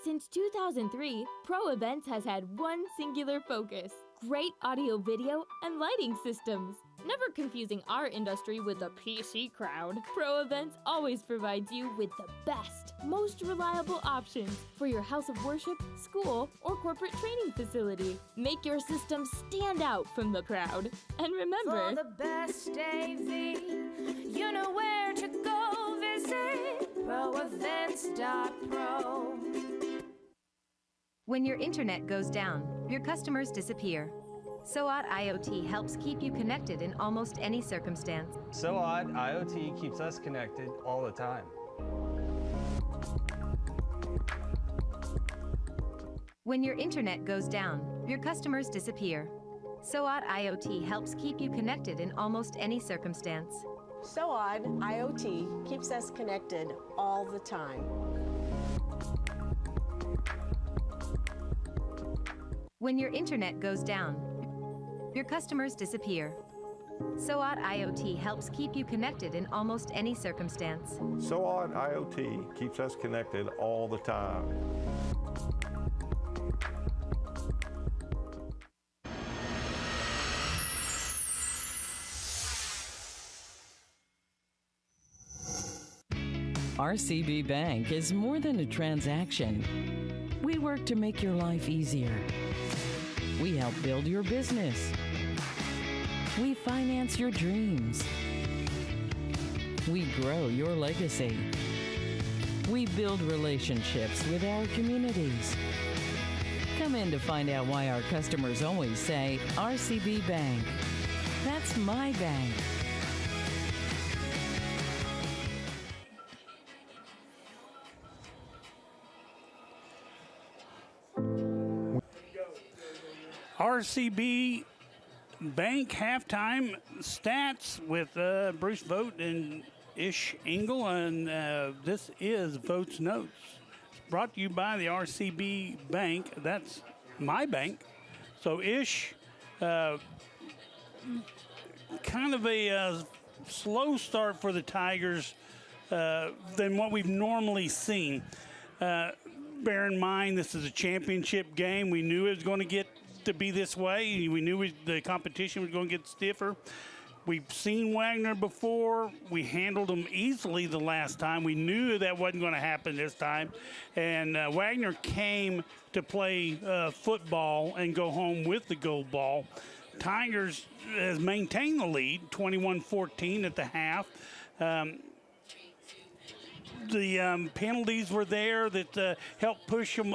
Since 2003, Pro Events has had one singular focus: great audio, video, and lighting systems. Never confusing our industry with the PC crowd, Pro Events always provides you with the best, most reliable options for your house of worship, school, or corporate training facility. Make your system stand out from the crowd. And remember, For the best AV, you know where to go visit proevents.pro. When your internet goes down, your customers disappear. SOAT IoT helps keep you connected in almost any circumstance. SOAT IoT keeps us connected all the time. When your internet goes down, your customers disappear. SOAT IoT helps keep you connected in almost any circumstance. SOAT IoT keeps us connected all the time. When your internet goes down, your customers disappear. SOAT IoT helps keep you connected in almost any circumstance. SOAT IoT keeps us connected all the time. RCB Bank is more than a transaction. We work to make your life easier. We help build your business. We finance your dreams. We grow your legacy. We build relationships with our communities. Come in to find out why our customers always say, RCB Bank. That's my bank. RCB Bank halftime stats with Bruce Vogt and Ish Engel, and this is Vogt's Notes. It's brought to you by the RCB Bank. That's my bank. So Ish, kind of a slow start for the Tigers than what we've normally seen. Bear in mind, this is a championship game. We knew it was going to get to be this way. We knew the competition was going to get stiffer. We've seen Wagner before. We handled them easily the last time. We knew that wasn't going to happen this time. And Wagner came to play football and go home with the gold ball. Tigers has maintained the lead, 21-14 at the half. The penalties were there that helped push them,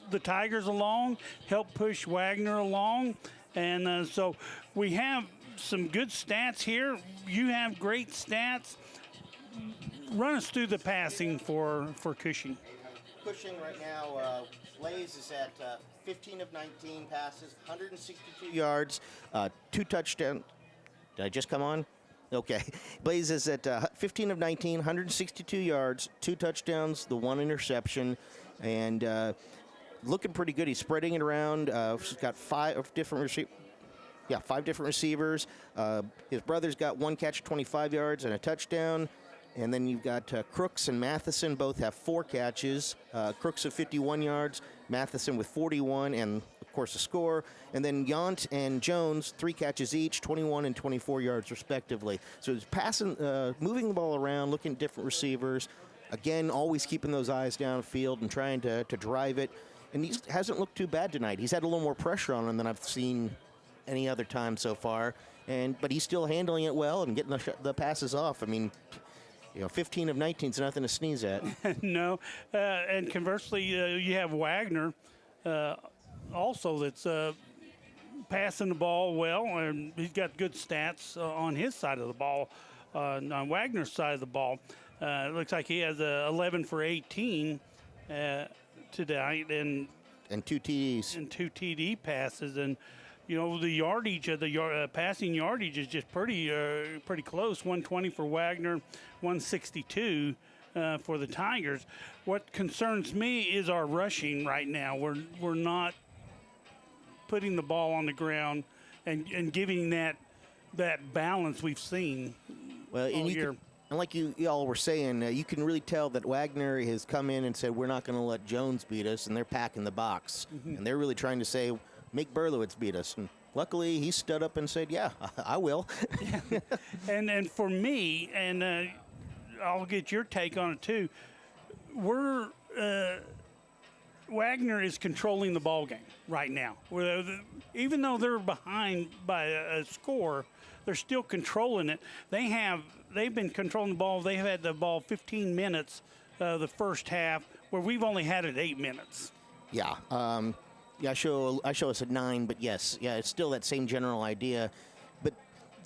the Tigers along, helped push Wagner along. And so we have some good stats here. You have great stats. Run us through the passing for Cushing. Cushing right now, Blaze is at 15 of 19 passes, 162 yards, 2 touchdowns. Did I just come on? Okay. Blaze is at 15 of 19, 162 yards, 2 touchdowns, the 1 interception, and looking pretty good. He's spreading it around. He's got 5 different receivers. His brother's got 1 catch, 25 yards, and a touchdown. And then you've got Crooks and Matheson both have 4 catches. Crooks of 51 yards, Matheson with 41, and of course a score. And then Yount and Jones, 3 catches each, 21 and 24 yards respectively. So he's passing, moving the ball around, looking at different receivers. Again, always keeping those eyes downfield and trying to drive it. And he hasn't looked too bad tonight. He's had a little more pressure on him than I've seen any other time so far. But he's still handling it well and getting the passes off. I mean, 15 of 19 is nothing to sneeze at. No, and conversely, you have Wagner also that's passing the ball well, and he's got good stats on his side of the ball, on Wagner's side of the ball. It looks like he has 11 for 18 tonight, and 2 TDs. And 2 TD passes, and the yardage of the passing yardage is just pretty close. 120 for Wagner, 162 for the Tigers. What concerns me is our rushing right now. We're not putting the ball on the ground and giving that balance we've seen all year. And like you all were saying, you can really tell that Wagner has come in and said, we're not going to let Jones beat us, and they're packing the box. Mm-hmm. And they're really trying to say, make Berlowitz beat us. And luckily, he stood up and said, yeah, I will. And for me, and I'll get your take on it too, Wagner is controlling the ball game right now. Even though they're behind by a score, they're still controlling it. They've been controlling the ball. They've had the ball 15 minutes the first half, where we've only had it 8 minutes. Yeah. I show us at 9, but yes, it's still that same general idea. But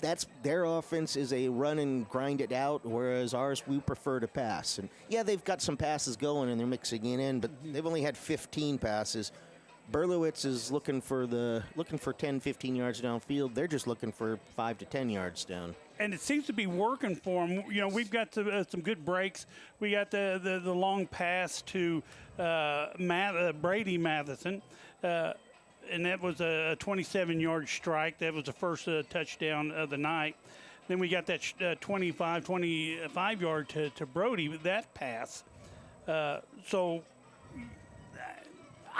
that's their offense is a run and grind it out, whereas ours, we prefer to pass. And yeah, they've got some passes going and they're mixing it in, but they've only had 15 passes. Berlowitz is looking for 10, 15 yards downfield. They're just looking for 5 to 10 yards down. And it seems to be working for them. We've got some good breaks. We got the long pass to Brady Matheson, and that was a 27-yard strike. That was the first touchdown of the night. Then we got that 25-yard to Brody with that pass. So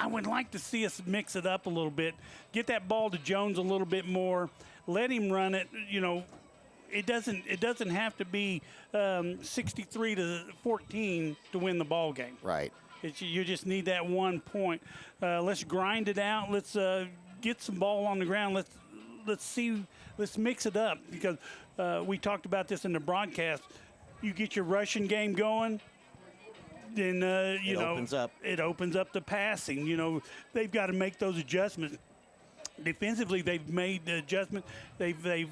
I would like to see us mix it up a little bit, get that ball to Jones a little bit more, let him run it. It doesn't have to be 63-14 to win the ball game. Right. You just need that 1 point. Let's grind it out. Let's get some ball on the ground. Let's mix it up, because we talked about this in the broadcast. You get your rushing game going, then it opens up the passing. They've got to make those adjustments. Defensively, they've made the adjustment. They've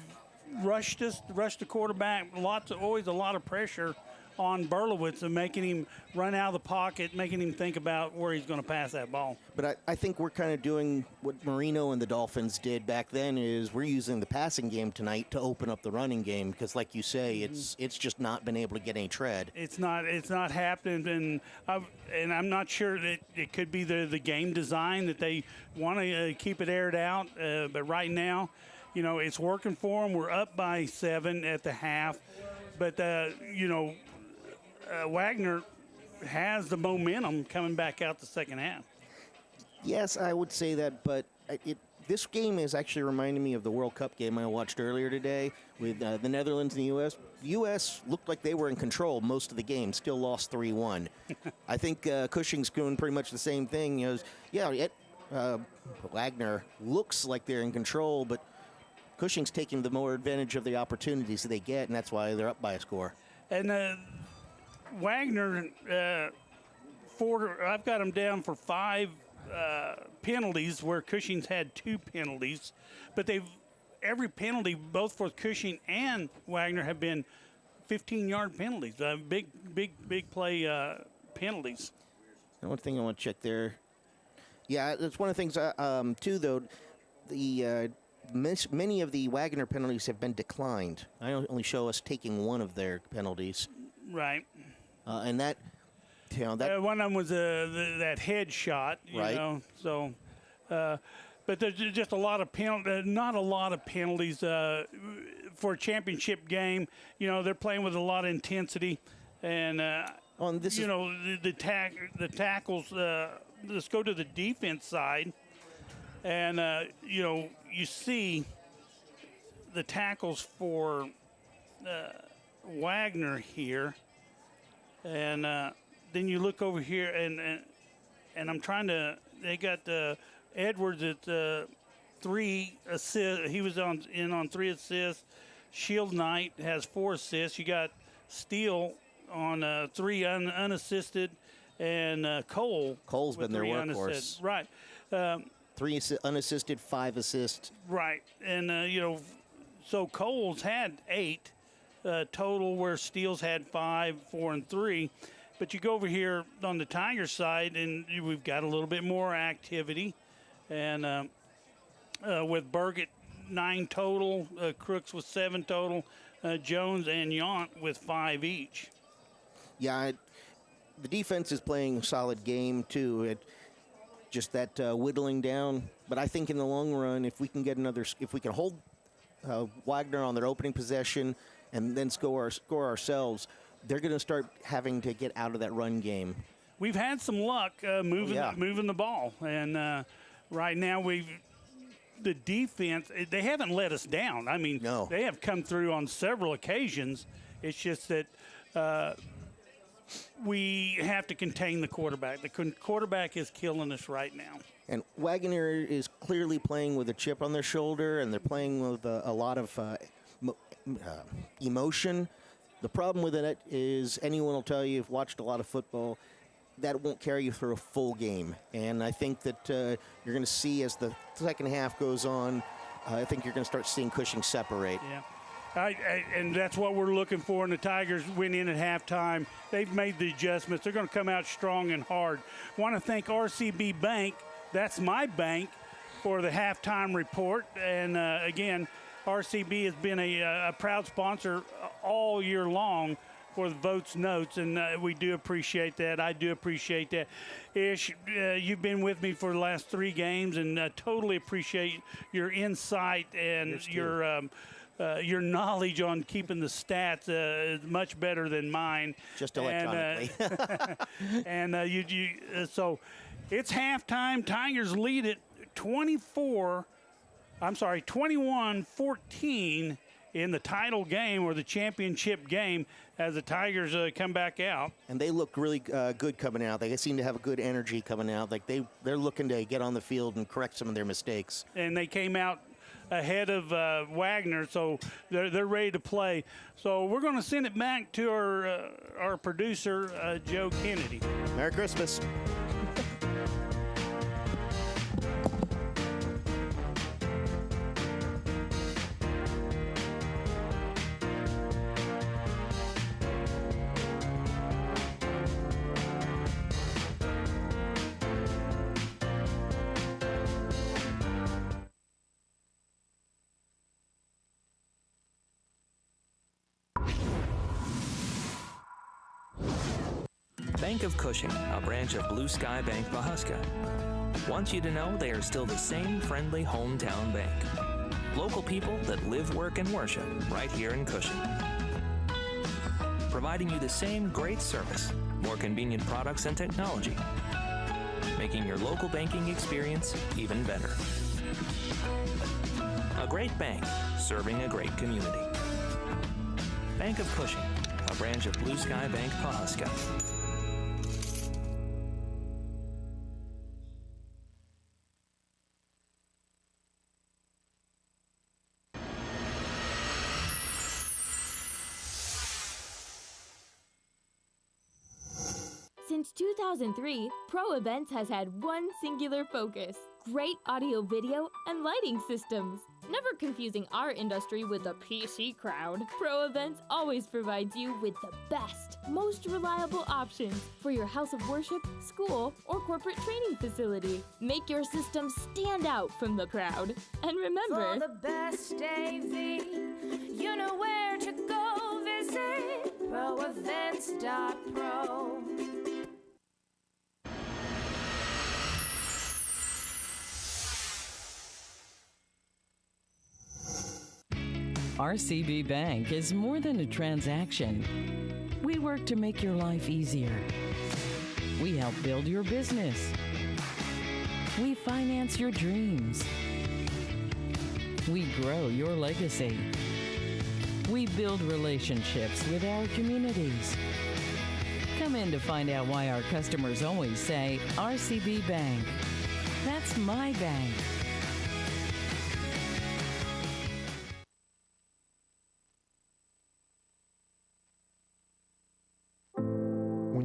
rushed the quarterback. Always a lot of pressure on Berlowitz and making him run out of the pocket, making him think about where he's going to pass that ball. But I think we're kind of doing what Marino and the Dolphins did back then. Is we're using the passing game tonight to open up the running game, because, like you say, it's just not been able to get any tread. It's not happening, and I'm not sure that it could be the game design that they want to keep it aired out. But right now, it's working for them. We're up by 7 at the half, but Wagner has the momentum coming back out the second half. Yes, I would say that, but this game is actually reminding me of the World Cup game I watched earlier today with the Netherlands and the U.S. The U.S. looked like they were in control most of the game, still lost 3-1. I think Cushing's doing pretty much the same thing. Wagner looks like they're in control, but Cushing's taking the more advantage of the opportunities that they get, and that's why they're up by a score. And Wagner, I've got him down for 5 penalties, where Cushing's had 2 penalties. But every penalty, both for Cushing and Wagner, have been 15-yard penalties, big play penalties. And one thing I want to check there. Yeah, that's one of the things, too, though. Many of the Wagner penalties have been declined. I only show us taking one of their penalties. Right. And that one of them was that head shot, right. So, but there's just a lot of not a lot of penalties for a championship game. They're playing with a lot of intensity, and the tackles. Let's go to the defense side, and you see the tackles for Wagner here. And then you look over here, and I'm trying to. They got Edwards at 3 assists. He was on 3 assists. Shield Knight has 4 assists. You got Steele on 3 unassisted, and Cole's with been their 3 workhorse. Right. 3 unassisted, 5 assists. Right. And, so Cole's had 8 total, where Steele's had 5, 4, and 3. But you go over here on the Tigers side, and we've got a little bit more activity. And with Burgett, 9 total, Crooks with 7 total, Jones and Yount with 5 each. Yeah, the defense is playing a solid game, too. Just that whittling down. But I think in the long run, if we can hold Wagner on their opening possession and then score ourselves, they're going to start having to get out of that run game. We've had some luck moving the ball, and right now the defense, they haven't let us down. I mean, they have come through on several occasions. It's just that we have to contain the quarterback. The quarterback is killing us right now. And Wagner is clearly playing with a chip on their shoulder, and they're playing with a lot of emotion. The problem with it is, anyone will tell you, if you've watched a lot of football, that won't carry you through a full game. And I think that you're going to see, as the second half goes on, I think you're going to start seeing Cushing separate. Yeah. And that's what we're looking for. And the Tigers went in at halftime. They've made the adjustments. They're going to come out strong and hard. Want to thank RCB Bank, that's my bank, for the halftime report. And again, RCB has been a proud sponsor all year long for the Votes Notes, and we do appreciate that. I do appreciate that. Ish, you've been with me for the last 3 games, and totally appreciate your insight and your knowledge on keeping the stats is much better than mine. Just electronically. And so it's halftime. Tigers lead it 21-14 in the title game, or the championship game, as the Tigers come back out. And they look really good coming out. They seem to have a good energy coming out. Like they're looking to get on the field and correct some of their mistakes. And they came out ahead of Wagner, so they're ready to play. So we're going to send it back to our producer, Joe Kennedy. Merry Christmas. Bank of Cushing, a branch of Blue Sky Bank Pahuska, wants you to know they are still the same friendly hometown bank. Local people that live, work, and worship right here in Cushing. Providing you the same great service, more convenient products and technology, making your local banking experience even better. A great bank, serving a great community. Bank of Cushing, a branch of Blue Sky Bank Pahuska. Since 2003, Pro Events has had one singular focus: great audio, video, and lighting systems. Never confusing our industry with the PC crowd, Pro Events always provides you with the best, most reliable options for your house of worship, school, or corporate training facility. Make your system stand out from the crowd. And remember, for the best AV, you know where to go visit proevents.pro. RCB Bank is more than a transaction. We work to make your life easier. We help build your business. We finance your dreams. We grow your legacy. We build relationships with our communities. Come in to find out why our customers always say, RCB Bank. That's my bank.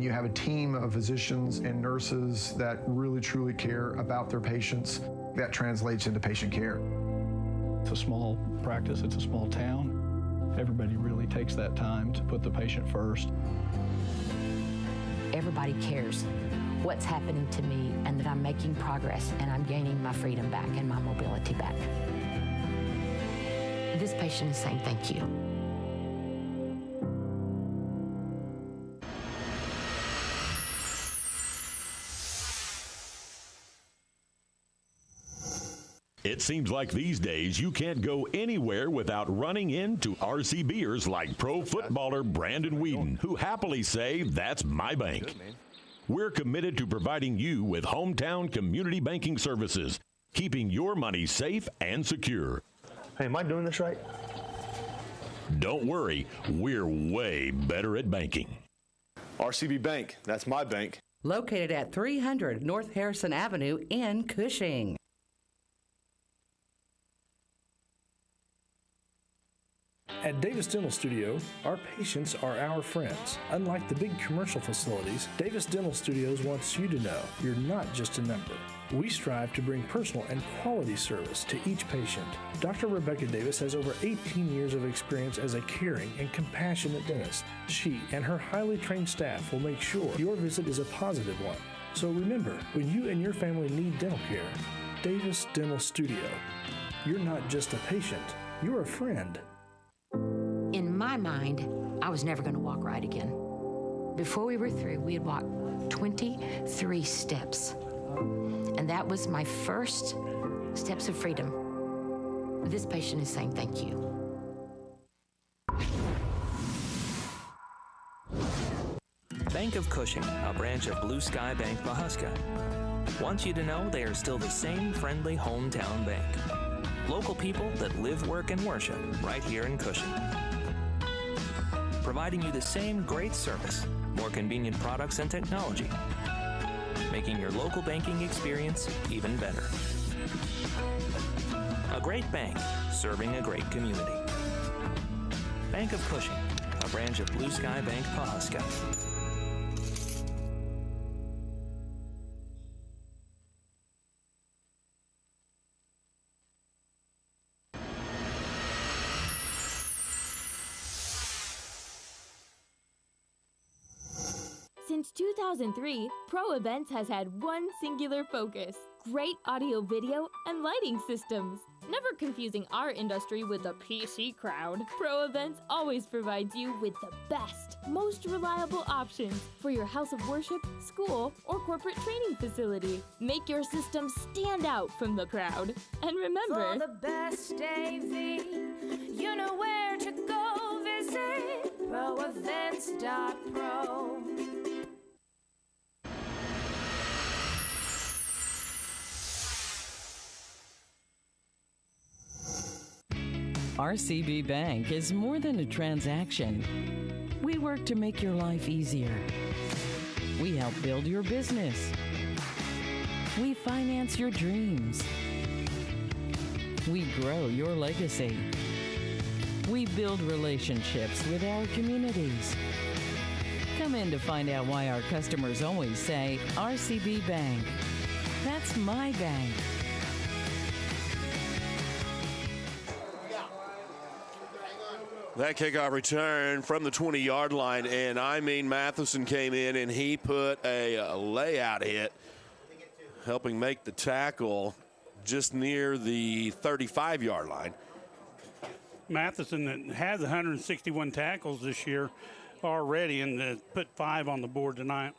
when you have a team of physicians and nurses that really truly care about their patients, that translates into patient care. It's a small practice, it's a small town. Everybody really takes that time to put the patient first. Everybody cares what's happening to me and that I'm making progress and I'm gaining my freedom back and my mobility back. This patient is saying thank you. It seems like these days you can't go anywhere without running into RCBers like pro footballer Brandon Whedon, who happily say, "That's my bank." We're committed to providing you with hometown community banking services, keeping your money safe and secure. Hey, am I doing this right? Don't worry, we're way better at banking. RCB Bank, that's my bank. Located at 300 North Harrison Avenue in Cushing. At Davis Dental Studio, our patients are our friends. Unlike the big commercial facilities, Davis Dental Studios wants you to know you're not just a number. We strive to bring personal and quality service to each patient. Dr. Rebecca Davis has over 18 years of experience as a caring and compassionate dentist. She and her highly trained staff will make sure your visit is a positive one. So remember, when you and your family need dental care, Davis Dental Studio. You're not just a patient, you're a friend. In my mind, I was never going to walk right again. Before we were through, we had walked 23 steps. And that was my first steps of freedom. This patient is saying thank you. Bank of Cushing, a branch of Blue Sky Bank Pahuska, wants you to know they are still the same friendly hometown bank. Local people that live, work, and worship right here in Cushing. Providing you the same great service, more convenient products and technology, making your local banking experience even better. A great bank, serving a great community. Bank of Cushing, a branch of Blue Sky Bank Pahuska. Since 2003, Pro Events has had one singular focus: great audio, video, and lighting systems. Never confusing our industry with the PC crowd, Pro Events always provides you with the best, most reliable options for your house of worship, school, or corporate training facility. Make your system stand out from the crowd. And remember, For the best AV, you know where to go visit proevents.pro. RCB Bank is more than a transaction. We work to make your life easier. We help build your business. We finance your dreams. We grow your legacy. We build relationships with our communities. Come in to find out why our customers always say, RCB Bank. That's my bank. That kickoff return from the 20-yard line, and I mean Matheson came in and he put a layout hit, helping make the tackle just near the 35-yard line. Matheson has 161 tackles this year already and put 5 on the board tonight.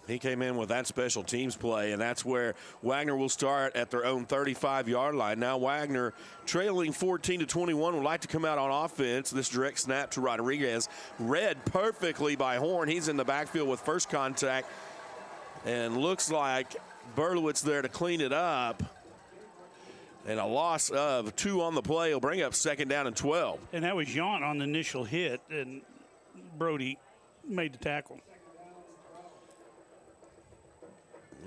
He came in with that special teams play, and that's where Wagner will start at their own 35-yard line. Now Wagner, trailing 14-21, would like to come out on offense. This direct snap to Rodriguez, read perfectly by Horn. He's in the backfield with first contact, and looks like Berlowitz there to clean it up. And a loss of 2 on the play will bring up 2nd down and 12. And that was Yount on the initial hit, and Brody made the tackle.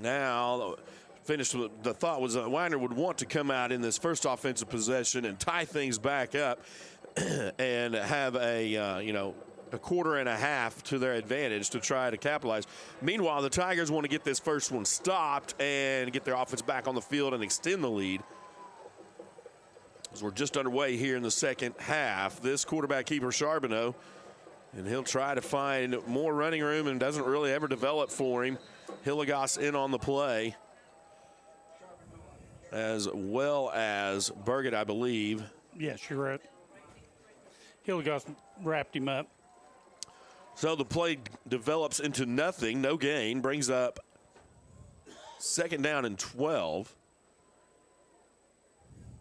Now, finished with the thought was that Wagner would want to come out in this first offensive possession and tie things back up and have a, a quarter and a half to their advantage to try to capitalize. Meanwhile, the Tigers want to get this first one stopped and get their offense back on the field and extend the lead. As we're just underway here in the second half. This quarterback keeper, Charbonneau, and he'll try to find more running room and doesn't really ever develop for him. Hilligoss in on the play, as well as Burgett, I believe. Yes, you're right. Hilligoss wrapped him up. So the play develops into nothing, no gain, brings up second down and 12.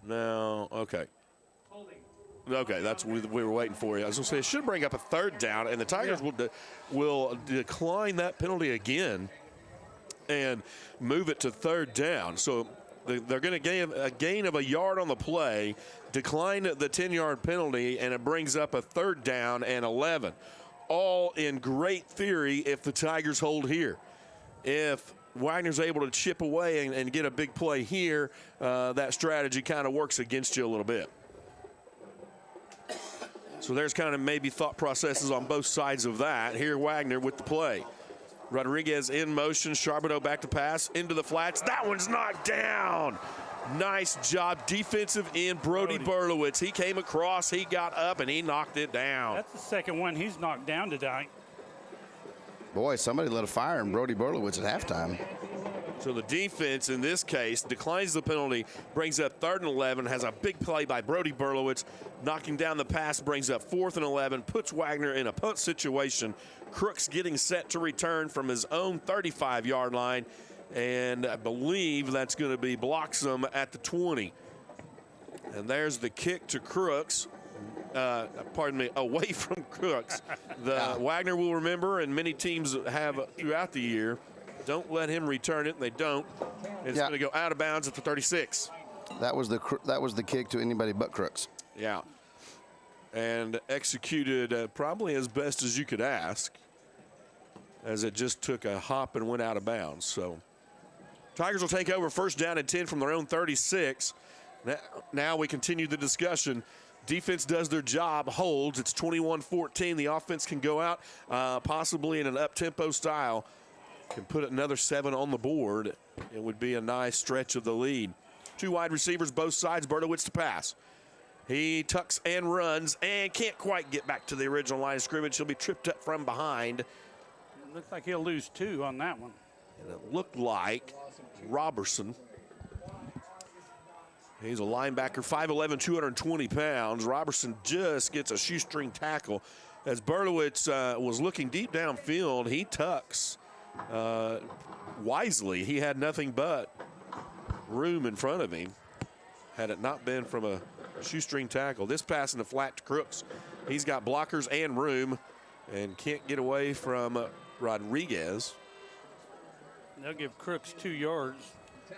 Now, okay. Okay, that's what we were waiting for. I was going to say it should bring up a third down, and the Tigers will decline that penalty again and move it to third down. So they're going to gain a gain of a yard on the play, decline the 10-yard penalty, and it brings up a third down and 11. All in great theory if the Tigers hold here. If Wagner's able to chip away and get a big play here, that strategy kind of works against you a little bit. So there's kind of maybe thought processes on both sides of that. Here Wagner with the play. Rodriguez in motion, Charbonneau back to pass, into the flats. That one's knocked down. Nice job, defensive end, Brody Berlowitz. He came across, he got up, and he knocked it down. That's the second one he's knocked down tonight. Boy, somebody lit a fire in Brody Berlowitz at halftime. So the defense in this case declines the penalty, brings up 3rd and 11, has a big play by Brody Berlowitz, knocking down the pass, brings up 4th and 11, puts Wagner in a punt situation. Crooks getting set to return from his own 35-yard line, and I believe that's going to be Bloxham at the 20. And there's the kick to Crooks. Away from Crooks. Wagner will remember, and many teams have throughout the year, don't let him return it, and they don't. It's going to go out of bounds at the 36. That was the kick to anybody but Crooks. Yeah. And executed probably as best as you could ask, as it just took a hop and went out of bounds. So Tigers will take over 1st down and 10 from their own 36. Now we continue the discussion. Defense does their job, holds. It's 21-14. The offense can go out possibly in an up-tempo style, can put another 7 on the board. It would be a nice stretch of the lead. 2 wide receivers, both sides. Bertowitz to pass. He tucks and runs and can't quite get back to the original line of scrimmage. He'll be tripped up from behind. Looks like he'll lose 2 on that one. And it looked like Robertson. He's a linebacker, 5'11", 220 pounds. Robertson just gets a shoestring tackle. As Bertowitz was looking deep downfield, he tucks wisely. He had nothing but room in front of him had it not been from a shoestring tackle. This pass in the flat to Crooks. He's got blockers and room and can't get away from Rodriguez. They'll give Crooks 2 yards.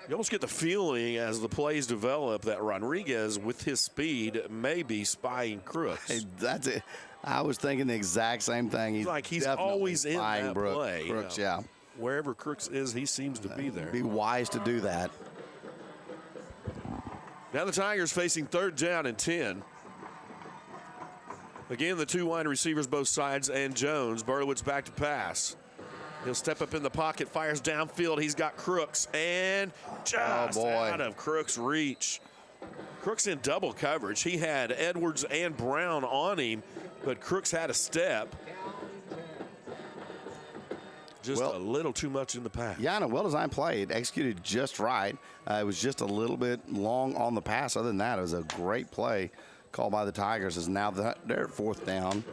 You almost get the feeling as the plays develop that Rodriguez, with his speed, may be spying Crooks. Hey, that's it. I was thinking the exact same thing. He's always in that play. Crooks, yeah. Wherever Crooks is, he seems to be there. Be wise to do that. Now the Tigers facing 3rd down and 10. Again, the 2 wide receivers both sides and Jones. Bertowitz back to pass. He'll step up in the pocket, fires downfield. He's got Crooks and just out of Crooks' reach. Crooks in double coverage. He had Edwards and Brown on him, but Crooks had a step. Just a little too much in the pass. Yeah, and a well-designed play. It executed just right. It was just a little bit long on the pass. Other than that, it was a great play called by the Tigers. As now they're at 4th down.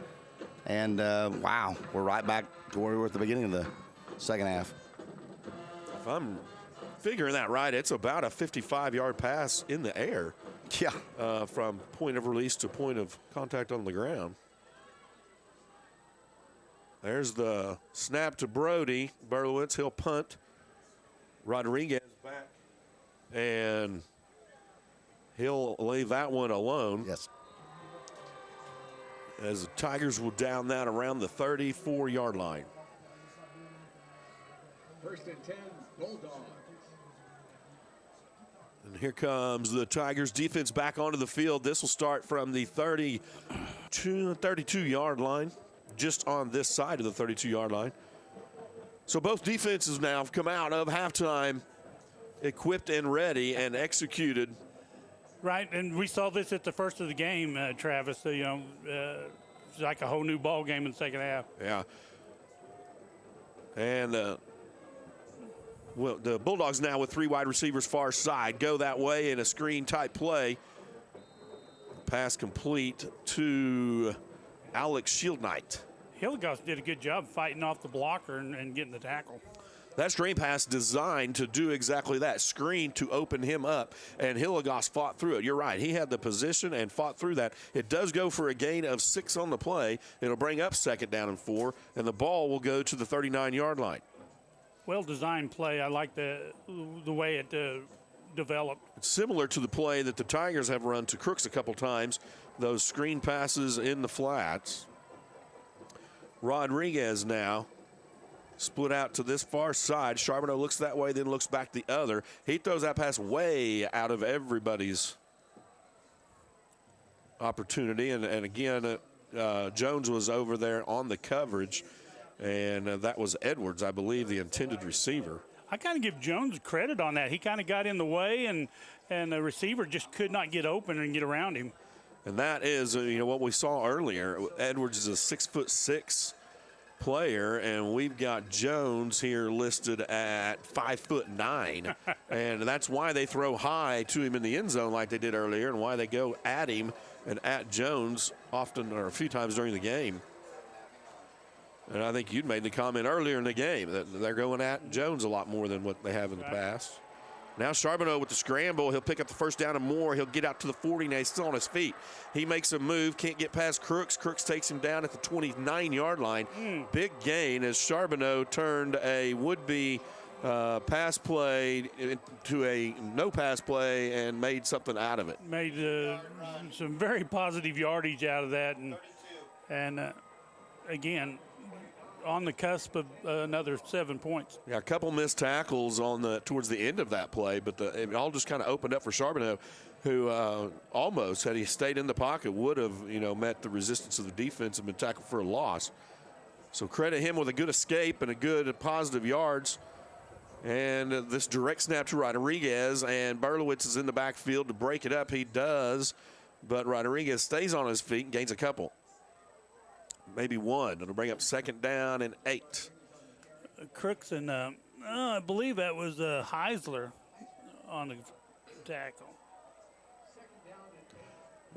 And, wow, we're right back to where we were at the beginning of the second half. If I'm figuring that right, it's about a 55-yard pass in the air. Yeah. From point of release to point of contact on the ground. There's the snap to Brody. Berlowitz, he'll punt. Rodriguez back. And he'll leave that one alone. Yes. As the Tigers will down that around the 34-yard line. 1st and 10, Bulldogs. And here comes the Tigers defense back onto the field. This will start from the 32-yard line. just on this side of the 32-yard line. So both defenses now have come out of halftime equipped and ready and executed. Right, and we saw this at the first of the game, Travis. It's like a whole new ball game in the second half. Yeah. And the Bulldogs now with 3 wide receivers far side go that way in a screen-type play. Pass complete to Alex Shieldknight. Hilligoss did a good job fighting off the blocker and getting the tackle. That screen pass designed to do exactly that, screen to open him up, and Hilligoss fought through it. You're right. He had the position and fought through that. It does go for a gain of 6 on the play. It'll bring up 2nd down and 4, and the ball will go to the 39-yard line. Well-designed play. I like the way it developed. It's similar to the play that the Tigers have run to Crooks a couple times, those screen passes in the flats. Rodriguez now split out to this far side. Charbonneau looks that way, then looks back the other. He throws that pass way out of everybody's opportunity. And again, Jones was over there on the coverage, and that was Edwards, I believe, the intended receiver. I kind of give Jones credit on that. He kind of got in the way, and the receiver just could not get open and get around him. And that is, what we saw earlier. Edwards is a 6'6" player, and we've got Jones here listed at 5'9", and that's why they throw high to him in the end zone like they did earlier, and why they go at him and at Jones often or a few times during the game. And I think you'd made the comment earlier in the game that they're going at Jones a lot more than what they have in the past. Now Charbonneau with the scramble. He'll pick up the first down and more. He'll get out to the 40. Now he's still on his feet. He makes a move. Can't get past Crooks. Crooks takes him down at the 29-yard line. Big gain as Charbonneau turned a would-be pass play into a no pass play and made something out of it. Made some very positive yardage out of that. And again, on the cusp of another 7 points. Yeah, a couple missed tackles towards the end of that play, but it all just kind of opened up for Charbonneau, who almost, had he stayed in the pocket, would have met the resistance of the defense and been tackled for a loss. So credit him with a good escape and a good positive yards. And this direct snap to Rodriguez, and Berlowitz is in the backfield to break it up. He does, but Rodriguez stays on his feet and gains a couple. Maybe one. It'll bring up 2nd down and 8. Crooks and I believe that was Heisler on the tackle.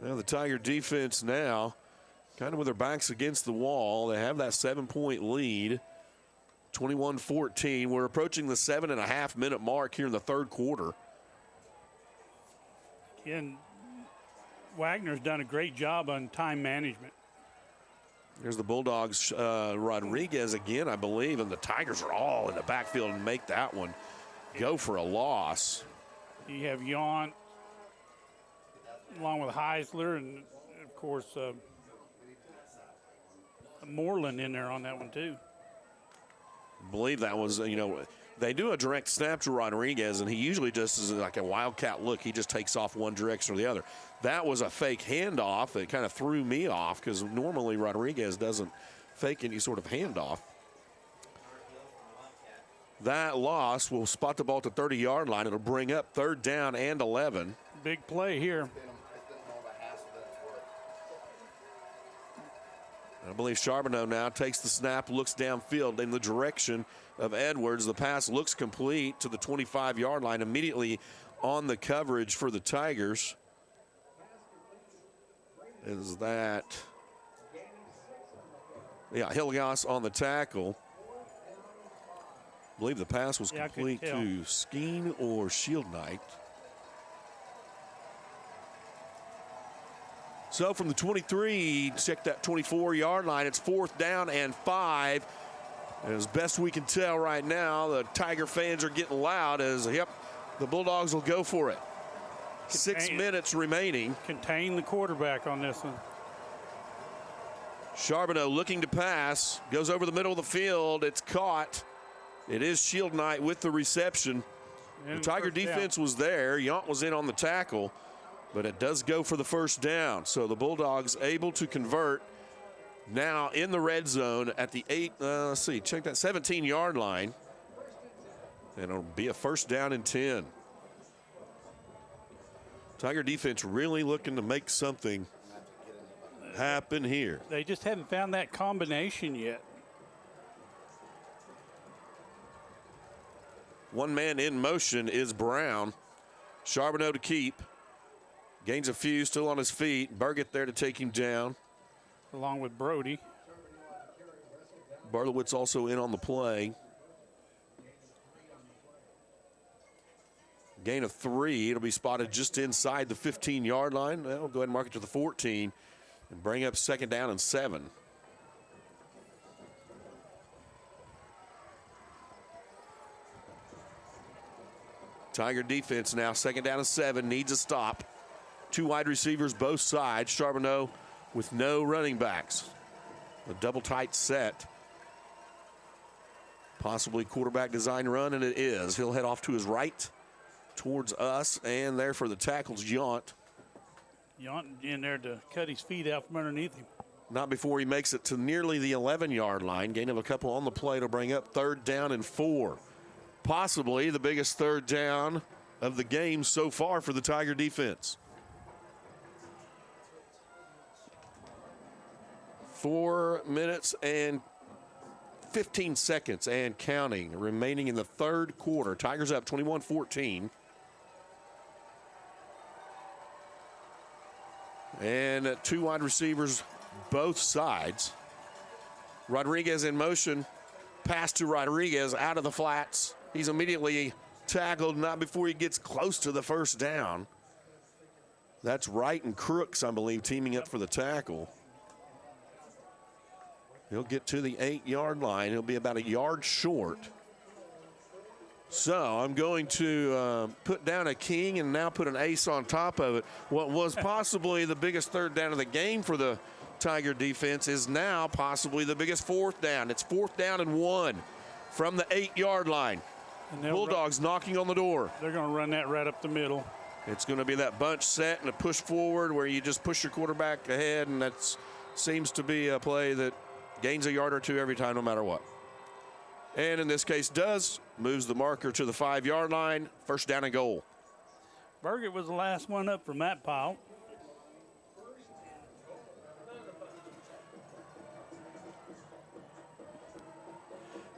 Well, the Tiger defense now kind of with their backs against the wall. They have that 7-point lead, 21-14. We're approaching the 7.5-minute mark here in the third quarter. Again, Wagner's done a great job on time management. Here's the Bulldogs, Rodriguez again, I believe, and the Tigers are all in the backfield and make that one go for a loss. You have Yount along with Heisler and, of course, Moreland in there on that one, too. I believe that was, they do a direct snap to Rodriguez, and he usually just is like a wildcat look. He just takes off one direction or the other. That was a fake handoff that kind of threw me off because normally Rodriguez doesn't fake any sort of handoff. That loss will spot the ball at the 30-yard line. It'll bring up 3rd down and 11. Big play here. I believe Charbonneau now takes the snap, looks downfield in the direction of Edwards. The pass looks complete to the 25-yard line, immediately on the coverage for the Tigers. Is that, Hilligoss on the tackle. I believe the pass was complete to Skeen or Shieldknight. So from the 23, check that 24-yard line. It's 4th down and 5. And as best we can tell right now, the Tiger fans are getting loud as, the Bulldogs will go for it. 6 minutes remaining. Contain the quarterback on this one. Charbonneau looking to pass. Goes over the middle of the field. It's caught. It is Shieldknight with the reception. The Tiger defense was there. Yount was in on the tackle. But it does go for the 1st down. So the Bulldogs able to convert now in the red zone at the 17-yard line. And it'll be a first down and 10. Tiger defense really looking to make something happen here. They just haven't found that combination yet. One man in motion is Brown. Charbonneau to keep. Gains a few, still on his feet. Burgett there to take him down. Along with Brody. Barlowitz also in on the play. Gain of 3. It'll be spotted just inside the 15-yard line. We'll go ahead and mark it to the 14 and bring up second down and 7. Tiger defense now, second down and 7, needs a stop. 2 wide receivers both sides. Charbonneau with no running backs. A double tight set. Possibly quarterback design run, and it is. He'll head off to his right towards us, and there for the tackles, Yount. Yount in there to cut his feet out from underneath him. Not before he makes it to nearly the 11-yard line. Gain of a couple on the play to bring up third down and 4. Possibly the biggest third down of the game so far for the Tiger defense. 4 minutes and 15 seconds and counting remaining in the third quarter. Tigers up 21-14. And 2 wide receivers both sides. Rodriguez in motion. Pass to Rodriguez out of the flats. He's immediately tackled, not before he gets close to the first down. That's Wright and Crooks, I believe, teaming up for the tackle. He'll get to the 8-yard line. He'll be about a yard short. So I'm going to put down a king and now put an ace on top of it. What was possibly the biggest third down of the game for the Tiger defense is now possibly the biggest fourth down. It's 4th down and 1 from the 8-yard line. Bulldogs knocking on the door. They're going to run that right up the middle. It's going to be that bunch set and a push forward where you just push your quarterback ahead, and that seems to be a play that gains a yard or 2 every time, no matter what. And in this case moves the marker to the 5-yard line, first down and goal. Burgett was the last one up from that pile.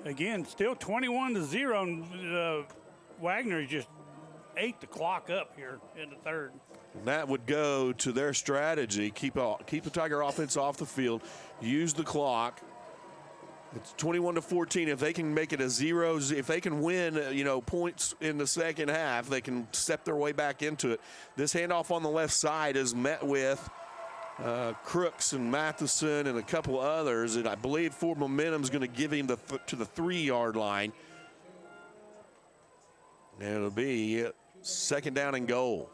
Again, still 21-0, and Wagner just ate the clock up here in the third. That would go to their strategy. Keep the Tiger offense off the field. Use the clock. It's 21-14. If they can make it a 0, if they can win, points in the second half, they can step their way back into it. This handoff on the left side is met with Crooks and Matheson and a couple others, and I believe Ford Momentum is going to give him to the 3-yard line. And it'll be second down and goal.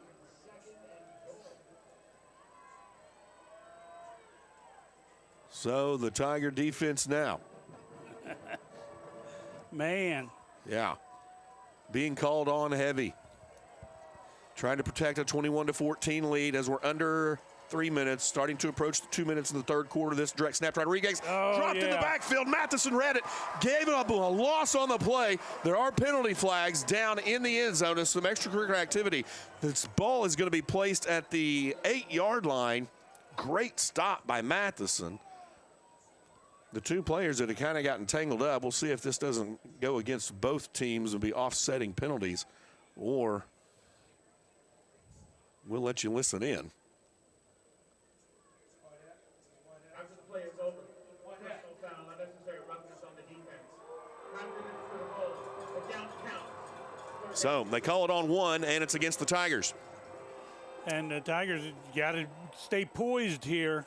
So the Tiger defense now. Man. Yeah. Being called on heavy. Trying to protect a 21-14 lead as we're under 3 minutes, starting to approach the 2 minutes in the third quarter. This direct snap. Rodriguez dropped in the backfield. Matheson read it, gave it up, a loss on the play. There are penalty flags down in the end zone and some extracurricular activity. This ball is going to be placed at the 8-yard line. Great stop by Matheson. The 2 players that have kind of gotten tangled up. We'll see if this doesn't go against both teams and be offsetting penalties, or we'll let you listen in. After the play is over, personal foul, unnecessary roughness on the defense. 9 minutes to the goal. The count counts. So they call it on 1, and it's against the Tigers. And the Tigers got to stay poised here.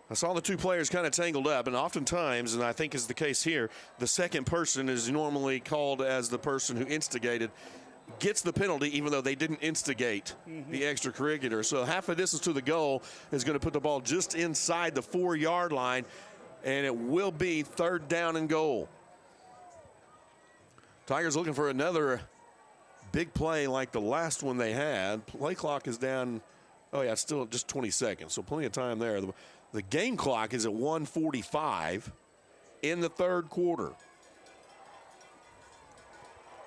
I saw the 2 players kind of tangled up, and oftentimes, and I think is the case here, the second person is normally called as the person who instigated, gets the penalty even though they didn't instigate the extracurricular. So half of distance to the goal is going to put the ball just inside the 4-yard line, and it will be third down and goal. Tigers looking for another big play like the last one they had. Play clock is down. Oh, yeah, still just 20 seconds, so plenty of time there. The game clock is at 1:45 in the third quarter.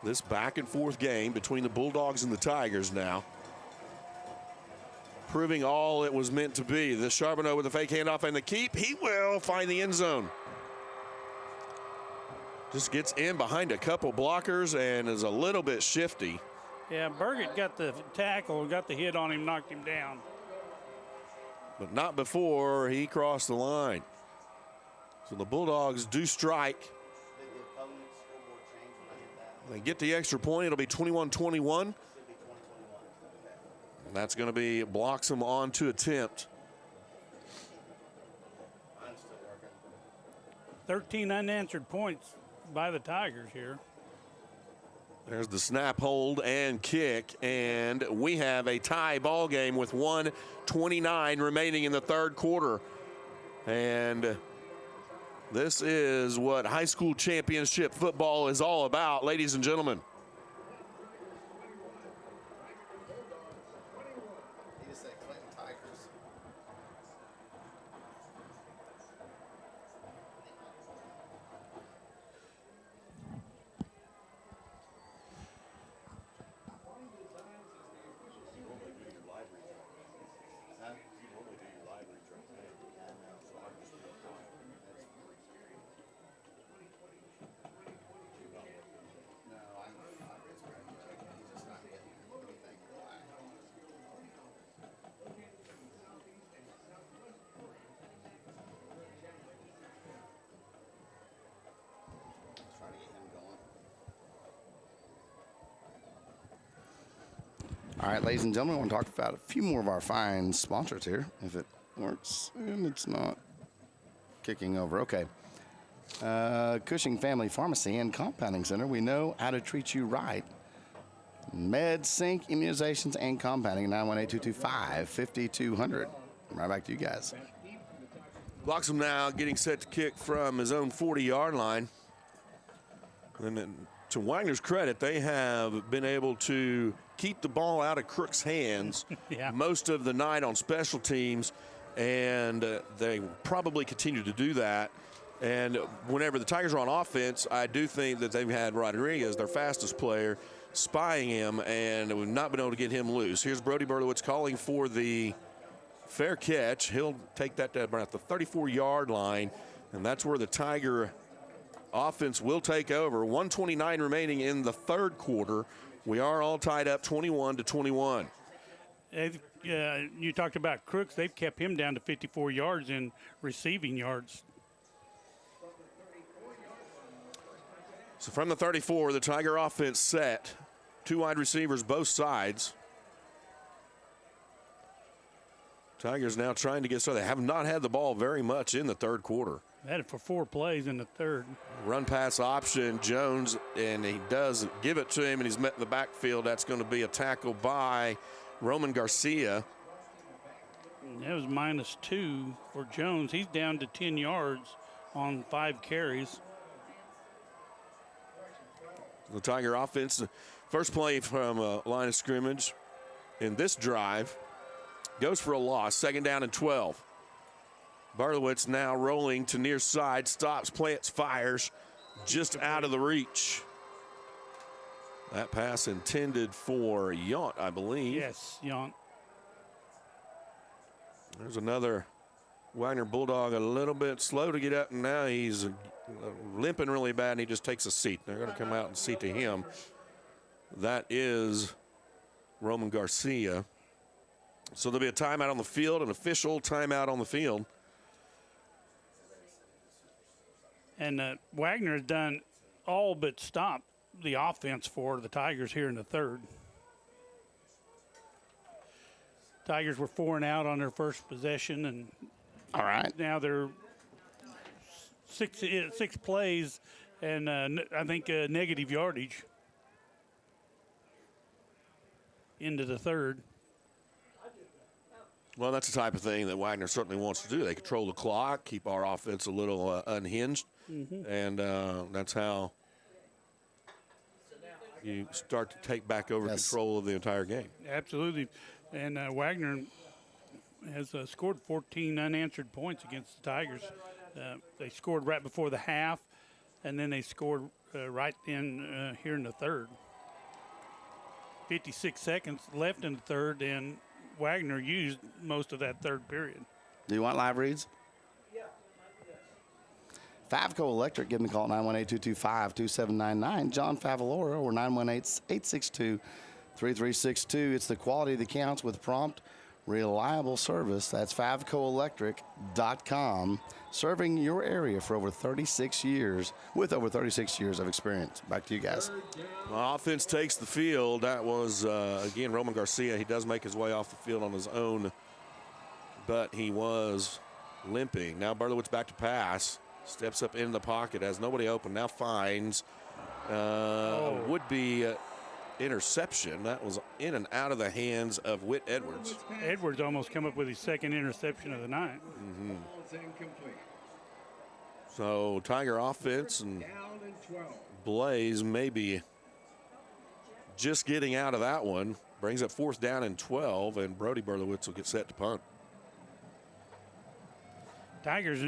This back and forth game between the Bulldogs and the Tigers now, proving all it was meant to be. The Charbonneau with the fake handoff and the keep. He will find the end zone. Just gets in behind a couple blockers and is a little bit shifty. Yeah, Burgett got the tackle, got the hit on him, knocked him down. But not before he crossed the line. So the Bulldogs do strike. They get the extra point. It'll be 21-21. And that's going to be Bloxham on to attempt. 13 unanswered points by the Tigers here. There's the snap, hold, and kick, and we have a tie ball game with 1:29 remaining in the third quarter. And this is what high school championship football is all about, ladies and gentlemen. All right, ladies and gentlemen, I want to talk about a few more of our fine sponsors here, if it works, and it's not kicking over. Okay. Cushing Family Pharmacy and Compounding Center. We know how to treat you right. Med, Sync, Immunizations, and Compounding, 918-225-5200. Right back to you guys. Bloxham now getting set to kick from his own 40-yard line. And then, to Wagner's credit, they have been able to keep the ball out of Crook's hands most of the night on special teams, and they probably continue to do that. And whenever the Tigers are on offense, I do think that they've had Rodriguez, their fastest player, spying him, and we've not been able to get him loose. Here's Brody Berlowitz calling for the fair catch. He'll take that to about the 34-yard line, and that's where the Tiger offense will take over. 1:29 remaining in the third quarter. We are all tied up 21-21. You talked about Crooks. They've kept him down to 54 yards in receiving yards. So from the 34, the Tiger offense set. Two wide receivers both sides. Tigers now trying to get started. They have not had the ball very much in the third quarter. They had it for 4 plays in the third. Run pass option, Jones, and he does give it to him, and he's met in the backfield. That's going to be a tackle by Roman Garcia. That was -2 for Jones. He's down to 10 yards on 5 carries. The Tiger offense, first play from a line of scrimmage in this drive, goes for a loss, 2nd down and 12. Berlowitz now rolling to near side, stops, plants, fires, just out of the reach. That pass intended for Yount, I believe. Yes, Yount. There's another Wagner Bulldog, a little bit slow to get up, and now he's limping really bad, and he just takes a seat. They're going to come out and see to him. That is Roman Garcia. So there'll be a timeout on the field, an official timeout on the field. And Wagner has done all but stop the offense for the Tigers here in the third. Tigers were 4 and out on their first possession, and all right, now they're six plays and I think negative yardage into the third. Well, that's the type of thing that Wagner certainly wants to do. They control the clock, keep our offense a little unhinged, and that's how you start to take back over control of the entire game. Absolutely. And Wagner has scored 14 unanswered points against the Tigers. They scored right before the half, and then they scored right in here in the third. 56 seconds left in the third, and Wagner used most of that third period. Do you want live reads? Yeah. Favco Electric, give them a call at 918-225-2799. John Favalora or 918-862-3362. It's the quality that counts with prompt, reliable service. That's favcoelectric.com. Serving your area for over 36 years, with over 36 years of experience. Back to you guys. Offense takes the field. That was, again, Roman Garcia. He does make his way off the field on his own, but he was limping. Now Berlowitz back to pass. Steps up in the pocket, has nobody open. Now finds would-be interception. That was in and out of the hands of Whit Edwards. Edwards almost come up with his second interception of the night. Mm-hmm. So Tiger offense and Blaze maybe just getting out of that one. Brings up 4th down and 12, and Brody Berlowitz will get set to punt. Tigers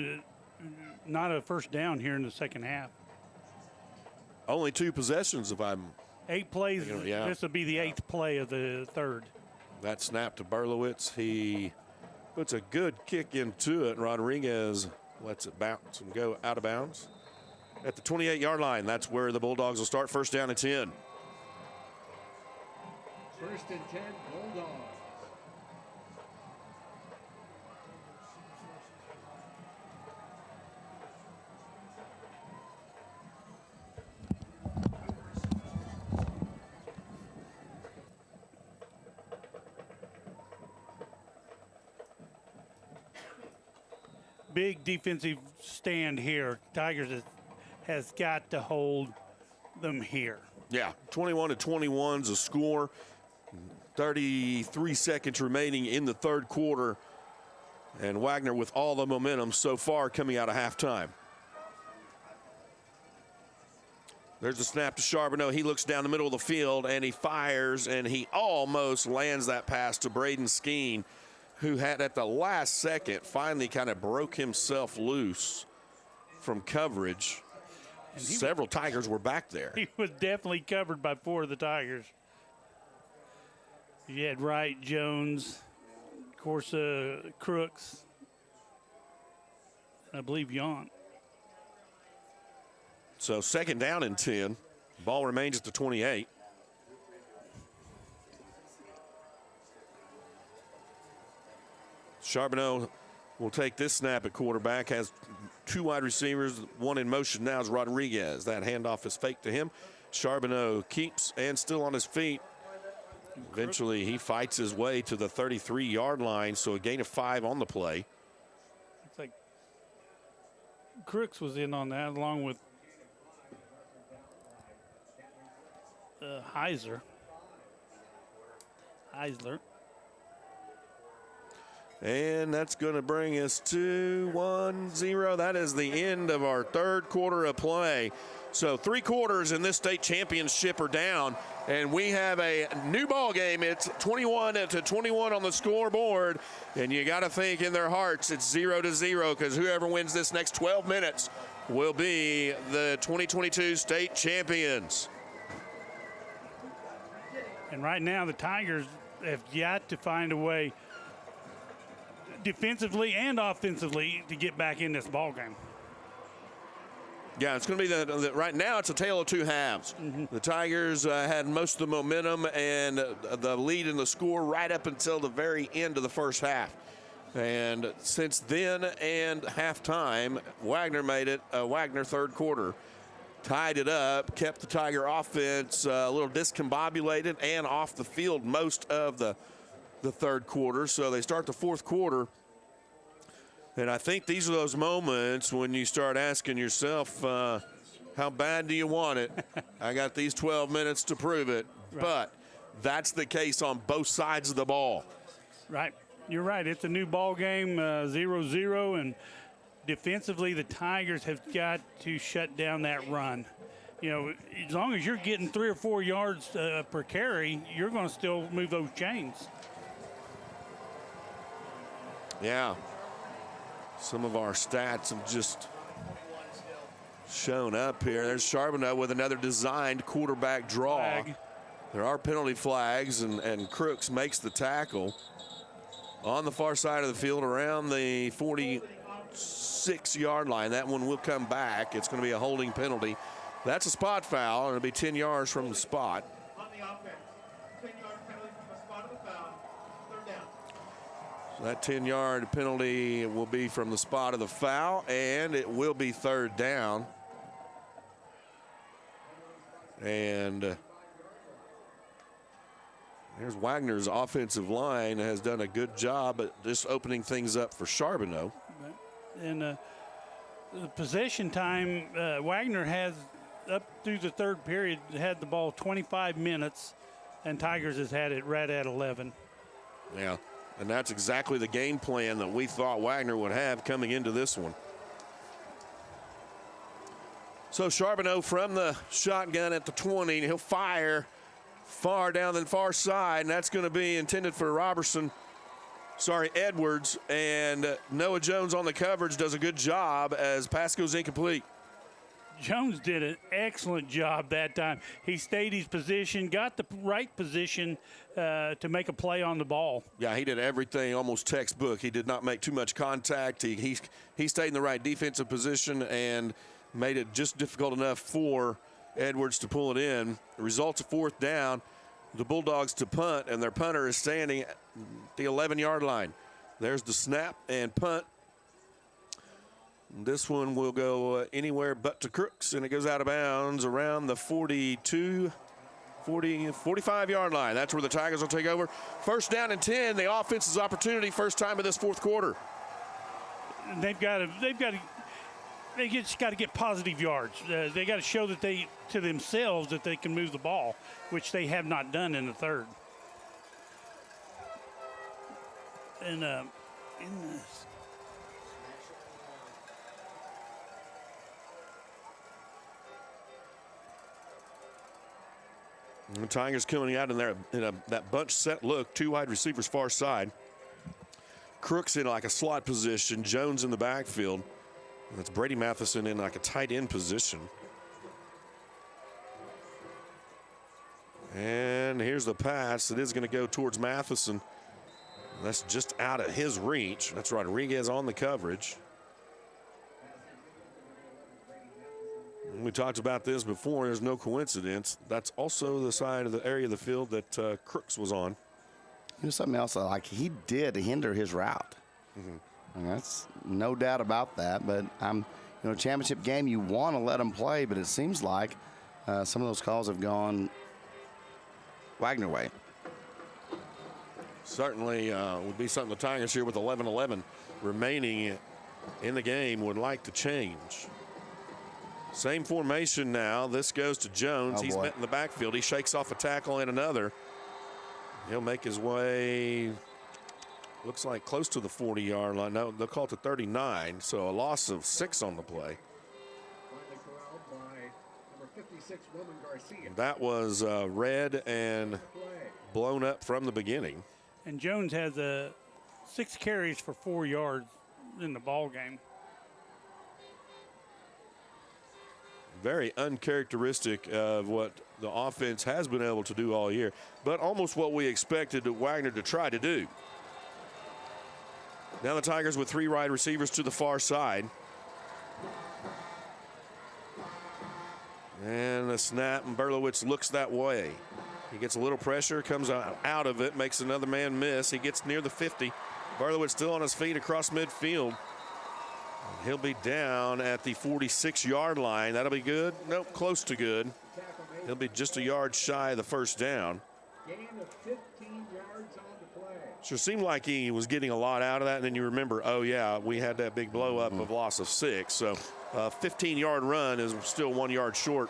not a first down here in the second half. Only 2 possessions if I'm 8 plays. Yeah. This will be the 8th play of the third. That snap to Berlowitz. He puts a good kick into it. Rodriguez lets it bounce and go out of bounds. At the 28-yard line, that's where the Bulldogs will start. 1st down and 10. 1st and 10, Bulldogs. Big defensive stand here. Tigers has got to hold them here. Yeah, 21-21 is a score. 33 seconds remaining in the third quarter. And Wagner with all the momentum so far coming out of halftime. There's a snap to Charbonneau. He looks down the middle of the field and he fires, and he almost lands that pass to Braden Skeen, who had at the last second finally kind of broke himself loose from coverage. Several Tigers were back there. He was definitely covered by 4 of the Tigers. You had Wright, Jones, of course, Crooks, I believe Yount. So 2nd down and 10. Ball remains at the 28. Charbonneau will take this snap at quarterback. Has 2 wide receivers. One in motion now is Rodriguez. That handoff is fake to him. Charbonneau keeps and still on his feet. Eventually, he fights his way to the 33-yard line, so a gain of 5 on the play. It's like Crooks was in on that along with Heisler. And that's going to bring us to 1-0. That is the end of our third quarter of play. So 3 quarters in this state championship are down, and we have a new ball game. It's 21-21 on the scoreboard, and you got to think in their hearts it's 0-0, because whoever wins this next 12 minutes will be the 2022 state champions. And right now the Tigers have got to find a way defensively and offensively to get back in this ball game. Yeah, it's going to be right now it's a tale of 2 halves. Mm-hmm. The Tigers had most of the momentum and the lead in the score right up until the very end of the first half. And since then and halftime, Wagner made it a Wagner third quarter. Tied it up, kept the Tiger offense a little discombobulated and off the field most of the third quarter. So they start the fourth quarter. And I think these are those moments when you start asking yourself, how bad do you want it? I got these 12 minutes to prove it. Right. But that's the case on both sides of the ball. Right. You're right. It's a new ball game, 0-0. And defensively, the Tigers have got to shut down that run. You know, as long as you're getting 3 or 4 yards per carry, you're going to still move those chains. Yeah. Some of our stats have just shown up here. There's Charbonneau with another designed quarterback draw. Flag. There are penalty flags, and Crooks makes the tackle on the far side of the field around the 46-yard line. That one will come back. It's going to be a holding penalty. That's a spot foul, and it'll be 10 yards from the spot. On the offense, 10-yard penalty from the spot of the foul. Third down. So that 10-yard penalty will be from the spot of the foul, and it will be third down. And there's Wagner's offensive line has done a good job at just opening things up for Charbonneau. And the possession time, Wagner has up through the third period had the ball 25 minutes, and Tigers has had it right at 11. Yeah, and that's exactly the game plan that we thought Wagner would have coming into this one. So Charbonneau from the shotgun at the 20, and he'll fire far down the far side, and that's going to be intended for Edwards, and Noah Jones on the coverage does a good job as pass goes incomplete. Jones did an excellent job that time. He stayed his position, got the right position to make a play on the ball. Yeah, he did everything almost textbook. He did not make too much contact. He stayed in the right defensive position and made it just difficult enough for Edwards to pull it in. The results of fourth down, the Bulldogs to punt, and their punter is standing at the 11-yard line. There's the snap and punt. This one will go anywhere but to Crooks, and it goes out of bounds around the 45-yard line. That's where the Tigers will take over. First down and 10, the offense's opportunity, first time of this fourth quarter. They just got to get positive yards. They got to show that to themselves that they can move the ball, which they have not done in the third. And in this. The Tigers coming out in there in that bunch set look, two wide receivers far side. Crooks in like a slot position, Jones in the backfield. That's Brady Matheson in like a tight end position. And here's the pass. It is going to go towards Matheson. That's just out of his reach. That's Rodriguez on the coverage. We talked about this before. There's no coincidence. That's also the side of the area of the field that Crooks was on. Here's something else. Like he did hinder his route. And that's no doubt about that. But championship game, you want to let them play, but it seems like some of those calls have gone Wagner way. Certainly would be something the Tigers here with 11-11 remaining in the game would like to change. Same formation now. This goes to Jones. He's met in the backfield. He shakes off a tackle and another. He'll make his way, looks like close to the 40-yard line. No, they'll call it to 39, so a loss of 6 on the play. And that was red and blown up from the beginning. And Jones has 6 carries for 4 yards in the ball game. Very uncharacteristic of what the offense has been able to do all year, but almost what we expected Wagner to try to do. Now the Tigers with 3 wide receivers to the far side. And the snap, and Berlowitz looks that way. He gets a little pressure, comes out of it, makes another man miss. He gets near the 50. Berlowitz still on his feet across midfield. He'll be down at the 46-yard line. That'll be good. Nope, close to good. He'll be just a yard shy of the first down. Gain of 15 yards on the play. Sure seemed like he was getting a lot out of that, and then you remember, oh yeah, we had that big blow up of loss of 6. So a 15-yard run is still 1 yard short.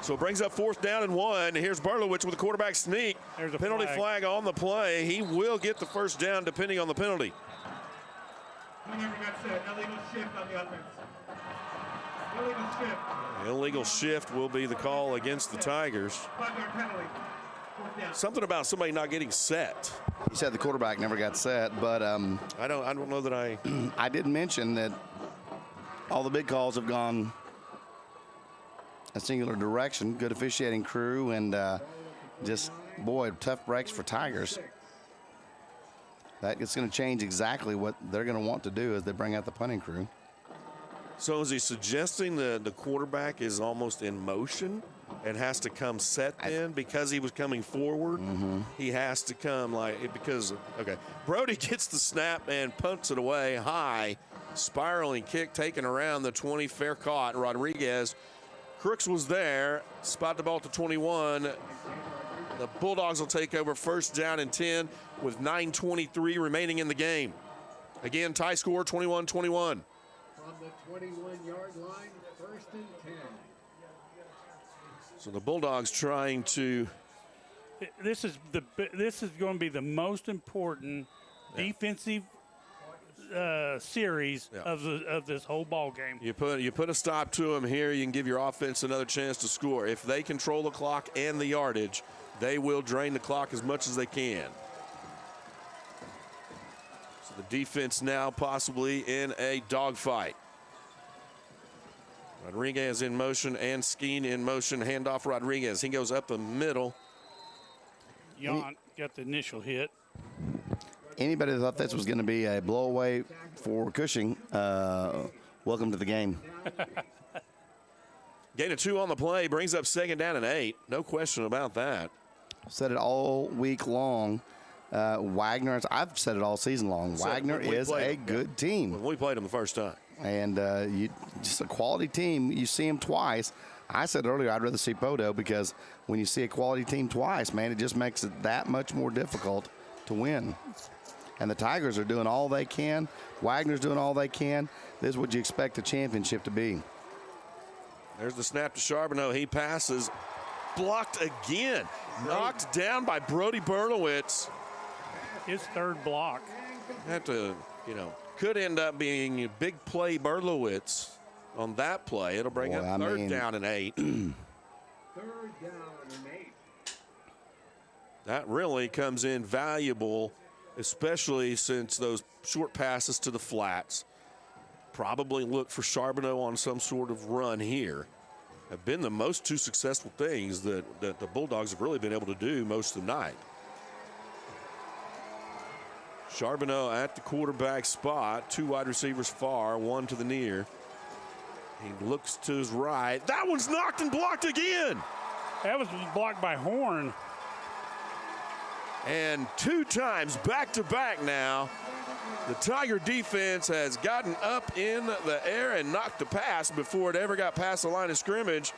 So it brings up fourth down and 1. Here's Berlowitz with a quarterback sneak. There's a penalty flag on the play. He will get the first down depending on the penalty. Illegal shift on the offense. Illegal shift. Illegal shift will be the call against the Tigers. 5-yard penalty. Something about somebody not getting set. You said the quarterback never got set, but I don't know that I. I did mention that all the big calls have gone a singular direction. Good officiating crew, and just, boy, tough breaks for Tigers. It's going to change exactly what they're going to want to do as they bring out the punting crew. So is he suggesting the quarterback is almost in motion and has to come set then because he was coming forward? He has to come because Brody gets the snap and punts it away high. Spiraling kick taken around the 20, fair caught. Rodriguez. Crooks was there, spot the ball to 21. The Bulldogs will take over first down and 10 with 9:23 remaining in the game. Again, tie score 21-21. From the 21-yard line, first and 10. So the Bulldogs trying to. This is going to be the most important defensive series of this whole ball game. You put a stop to them here. You can give your offense another chance to score. If they control the clock and the yardage, they will drain the clock as much as they can. So the defense now possibly in a dogfight. Rodriguez in motion and Skeen in motion. Handoff Rodriguez. He goes up the middle. Yount got the initial hit. Anybody that thought this was going to be a blowaway for Cushing, welcome to the game. Gain of 2 on the play, brings up second down and 8. No question about that. Said it all week long. Wagner, I've said it all season long. Wagner is a good team. When we played them the first time. And just a quality team. You see them twice. I said earlier I'd rather see Podo because when you see a quality team twice, man, it just makes it that much more difficult to win. And the Tigers are doing all they can. Wagner's doing all they can. This is what you expect a championship to be. There's the snap to Charbonneau. He passes. Blocked again. Knocked down by Brody Bernowitz. His third block. Could end up being a big play Berlowitz on that play. It'll bring up third down and 8. Third down and 8. That really comes in valuable, especially since those short passes to the flats. Probably look for Charbonneau on some sort of run here. Have been the most two successful things that the Bulldogs have really been able to do most of the night. Charbonneau at the quarterback spot. 2 wide receivers far, 1 to the near. He looks to his right. That one's knocked and blocked again. That was blocked by Horn. And 2 times back-to-back now. The Tiger defense has gotten up in the air and knocked the pass before it ever got past the line of scrimmage.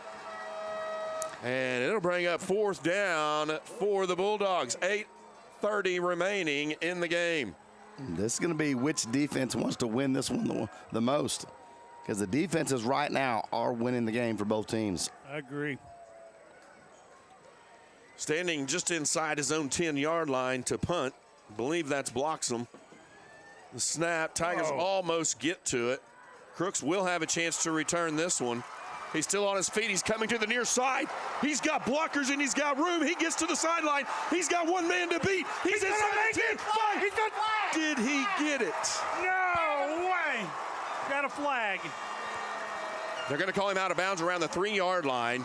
And it'll bring up fourth down for the Bulldogs. 8:30 remaining in the game. This is going to be which defense wants to win this one the most. Because the defenses right now are winning the game for both teams. I agree. Standing just inside his own 10-yard line to punt. Believe that's Bloxham. The snap, Tigers almost get to it. Crooks will have a chance to return this one. He's still on his feet. He's coming to the near side. He's got blockers and he's got room. He gets to the sideline. He's got 1 man to beat. He's inside the 10. 5. Did he get it? No way. Got a flag. They're going to call him out of bounds around the 3-yard line.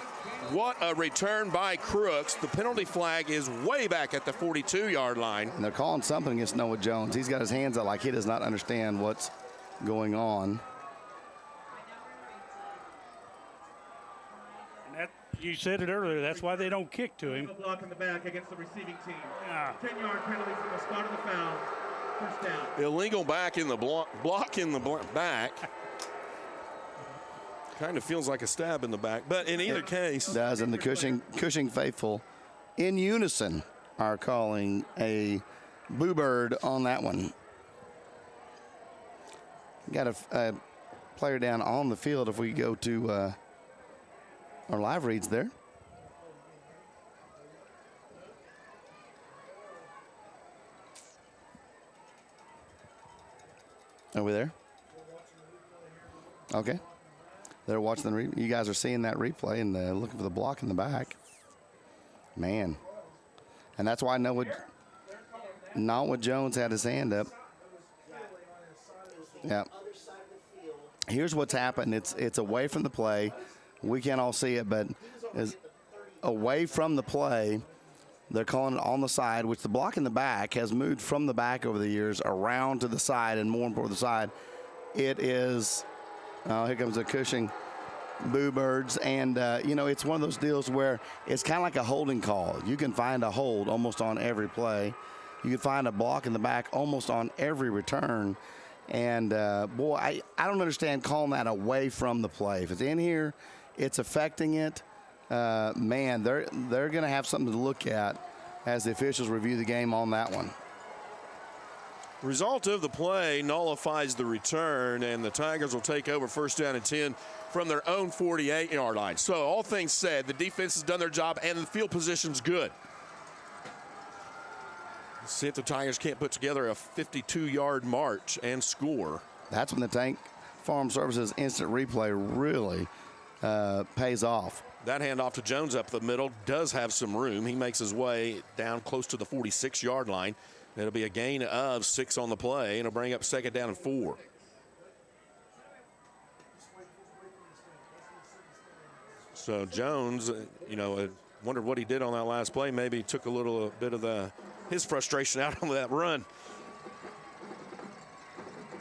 What a return by Crooks. The penalty flag is way back at the 42-yard line. And they're calling something against Noah Jones. He's got his hands out like he does not understand what's going on. You said it earlier. That's why they don't kick to him. Block in the back against the receiving team. 10-yard penalty from the start of the foul. First down. Illegal back in the block in the back. Kind of feels like a stab in the back, but in either case. It does, and the Cushing faithful in unison are calling a boo bird on that one. Got a player down on the field if we go to our live reads there. Are we there? Okay. They're watching you guys are seeing that replay and looking for the block in the back. Man, And that's why Noah Jones had his hand up. Yeah. Here's what's happened. It's away from the play. We can't all see it, but is away from the play. They're calling it on the side, which the block in the back has moved from the back over the years around to the side, and more important, the side. It is, here comes the Cushing Boo Birds, and, it's one of those deals where it's kind of like a holding call. You can find a hold almost on every play. You can find a block in the back almost on every return. And, I don't understand calling that away from the play. If it's in here, it's affecting it. Man, they're going to have something to look at as the officials review the game on that one. Result of the play nullifies the return, and the Tigers will take over first down and 10 from their own 48-yard line. So all things said, the defense has done their job, and the field position's good. Let's see if the Tigers can't put together a 52-yard march and score. That's when the Tank Farm Services instant replay really pays off. That handoff to Jones up the middle does have some room. He makes his way down close to the 46-yard line. It'll be a gain of 6 on the play, and it'll bring up second down and 4. So Jones, wondered what he did on that last play. Maybe took a little bit of his frustration out on that run.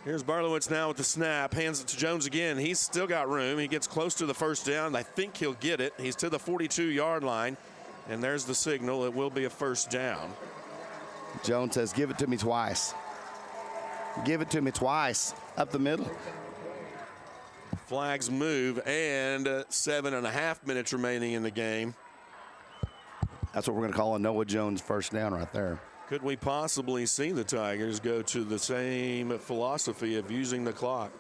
Here's Barlowitz now with the snap, hands it to Jones again. He's still got room. He gets close to the first down. I think he'll get it. He's to the 42-yard line, and there's the signal. It will be a first down. Jones says, give it to me twice. Give it to me twice. Up the middle. Flags move, and 7.5 minutes remaining in the game. That's what we're going to call a Noah Jones first down right there. Could we possibly see the Tigers go to the same philosophy of using the clock?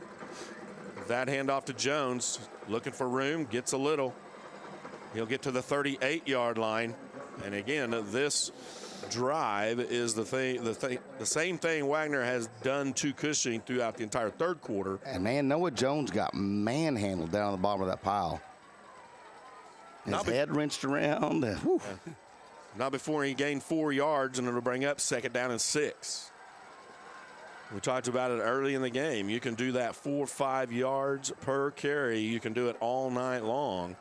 That handoff to Jones, looking for room, gets a little. He'll get to the 38-yard line. And again, this drive is the same thing Wagner has done to Cushing throughout the entire third quarter. And man, Noah Jones got manhandled down on the bottom of that pile. His head wrenched around. Not before he gained 4 yards, and it'll bring up second down and 6. We talked about it early in the game. You can do that 4 or 5 yards per carry. You can do it all night long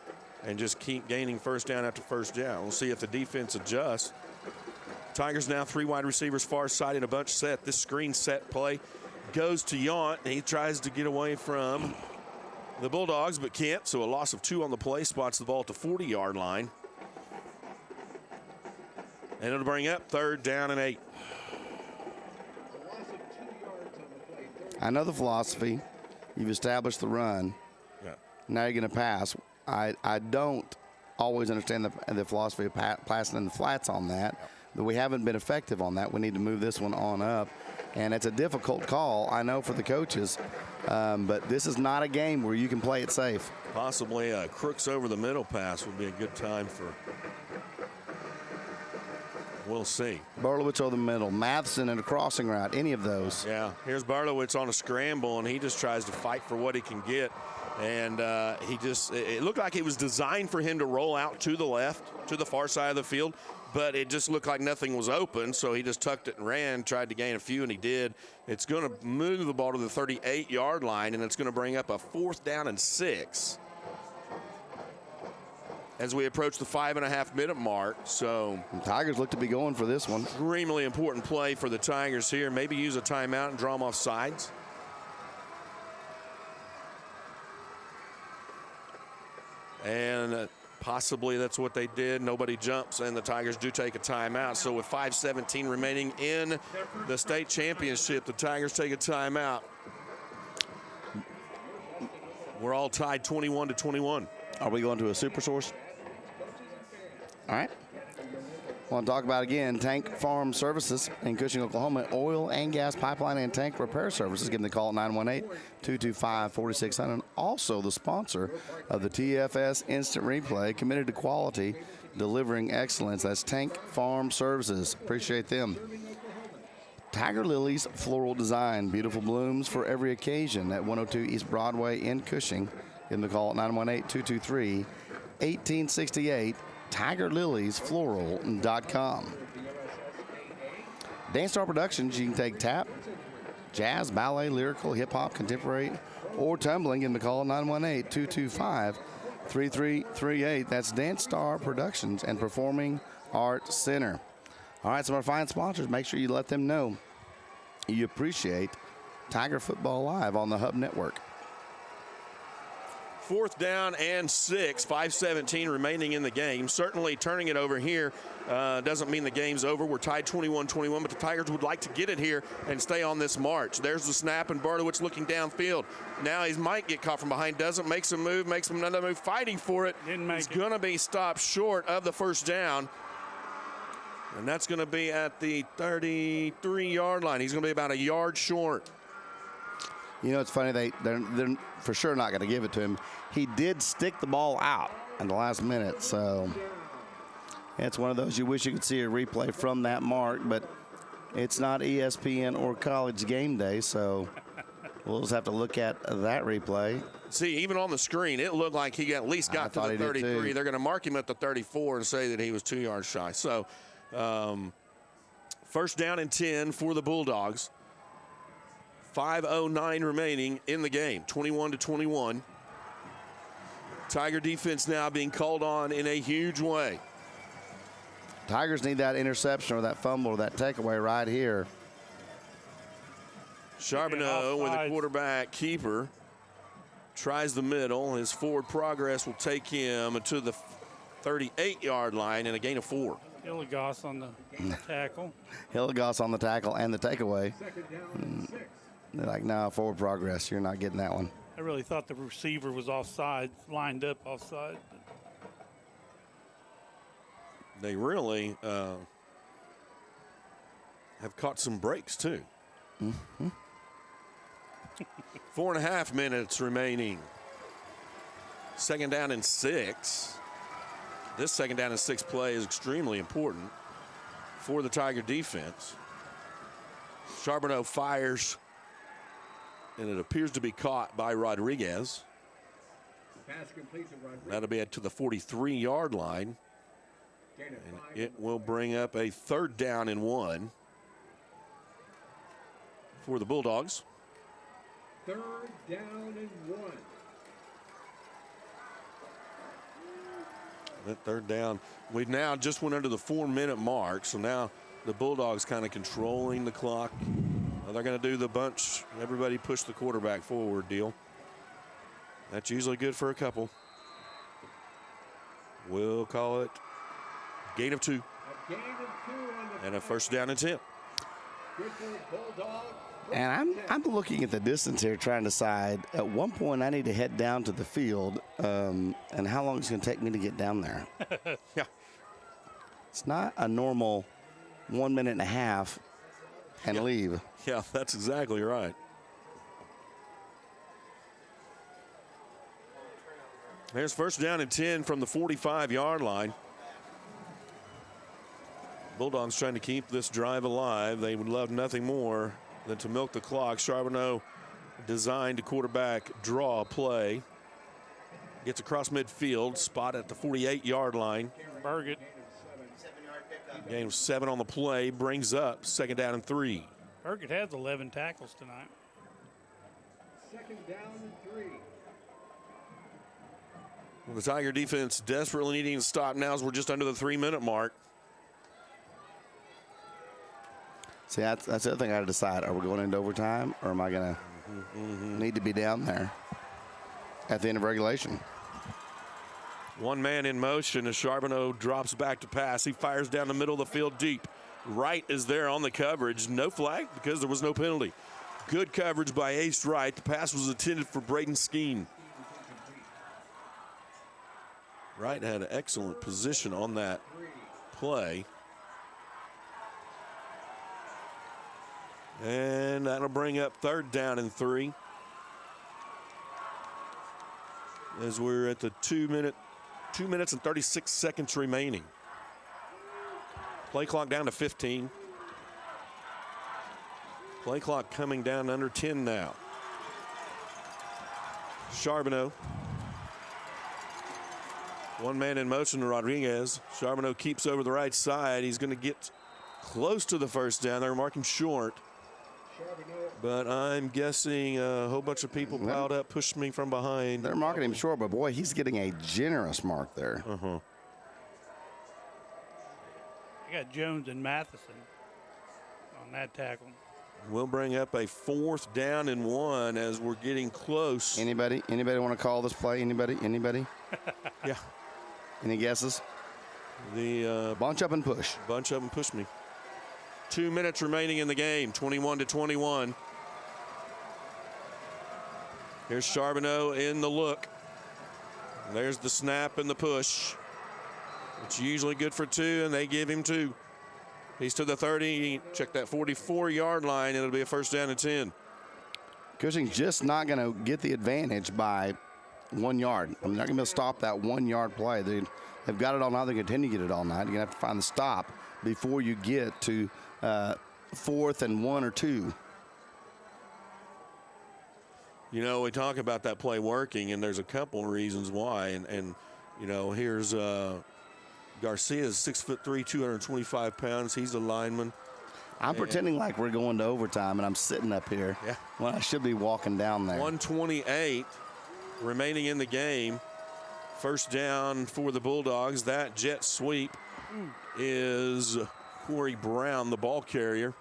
and just keep gaining first down after first down. We'll see if the defense adjusts. Tigers now 3 wide receivers far side in a bunch set. This screen set play goes to Yount. He tries to get away from the Bulldogs, but can't. So a loss of 2 on the play, spots the ball at the 40-yard line. And it'll bring up third down and 8. I know the philosophy. You've established the run. Yeah. Now you're going to pass. I don't always understand the philosophy of passing in the flats on that, but we haven't been effective on that. We need to move this one on up. And it's a difficult call, I know, for the coaches, but this is not a game where you can play it safe. Possibly a Crooks over the middle pass would be a good time for. We'll see. Barlowitz over the middle, Matheson in a crossing route, any of those. Yeah, here's Barlowitz on a scramble, and he just tries to fight for what he can get. And it looked like it was designed for him to roll out to the left, to the far side of the field, but it just looked like nothing was open, so he just tucked it and ran, tried to gain a few, and he did. It's going to move the ball to the 38-yard line, and it's going to bring up a 4th down and 6 as we approach the 5.5-minute mark. So the Tigers look to be going for this one. Extremely important play for the Tigers here. Maybe use a timeout and draw them off sides. And possibly that's what they did. Nobody jumps, and the Tigers do take a timeout. So with 5:17 remaining in the state championship, the Tigers take a timeout. We're all tied 21-21. Are we going to a super source? All right. Want to talk about again Tank Farm Services in Cushing, Oklahoma. Oil and gas pipeline and tank repair services. Give them the call at 918-225-4600. Also the sponsor of the TFS Instant Replay, committed to quality, delivering excellence. That's Tank Farm Services. Appreciate them. Tiger Lilies Floral Design. Beautiful blooms for every occasion at 102 East Broadway in Cushing. Give them the call at 918-223-1868. TigerLiliesFloral.com. Dance Star Productions, you can take tap, jazz, ballet, lyrical, hip-hop, contemporary, or tumbling. Give them a call, 918-225-3338. That's Dance Star Productions and Performing Arts Center. All right, some of our fine sponsors, make sure you let them know you appreciate Tiger Football Live on the Hub Network. 4th down and 6, 5:17 remaining in the game. Certainly turning it over here doesn't mean the game's over. We're tied 21-21, but the Tigers would like to get it here and stay on this march. There's the snap, and Berdowitz looking downfield. Now he might get caught from behind, doesn't, makes a move, makes another move, fighting for it. He's going to be stopped short of the first down. And that's going to be at the 33-yard line. He's going to be about a yard short. You know, it's funny, they're for sure not going to give it to him. He did stick the ball out in the last minute, so it's one of those you wish you could see a replay from that mark, but it's not ESPN or College Game Day, so we'll just have to look at that replay. See, even on the screen, it looked like he at least got to the 33. They're going to mark him at the 34 and say that he was 2 yards shy. So, first down and 10 for the Bulldogs. 5:09 remaining in the game, 21-21. Tiger defense now being called on in a huge way. Tigers need that interception or that fumble or that takeaway right here. Charbonneau with a quarterback keeper. Tries the middle. His forward progress will take him to the 38-yard line and a gain of 4. Hilligoss on the tackle. Hilligoss on the tackle and the takeaway. They're like, no, forward progress. You're not getting that one. I really thought the receiver was offside, lined up offside. They really have caught some breaks, too. 4.5 minutes remaining. 2nd down and 6. This 2nd down and 6 play is extremely important for the Tiger defense. Charbonneau fires, and it appears to be caught by Rodriguez. That'll be to the 43-yard line. And it will bring up a 3rd down and 1 for the Bulldogs. 3rd down and 1. That 3rd down, we now just went under the 4-minute mark, so now the Bulldogs kind of controlling the clock. They're going to do the bunch, everybody push the quarterback forward deal. That's usually good for a couple. We'll call it gain of 2. And a 1st down and 10. And I'm looking at the distance here, trying to decide at one point I need to head down to the field, and how long it's going to take me to get down there. Yeah. It's not a normal 1.5 minutes and leave. Yeah, that's exactly right. There's 1st down and 10 from the 45-yard line. Bulldogs trying to keep this drive alive. They would love nothing more than to milk the clock. Charbonneau designed a quarterback draw play. Gets across midfield, spot at the 48-yard line. Burgett. Gain of 7 on the play, brings up 2nd down and 3. Burgett has 11 tackles tonight. 2nd down and 3. Well, the Tiger defense desperately needing to stop now as we're just under the 3-minute mark. See, that's the other thing I got to decide. Are we going into overtime, or am I going to need to be down there at the end of regulation? One man in motion as Charbonneau drops back to pass. He fires down the middle of the field deep. Wright is there on the coverage. No flag because there was no penalty. Good coverage by Ace Wright. The pass was intended for Braden Skeen. Wright had an excellent position on that play. And that'll bring up 3rd down and 3. As we're at the 2 minutes and 36 seconds remaining. Play clock down to 15. Play clock coming down under 10 now. Charbonneau. One man in motion to Rodriguez. Charbonneau keeps over the right side. He's going to get close to the first down. They're marking short. But I'm guessing a whole bunch of people piled up, pushed me from behind. They're marking him short, but boy, he's getting a generous mark there. Uh-huh. I got Jones and Matheson on that tackle. We'll bring up a 4th down and 1 as we're getting close. Anybody want to call this play? Anybody? Yeah. Any guesses? The bunch up and push. Bunch up and push me. 2 minutes remaining in the game, 21-21. Here's Charbonneau in the look. There's the snap and the push. It's usually good for 2, and they give him 2. He's to the 30. Check that 44-yard line. It'll be a first down and 10. Cushing's just not going to get the advantage by 1 yard. I'm not going to be able to stop that 1 yard play. They've got it all night. They continue to get it all night. You're going to have to find the stop before you get to 4th and 1 or 2. You know, we talk about that play working, and there's a couple reasons why. And you know, here's Garcia's 6'3", 225 pounds. He's a lineman. I'm pretending like we're going to overtime, and I'm sitting up here when I should be walking down there. 1:28 remaining in the game. First down for the Bulldogs. That jet sweep is Corey Brown, the ball carrier.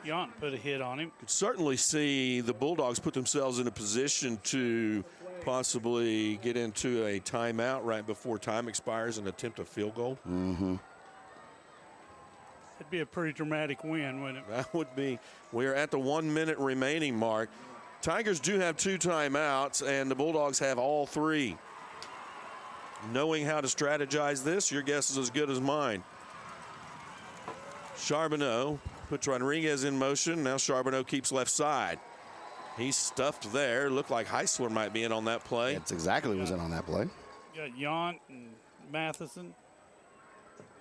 Yount put a hit on him. Could certainly see the Bulldogs put themselves in a position to possibly get into a timeout right before time expires and attempt a field goal. Mm-hmm. It'd be a pretty dramatic win, wouldn't it? That would be. We're at the 1 minute remaining mark. Tigers do have 2 timeouts, and the Bulldogs have all 3. Knowing how to strategize this, your guess is as good as mine. Charbonneau puts Rodriguez in motion. Now Charbonneau keeps left side. He's stuffed there. Looked like Heisler might be in on that play. That's exactly what was in on that play. Got Yount and Matheson.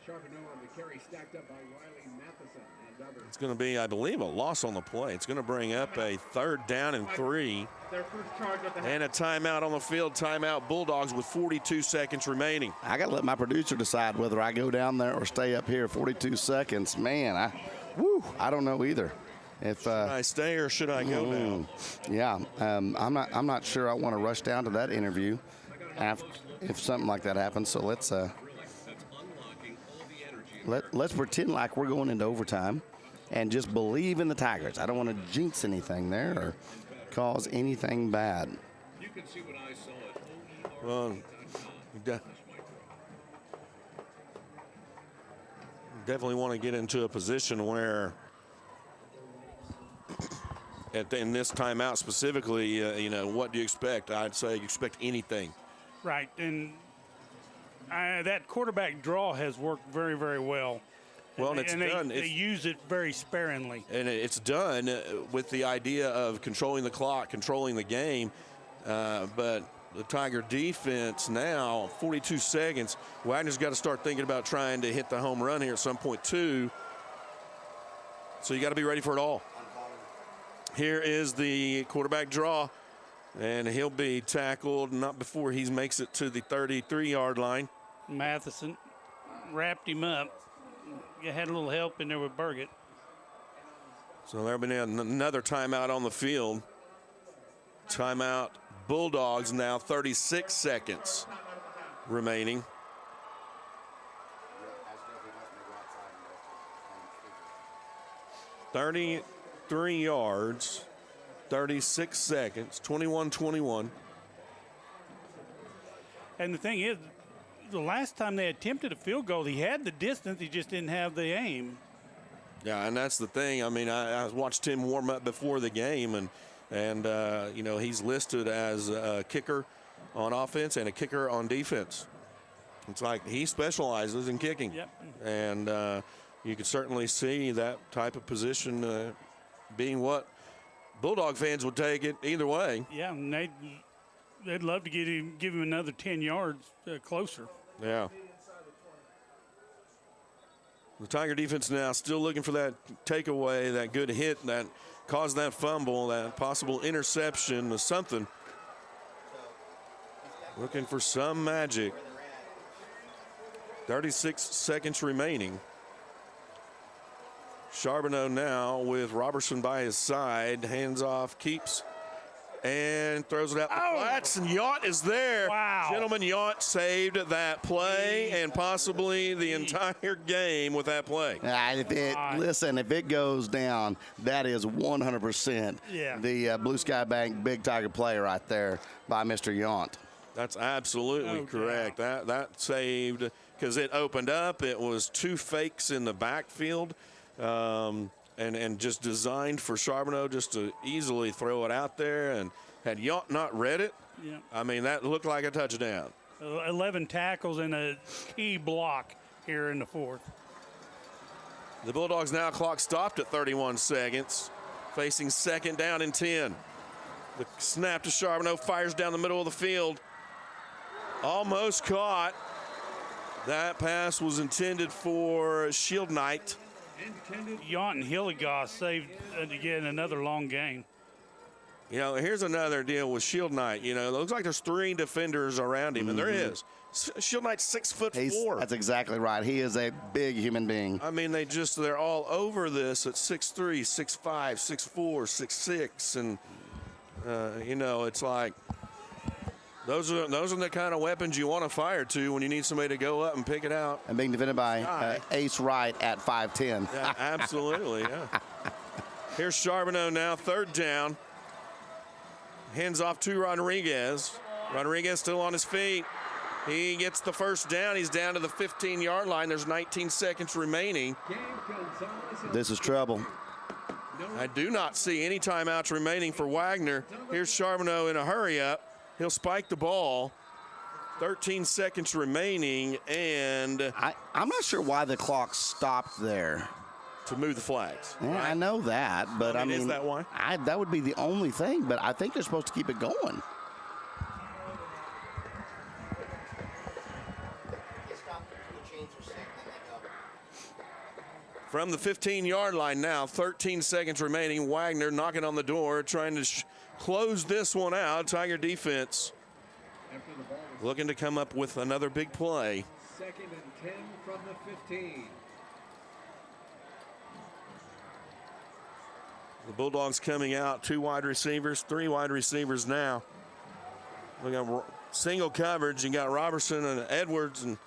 Charbonneau on the carry, stacked up by Riley, Matheson, and others. It's going to be, I believe, a loss on the play. It's going to bring up a 3rd down and 3. Their first charge at the And a timeout on the field. Timeout Bulldogs with 42 seconds remaining. I got to let my producer decide whether I go down there or stay up here. 42 seconds. Man, I don't know either. Should I stay or should I go now? Yeah, I'm not sure I want to rush down to that interview if something like that happens. So let's pretend like we're going into overtime and just believe in the Tigers. I don't want to jinx anything there or cause anything bad. You can see what I saw at Well, definitely want to get into a position where in this timeout specifically, you know, what do you expect? I'd say you expect anything. Right, and that quarterback draw has worked very, very well. Well, and it's done. They use it very sparingly. And it's done with the idea of controlling the clock, controlling the game. But the Tiger defense now, 42 seconds. Wagner's got to start thinking about trying to hit the home run here at some point, too. So you got to be ready for it all. Here is the quarterback draw, and he'll be tackled not before he makes it to the 33-yard line. Matheson wrapped him up. You had a little help in there with Burgett. So there'll be another timeout on the field. Timeout Bulldogs now, 36 seconds remaining. $33 yards, 36 seconds, 21-21. And the thing is, the last time they attempted a field goal, he had the distance, he just didn't have the aim. Yeah, and that's the thing. I mean, I watched him warm up before the game, and you know, he's listed as a kicker on offense and a kicker on defense. It's like he specializes in kicking. Yep. And you can certainly see that type of position being what Bulldog fans would take it either way. Yeah, and they'd love to give him another 10 yards closer. Yeah. The Tiger defense now still looking for that takeaway, that good hit that caused that fumble, that possible interception or something. Looking for some magic. 36 seconds remaining. Charbonneau now with Robertson by his side. Hands off, keeps, and throws it out the flats, and Yount is there. Wow. Gentlemen, Yount saved that play and possibly the entire game with that play. Listen, if it goes down, that is 100% the Blue Sky Bank Big Tiger play right there by Mr. Yount. That's absolutely correct. That saved, because it opened up. It was 2 fakes in the backfield. And just designed for Charbonneau just to easily throw it out there. And had Yount not read it, I mean, that looked like a touchdown. 11 tackles and a key block here in the 4th. The Bulldogs now clock stopped at 31 seconds, facing 2nd down and 10. The snap to Charbonneau, fires down the middle of the field. Almost caught. That pass was intended for Shield Knight. Yount and Hilligoss saved, again, another long game. You know, here's another deal with Shield Knight. You know, it looks like there's 3 defenders around him, and there is. Shield Knight's 6'4". That's exactly right. He is a big human being. I mean, they're all over this at 6'3", 6'5", 6'4", 6'6", and you know, it's like those are the kind of weapons you want to fire to when you need somebody to go up and pick it out. And being defended by Ace Wright at 5'10". Yeah, absolutely, yeah. Here's Charbonneau now, 3rd down. Hands off to Rodriguez. Rodriguez still on his feet. He gets the 1st down. He's down to the 15-yard line. There's 19 seconds remaining. This is trouble. I do not see any timeouts remaining for Wagner. Here's Charbonneau in a hurry-up. He'll spike the ball. 13 seconds remaining, and I'm not sure why the clock stopped there. To move the flags. Yeah, right? I know that, but I mean, is that why? That would be the only thing, but I think they're supposed to keep it going. From the 15-yard line now, 13 seconds remaining. Wagner knocking on the door, trying to close this one out. Tiger defense looking to come up with another big play. 2nd and 10 from the 15. The Bulldogs coming out, 2 wide receivers, 3 wide receivers now. We got single coverage. You got Robertson and Edwards, and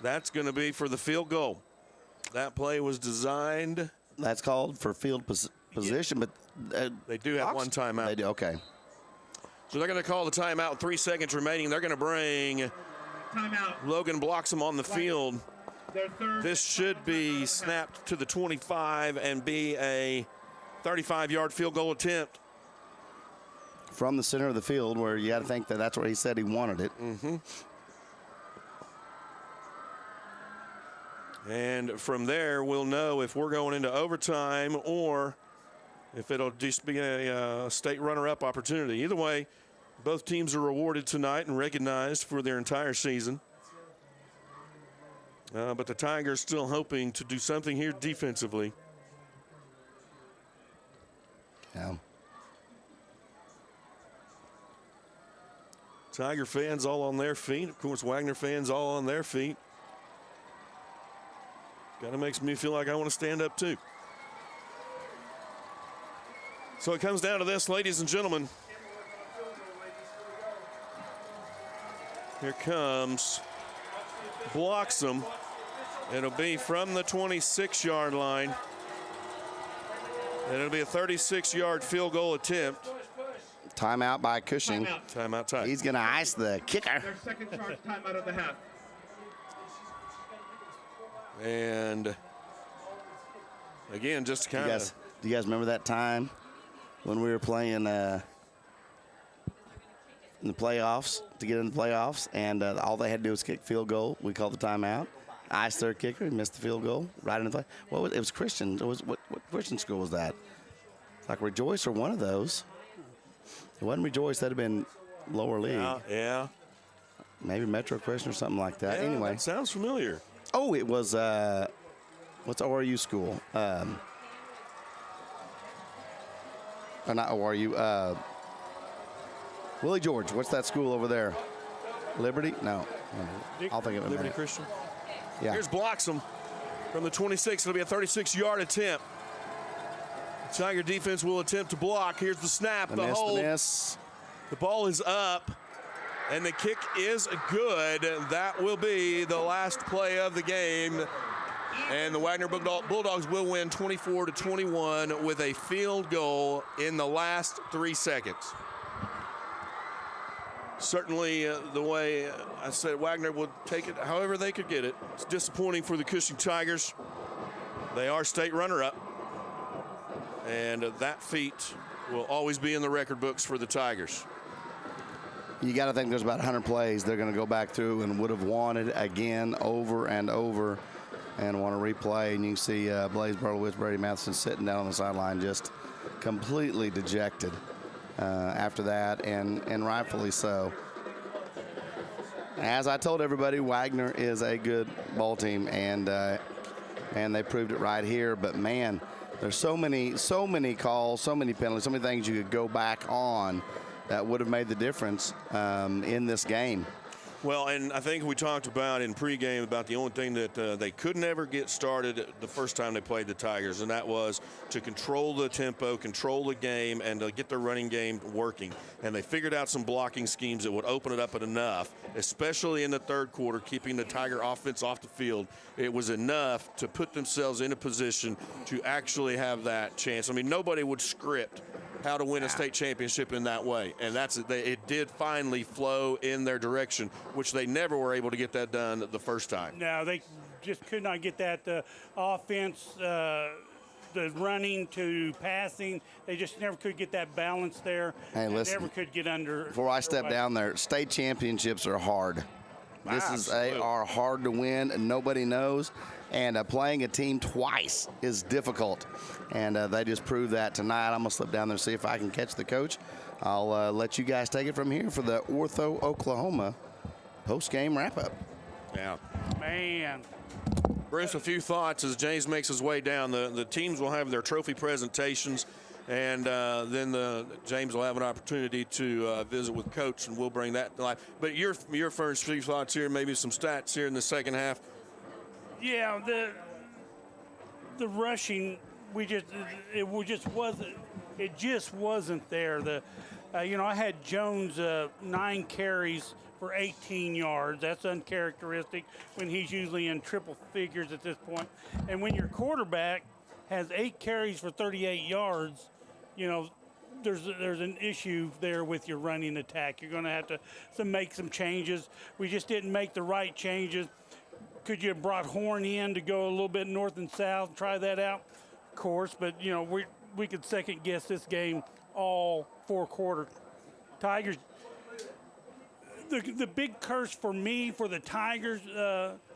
that's going to be for the field goal. That play was designed. That's called for field position, but they do have one timeout. They do, okay. So they're going to call the timeout. 3 seconds remaining. They're going to bring timeout. Logan Bloxham on the field. This should be snapped to the 25 and be a 35-yard field goal attempt. From the center of the field, where you got to think that's where he said he wanted it. Mm-hmm. And from there, we'll know if we're going into overtime or if it'll just be a state runner-up opportunity. Either way, both teams are rewarded tonight and recognized for their entire season. But the Tigers still hoping to do something here defensively. Yeah. Tiger fans all on their feet. Of course, Wagner fans all on their feet. Kind of makes me feel like I want to stand up too. So it comes down to this, ladies and gentlemen. Here comes Bloxham. It'll be from the 26-yard line. And it'll be a 36-yard field goal attempt. Timeout by Cushing. Timeout time. He's going to ice the kicker. Their second charge timeout of the half. And again, just kind of. Do you guys remember that time when we were playing in the playoffs, to get in the playoffs, and all they had to do was kick field goal? We called the timeout. Iced their kicker. He missed the field goal right in the play. It was Christian. It was what Christian school was that? It's like Rejoice or one of those. It wasn't Rejoice. That'd have been lower league. Yeah. Maybe Metro Christian or something like that. Yeah, anyway, that sounds familiar. Oh, it was what's ORU school? Or not ORU. Willie George. What's that school over there? Liberty? No. I'll think of it. Liberty Christian. Yeah. Here's Bloxham. From the 26, it'll be a 36-yard attempt. Tiger defense will attempt to block. Here's the snap, the hold. The ball is up, and the kick is good. That will be the last play of the game. And the Wagner Bulldogs will win 24-21 with a field goal in the last 3 seconds. Certainly the way I said Wagner would take it however they could get it. It's disappointing for the Cushing Tigers. They are state runner-up. And that feat will always be in the record books for the Tigers. You got to think there's about 100 plays they're going to go back through and would have wanted again over and over and want to replay. And you can see Blaze Berlowitz, Brady Matheson sitting down on the sideline just completely dejected after that, and rightfully so. As I told everybody, Wagner is a good ball team, and they proved it right here. But, man, there's so many calls, so many penalties, so many things you could go back on that would have made the difference in this game. Well, and I think we talked about in pregame about the only thing that they could never get started the first time they played the Tigers, and that was to control the tempo, control the game, and to get their running game working. And they figured out some blocking schemes that would open it up enough, especially in the third quarter, keeping the Tiger offense off the field. It was enough to put themselves in a position to actually have that chance. I mean, nobody would script how to win a state championship in that way, and it did finally flow in their direction, which they never were able to get that done the first time. No, they just could not get that offense, the running to passing. They just never could get that balance there. Hey, listen, never could get under. Before I step down there, state championships are hard. They are hard to win, and nobody knows. And playing a team twice is difficult. And they just proved that tonight. I'm going to slip down there and see if I can catch the coach. I'll let you guys take it from here for the Ortho, Oklahoma post-game wrap-up. Yeah. Man. Bruce, a few thoughts as James makes his way down. The teams will have their trophy presentations, and then James will have an opportunity to visit with Coach, and we'll bring that to life. But your first few thoughts here, maybe some stats here in the second half. Yeah, the rushing, it just wasn't there. I had Jones 9 carries for 18 yards. That's uncharacteristic when he's usually in triple figures at this point. And when your quarterback has 8 carries for 38 yards, there's an issue there with your running attack. You're going to have to make some changes. We just didn't make the right changes. Could you have brought Horn in to go a little bit north and south, try that out? Of course, but, we could second guess this game all 4 quarters. Tigers, the big curse for me, for the Tigers,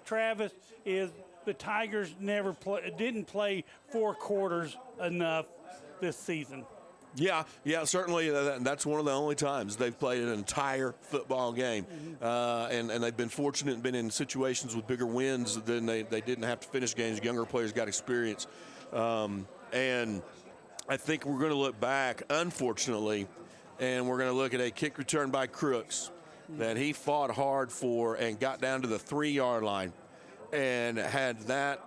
Travis, is the Tigers didn't play 4 quarters enough this season. Yeah, certainly. That's one of the only times they've played an entire football game. And they've been fortunate and been in situations with bigger wins than they didn't have to finish games. Younger players got experience. And I think we're going to look back, unfortunately, and we're going to look at a kick return by Crooks that he fought hard for and got down to the 3-yard line. And had that,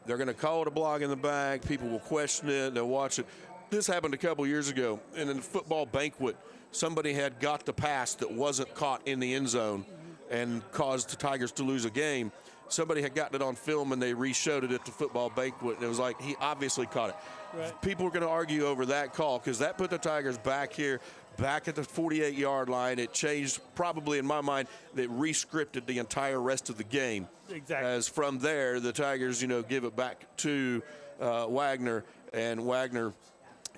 they're going to call it a block in the bag. People will question it. They'll watch it. This happened a couple years ago in a football banquet. Somebody had got the pass that wasn't caught in the end zone and caused the Tigers to lose a game. Somebody had gotten it on film and they re-showed it at the football banquet, and it was like he obviously caught it. Right. People are going to argue over that call because that put the Tigers back here, back at the 48-yard line. It changed, probably in my mind, that re-scripted the entire rest of the game. Exactly. As from there, the Tigers, give it back to Wagner, and Wagner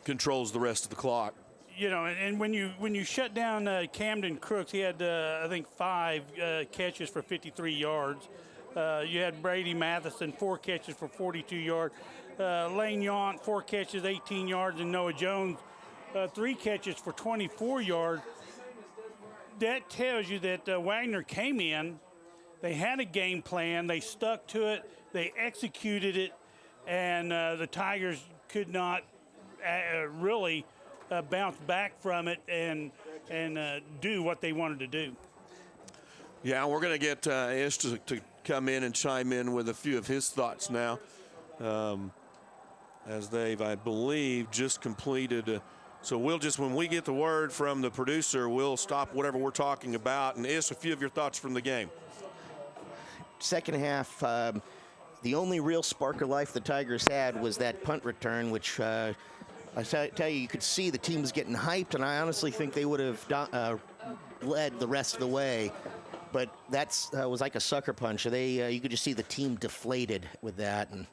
controls the rest of the clock. And when you shut down Camden Crooks, he had I think 5 catches for 53 yards. You had Brady Matheson 4 catches for 42 yards. Lane Yount 4 catches, 18 yards, and Noah Jones 3 catches for 24 yards. That tells you that Wagner came in. They had a game plan. They stuck to it. They executed it, and the Tigers could not really bounce back from it and do what they wanted to do. Yeah, we're going to get Ish to come in and chime in with a few of his thoughts now, as they've, I believe, just completed. So we'll just, when we get the word from the producer, we'll stop whatever we're talking about. And Ish, a few of your thoughts from the game. Second half, the only real spark of life the Tigers had was that punt return, which I tell you could see the team was getting hyped, and I honestly think they would have led the rest of the way. But that was like a sucker punch. You could just see the team deflated with that. And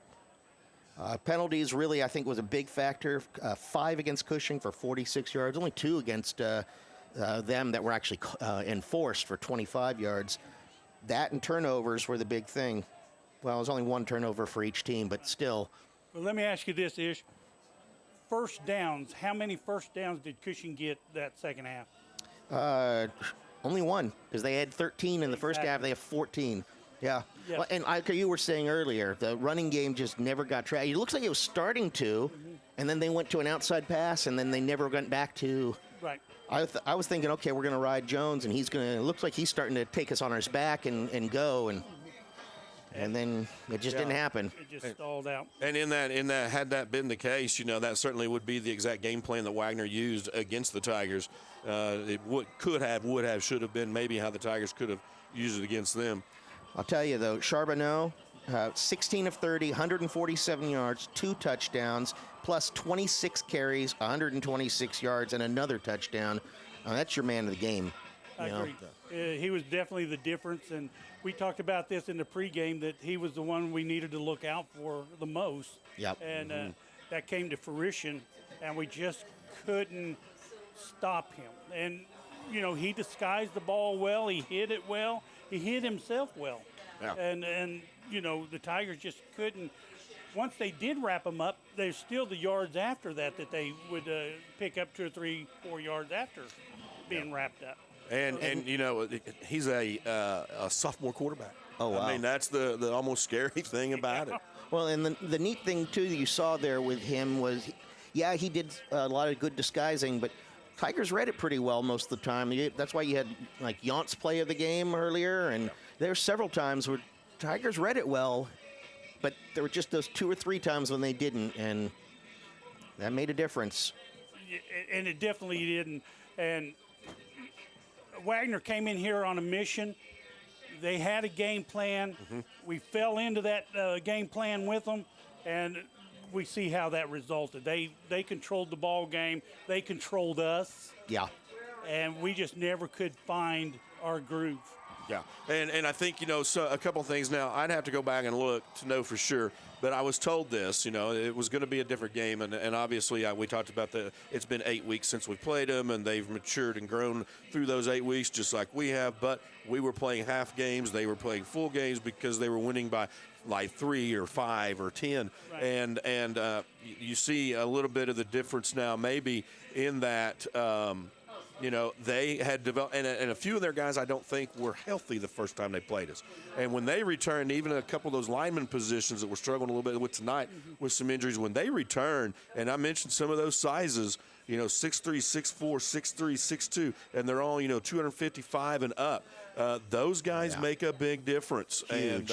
penalties really, I think, was a big factor. 5 against Cushing for 46 yards, only 2 against them that were actually enforced for 25 yards. That and turnovers were the big thing. Well, it was only 1 turnover for each team, but still. Well, let me ask you this, Ish. First downs, how many first downs did Cushing get that second half? Only 1, because they had 13 in the first half. They have 14. Yeah. Yes. Well, and like you were saying earlier, the running game just never got tracked. It looks like it was starting to, and then they went to an outside pass, and then they never went back to. Right. I was thinking, okay, we're going to ride Jones, and it looks like he's starting to take us on his back and go, and then it just didn't happen. It just stalled out. And in that, had that been the case, that certainly would be the exact game plan that Wagner used against the Tigers. It would have, should have been maybe how the Tigers could have used it against them. I'll tell you, though, Charbonneau, 16 of 30, 147 yards, 2 touchdowns, plus 26 carries, 126 yards, and another touchdown. That's your man of the game. I agree. He was definitely the difference, and we talked about this in the pregame that he was the one we needed to look out for the most. Yep. And that came to fruition, and we just couldn't stop him. And, he disguised the ball well. He hit it well. He hit himself well. Yeah. And the Tigers just couldn't. Once they did wrap him up, there's still the yards after that they would pick up 2 or 3, 4 yards after being wrapped up. And he's a sophomore quarterback. Oh, wow. I mean, that's the almost scary thing about it. Well, and the neat thing, too, that you saw there with him was, he did a lot of good disguising, but Tigers read it pretty well most of the time. That's why you had, like, Yount's play of the game earlier, and there were several times where Tigers read it well, but there were just those 2 or 3 times when they didn't, and that made a difference. And it definitely didn't. And Wagner came in here on a mission. They had a game plan. Mm-hmm. We fell into that game plan with them, and we see how that resulted. They controlled the ball game. They controlled us. Yeah. And we just never could find our groove. Yeah, and I think, so a couple things now. I'd have to go back and look to know for sure, but I was told this, it was going to be a different game, and obviously we talked about it's been 8 weeks since we played them, and they've matured and grown through those 8 weeks just like we have, but we were playing half games, they were playing full games because they were winning by like 3 or 5 or 10, right. and you see a little bit of the difference now maybe in that they had developed, and a few of their guys I don't think were healthy the first time they played us. And when they returned, even a couple of those lineman positions that were struggling a little bit with tonight with some injuries, when they returned, and I mentioned some of those sizes, 6'3", 6'4", 6'3", 6'2", and they're all, 255 and up. Those guys make a big difference and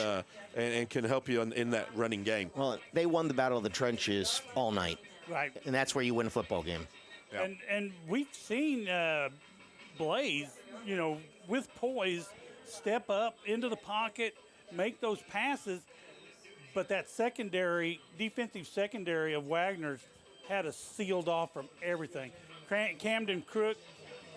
can help you in that running game. Well, they won the battle of the trenches all night. Right. And that's where you win a football game. Yeah. And we've seen Blaze, with poise, step up into the pocket, make those passes, but that defensive secondary of Wagner's had us sealed off from everything. Camden Crook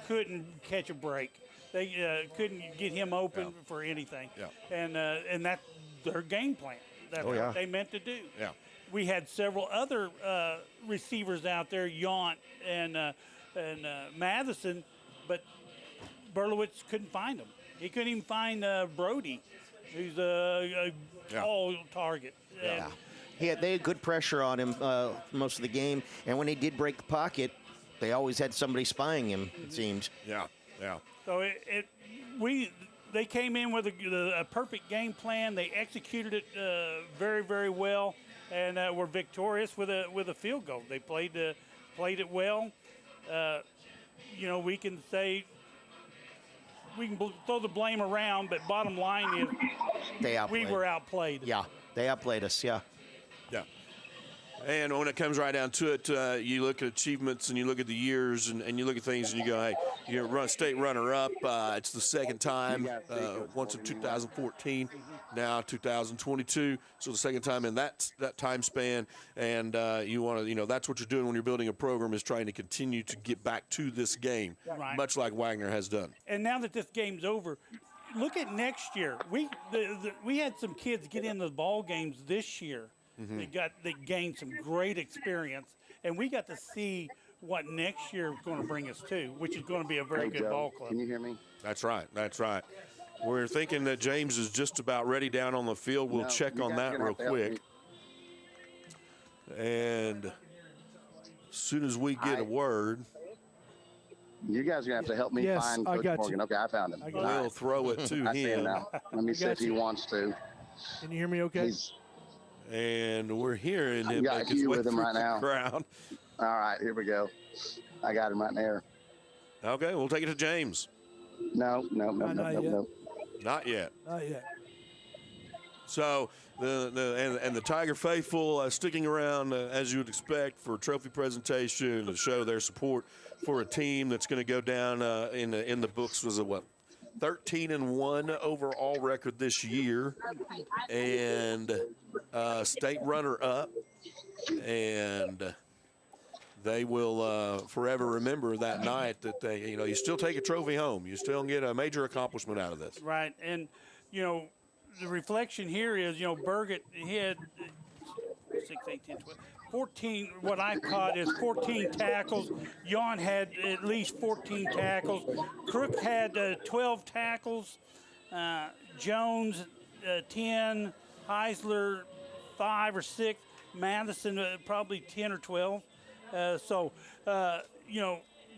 couldn't catch a break. They couldn't get him open for anything. Yeah. And that's their game plan. That's what they meant to do. Yeah. We had several other receivers out there, Yount and Matheson, but Berlowitz couldn't find them. He couldn't even find Brody, who's a all target. Yeah. They had good pressure on him most of the game, and when he did break the pocket, they always had somebody spying him, it seems. Yeah. So they came in with a perfect game plan. They executed it very, very well, and were victorious with a field goal. They played it well. We can say we can throw the blame around, but bottom line is we were outplayed. Yeah, they outplayed us. Yeah. Yeah. And when it comes right down to it, you look at achievements and you look at the years and you look at things and you go, hey, you're state runner-up. It's the second time, once in 2014, now 2022. So the second time in that time span. And you want to, that's what you're doing when you're building a program, is trying to continue to get back to this game, much like Wagner has done. And now that this game's over, look at next year. We had some kids get into the ball games this year. They gained some great experience, and we got to see what next year is going to bring us to, which is going to be a very good ball club. Can you hear me? That's right. That's right. We're thinking that James is just about ready down on the field. We'll check on that real quick. And as soon as we get a word. You guys are going to have to help me find Coach Morgan. Okay, I found him. We'll throw it to I see him him. now. Let me see if he wants to. Can you hear me okay? And we're hearing him got make his Hugh way with him through right the now. crowd. All right, here we go. I got him right there. Okay, we'll take it to James. No. Not yet. Not yet. So the Tiger faithful sticking around as you would expect for a trophy presentation to show their support for a team that's going to go down in the books. Was a 13-1 overall record this year, and state runner-up, and they will forever remember that night that they, you still take a trophy home. You still get a major accomplishment out of this. Right, and, the reflection here is, Burgett, he had 6, 8, 10, 12, 14, what I caught is 14 tackles. Jan had at least 14 tackles. Crook had 12 tackles. Jones, 10. Heisler, 5 or 6. Madison, probably 10 or 12.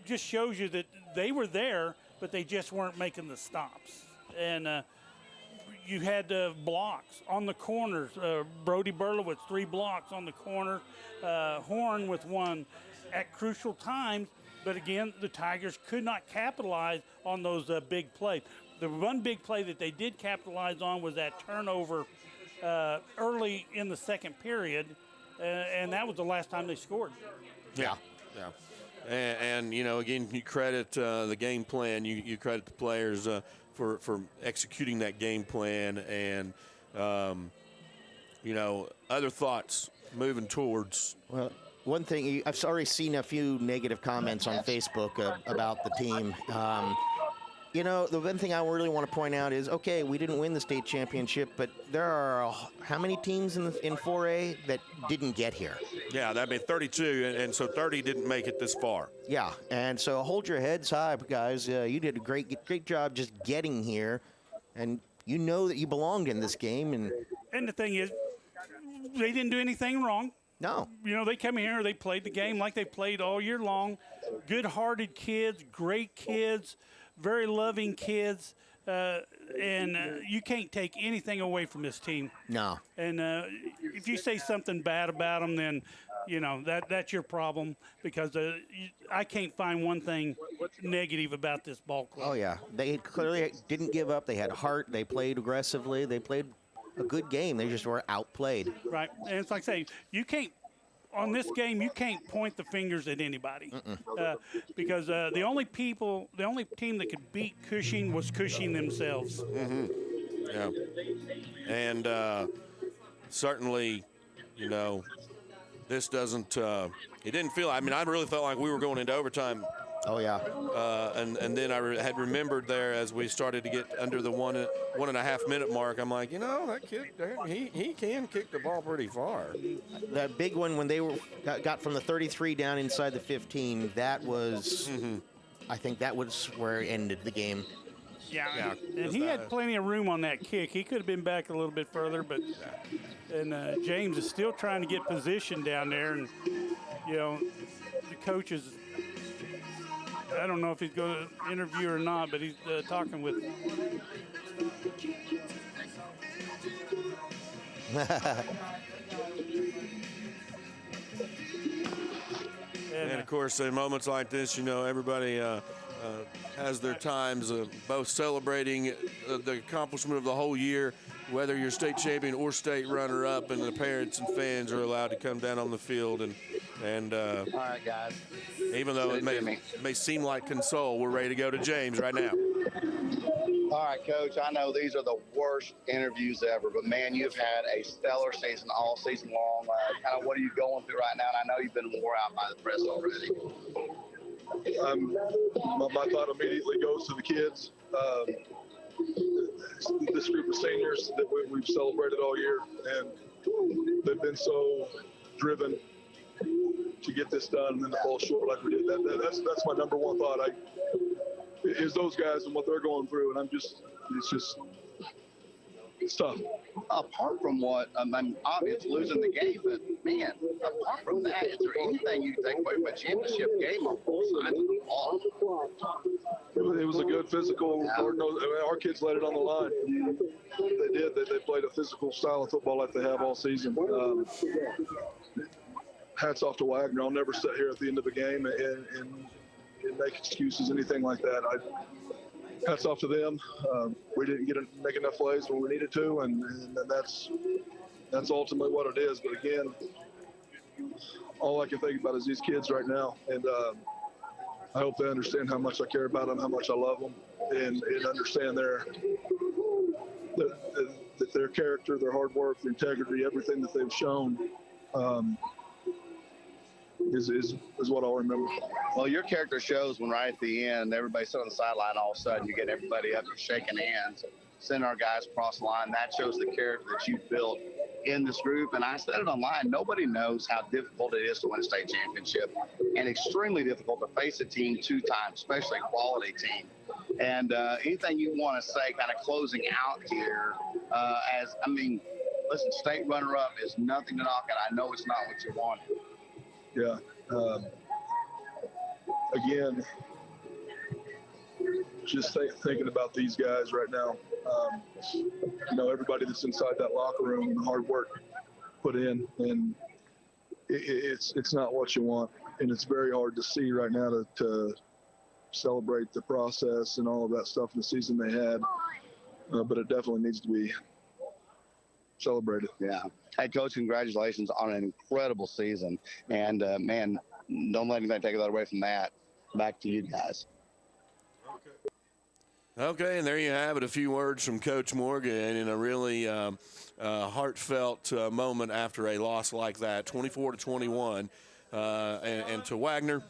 Just shows you that they were there, but they just weren't making the stops. And you had blocks on the corners. Brody Berlowitz, 3 blocks on the corner. Horn with 1 at crucial times. But again, the Tigers could not capitalize on those big plays. The one big play that they did capitalize on was that turnover early in the second period, and that was the last time they scored. Yeah. And again, you credit the game plan. You credit the players for executing that game plan, and other thoughts moving towards. Well, one thing, I've already seen a few negative comments on Facebook about the team. The one thing I really want to point out is, okay, we didn't win the state championship, but there are how many teams in 4A that didn't get here? Yeah, that'd be 32, and so 30 didn't make it this far. Yeah, and so hold your heads high, guys. You did a great job just getting here, and you know that you belonged in this game. And the thing is, they didn't do anything wrong. No. They come here, they played the game like they played all year long. Good-hearted kids, great kids, very loving kids, and you can't take anything away from this team. No. And if you say something bad about them, then, that's your problem, because I can't find one thing negative about this ball club. Oh, yeah. They clearly didn't give up. They had heart. They played aggressively. They played a good game. They just were outplayed. Right. And it's like I say, on this game, you can't point the fingers at anybody, because the only team that could beat Cushing was Cushing themselves. Mm-hmm. Yeah, and certainly, this doesn't. It didn't feel. I really felt like we were going into overtime. Oh yeah. And then I had remembered there as we started to get under the 1.5 minute mark. I'm like, that kid there, he can kick the ball pretty far. That big one when they got from the 33 down inside the 15. That was, I think that was where it ended the game. Yeah. And he had plenty of room on that kick. He could have been back a little bit further, but James is still trying to get position down there, and the coach is. I don't know if he's going to interview or not, but he's talking with. And of course, in moments like this, everybody has their times of both celebrating the accomplishment of the whole year, whether you're state champion or state runner-up, and the parents and fans are allowed to come down on the field. And all right, guys. Even though it may seem like console, we're ready to go to James right now. All right, Coach, I know these are the worst interviews ever, but, man, you've had a stellar season all season long. Kind of what are you going through right now? And I know you've been wore out by the press already. My thought immediately goes to the kids. This group of seniors that we've celebrated all year, and they've been so driven to get this done and then to fall short like we did. That's my number one thought. Is those guys and what they're going through, and it's tough. Apart from what, obvious losing the game, but, man, apart from that, is there anything you take away from a championship game on both sides of the ball? It was a good physical. Lord knows, our kids laid it on the line. They did. They played a physical style of football like they have all season. Hats off to Wagner. I'll never sit here at the end of a game and make excuses, anything like that. Hats off to them. We didn't make enough plays when we needed to, and that's ultimately what it is. But again, all I can think about is these kids right now, and I hope they understand how much I care about them, how much I love them, and understand their character, their hard work, their integrity, everything that they've shown. Is what I'll remember. Well, your character shows when right at the end, everybody's sitting on the sideline, all of a sudden you get everybody up and shaking hands, sending our guys across the line. That shows the character that you've built in this group. And I said it online, nobody knows how difficult it is to win a state championship, and extremely difficult to face a team 2 times, especially a quality team. And anything you want to say kind of closing out here, listen, state runner-up is nothing to knock at. I know it's not what you want. Yeah. Again, just thinking about these guys right now. Everybody that's inside that locker room and the hard work put in, and it's not what you want, and it's very hard to see right now to celebrate the process and all of that stuff in the season they had. But it definitely needs to be celebrated. Yeah. Hey, Coach, congratulations on an incredible season. And, man, don't let anybody take that away from that. Back to you guys. Okay, and there you have it, a few words from Coach Morgan in a really heartfelt moment after a loss like that, 24-21. And to Wagner,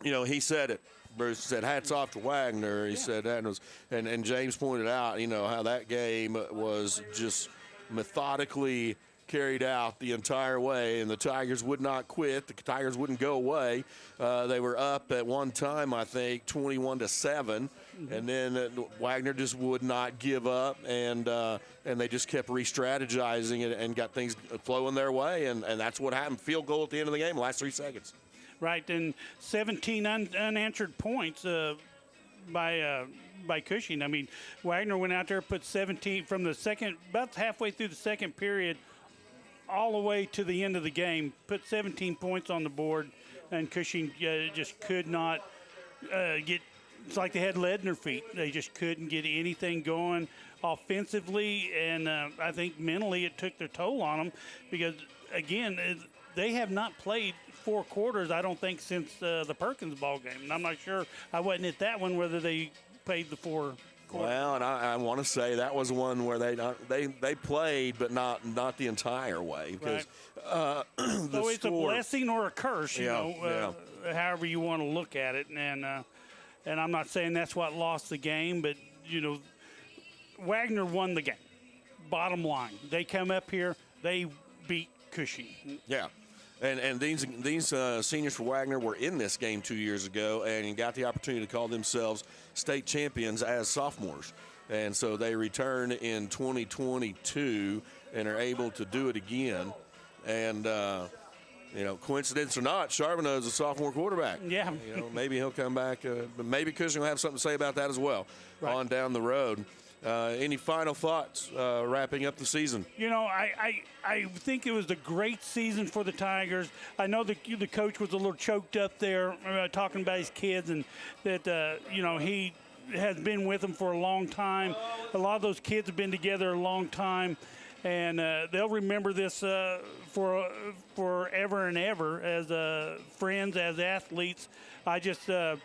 he said it. Bruce said, hats off to Wagner. He said that was, and James pointed out, how that game was just methodically carried out the entire way, and the Tigers would not quit. The Tigers wouldn't go away. They were up at one time, I think, 21-7, and then Wagner just would not give up, and they just kept re-strategizing it and got things flowing their way, and that's what happened. Field goal at the end of the game, last 3 seconds. Right, and 17 unanswered points by Cushing. I mean, Wagner went out there, put 17 from the second, about halfway through the second period, all the way to the end of the game, put 17 points on the board, and Cushing just could not get. It's like they had lead in their feet. They just couldn't get anything going offensively, and I think mentally it took their toll on them because, again, they have not played 4 quarters, I don't think, since the Perkins ball game. And I'm not sure. I wasn't at that one whether they played the 4 quarters. Well, and I want to say that was one where they played, but not the entire way. Because, right. So it's a blessing or a curse, however you want to look at it. And I'm not saying that's what lost the game, but, Wagner won the game. Bottom line. They come up here, they beat Cushing. Yeah. And these seniors for Wagner were in this game 2 years ago and got the opportunity to call themselves state champions as sophomores. And so they return in 2022 and are able to do it again. And, coincidence or not, Charbonneau is a sophomore quarterback. Yeah. Maybe he'll come back. But maybe Cushing will have something to say about that as well on down the road. Any final thoughts wrapping up the season? You know, I think it was a great season for the Tigers. I know the coach was a little choked up there talking about his kids, and that, you know, he has been with them for a long time. A lot of those kids have been together a long time, and they'll remember this for forever and ever as friends, as athletes. I just of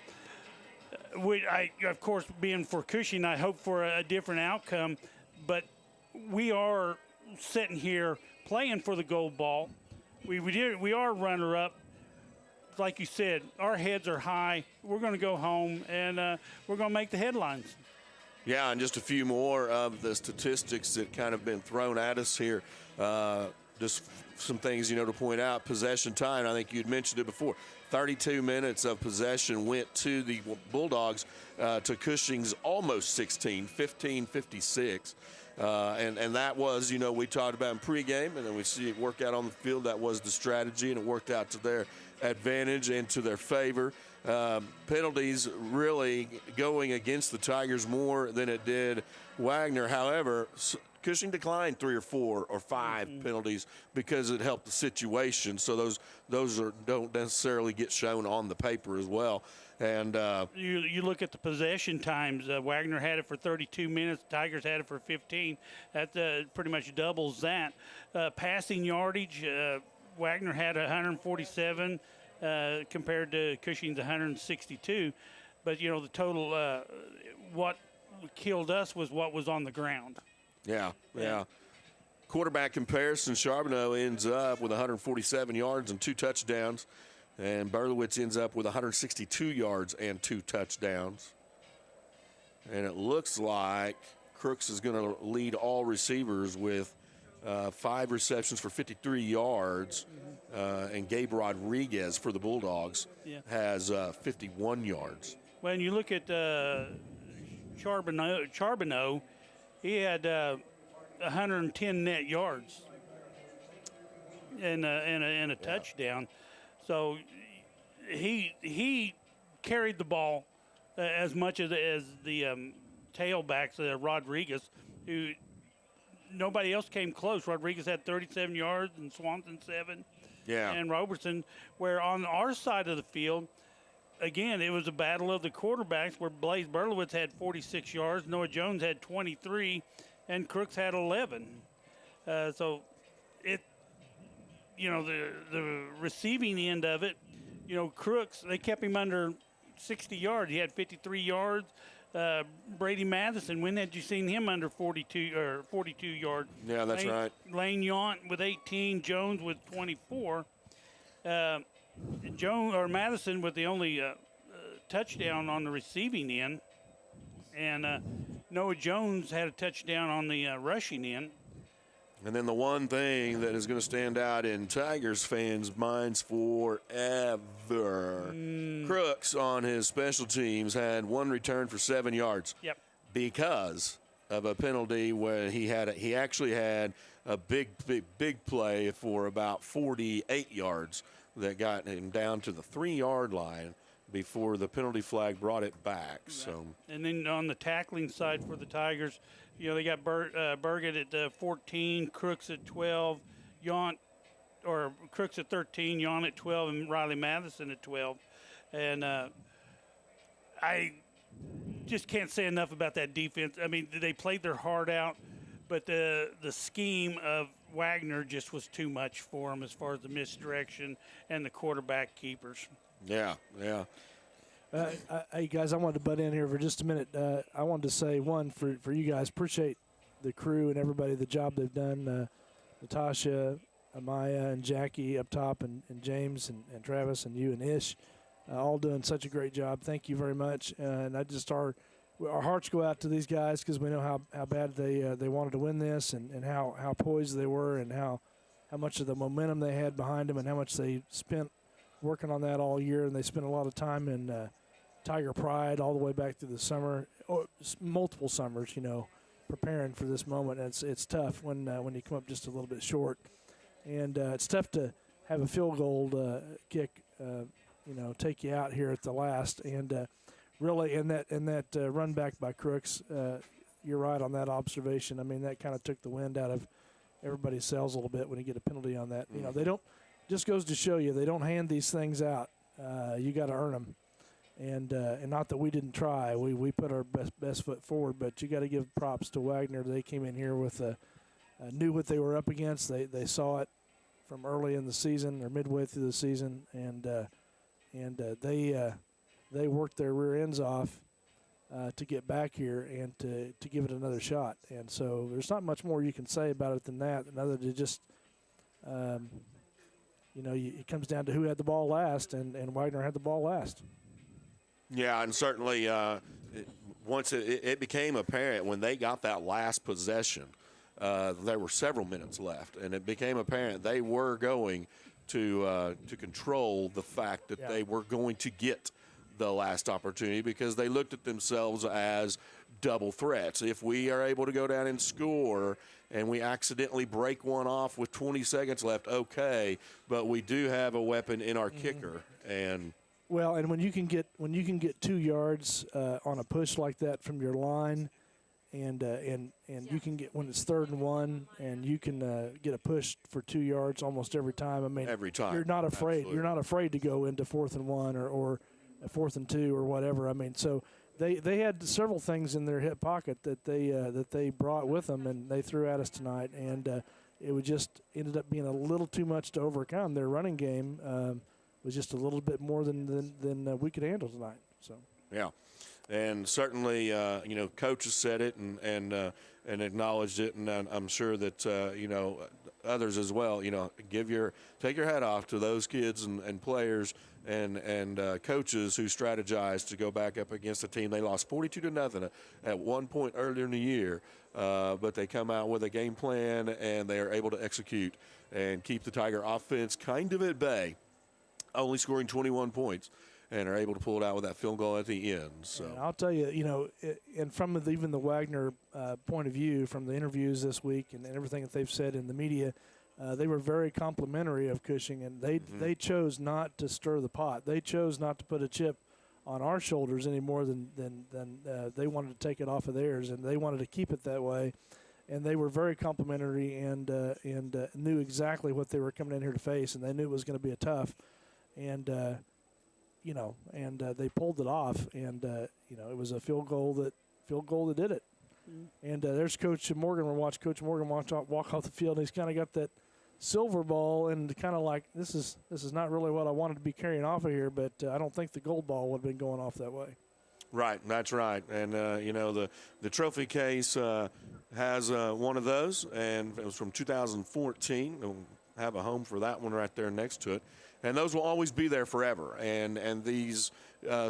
course, being for Cushing, I hope for a different outcome, but we are sitting here playing for the gold ball. We are runner-up. Like you said, our heads are high. We're going to go home, and we're going to make the headlines. Yeah, and just a few more of the statistics that kind of been thrown at us here. Just some things, you know, to point out. Possession time, I think you'd mentioned it before. 32 minutes of possession went to the Bulldogs, to Cushing's almost 16, 15:56. And that was, you know, we talked about in pregame, and then we see it work out on the field. That was the strategy, and it worked out to their advantage and to their favor. Penalties really going against the Tigers more than it did Wagner. However, Cushing declined 3 or 4 or 5 penalties because it helped the situation. So those don't necessarily get shown on the paper as well. And you look at the possession times. Wagner had it for 32 minutes. Tigers had it for 15. That pretty much doubles that. Passing yardage, Wagner had 147 compared to Cushing's 162. But, you know, the total, what killed us was what was on the ground. Yeah. Quarterback comparison, Charbonneau ends up with 147 yards and 2 touchdowns. And Berlowitz ends up with 162 yards and 2 touchdowns. And it looks like Crooks is going to lead all receivers with 5 receptions for 53 yards. And Gabe Rodriguez for the Bulldogs has 51 yards. When you look at Charbonneau, he had 110 net yards and a touchdown. So he carried the ball as much as the tailbacks, Rodriguez, who nobody else came close. Rodriguez had 37 yards and Swanson 7. Yeah. And Robertson, where on our side of the field, again, it was a battle of the quarterbacks where Blaze Berlowitz had 46 yards, Noah Jones had 23, and Crooks had 11. So it, you know, the receiving end of it, you know, Crooks, they kept him under 60 yards. He had 53 yards. Brady Matheson, when had you seen him under 42 yards? Yeah, that's right. Lane Yount with 18, Jones with 24. Matheson with the only touchdown on the receiving end, and Noah Jones had a touchdown on the rushing end. And then the one thing that is going to stand out in Tigers fans' minds forever, Crooks on his special teams had 1 return for 7 yards. Yep. Because of a penalty where he actually had a big play for about 48 yards that got him down to the 3-yard line before the penalty flag brought it back. Right. So. And then on the tackling side for the Tigers, you know, they got Burgett at 14, Crooks at 12, Crooks at 13, Yount at 12, and Riley Matheson at 12. And I just can't say enough about that defense. I mean, they played their heart out, but the scheme of Wagner just was too much for them as far as the misdirection and the quarterback keepers. Yeah. Hey, guys, I wanted to butt in here for just a minute. I wanted to say, one, for you guys, appreciate the crew and everybody, the job they've done. Natasha, Amaya, and Jackie up top, and James and Travis and you and Ish, all doing such a great job. Thank you very much. And our hearts go out to these guys because we know how bad they wanted to win this and how poised they were and how much of the momentum they had behind them and how much they spent working on that all year. And they spent a lot of time in Tiger Pride all the way back through the summer, multiple summers, you know, preparing for this moment. And it's tough when you come up just a little bit short. And it's tough to have a field goal kick, take you out here at the last. And really, in that run back by Crooks, you're right on that observation. I mean, that kind of took the wind out of everybody's sails a little bit when you get a penalty on that. You know, they don't. Just goes to show you they don't hand these things out. You got to earn them, and not that we didn't try. We put our best foot forward, but you got to give props to Wagner. They came in here with knew what they were up against. They saw it from early in the season or midway through the season, and they worked their rear ends off to get back here and to give it another shot. And so there's not much more you can say about it than that, other than just, it comes down to who had the ball last, and Wagner had the ball last. Yeah, and certainly once it became apparent when they got that last possession, there were several minutes left, and it became apparent they were going to control the fact that they were going to get the last opportunity, because they looked at themselves as double threats. If we are able to go down and score and we accidentally break one off with 20 seconds left, okay, but we do have a weapon in our kicker. And when you can get 2 yards on a push like that from your line, and you can get, when it's 3rd and 1, and you can get a push for 2 yards almost every time. I mean, every time you're not afraid. Absolutely. You're not afraid to go into 4th and 1 or a 4th and 2 or whatever. I mean, so they had several things in their hip pocket that they brought with them, and they threw at us tonight, and it was just ended up being a little too much to overcome. Their running game was just a little bit more than we could handle tonight. So yeah. And certainly, coaches said it and acknowledged it, and I'm sure that others as well. Take your hat off to those kids and players and coaches who strategized to go back up against a team they lost 42-0 at one point earlier in the year, but they come out with a game plan and they are able to execute and keep the Tiger offense kind of at bay, only scoring 21 points. And are able to pull it out with that field goal at the end. So and I'll tell you, and from even the Wagner point of view, from the interviews this week and everything that they've said in the media, they were very complimentary of Cushing, and they chose not to stir the pot. They chose not to put a chip on our shoulders any more than they wanted to take it off of theirs, and they wanted to keep it that way. And they were very complimentary and knew exactly what they were coming in here to face, and they knew it was going to be a tough. And they pulled it off, and it was a field goal that did it. And there's Coach Morgan. We're watching Coach Morgan walk off the field, and he's kind of got that silver ball, and kind of like, this is not really what I wanted to be carrying off of here, but I don't think the gold ball would have been going off that way. Right, that's right. And, the trophy case has one of those, and it was from 2014. We'll have a home for that one right there next to it. And those will always be there forever. And these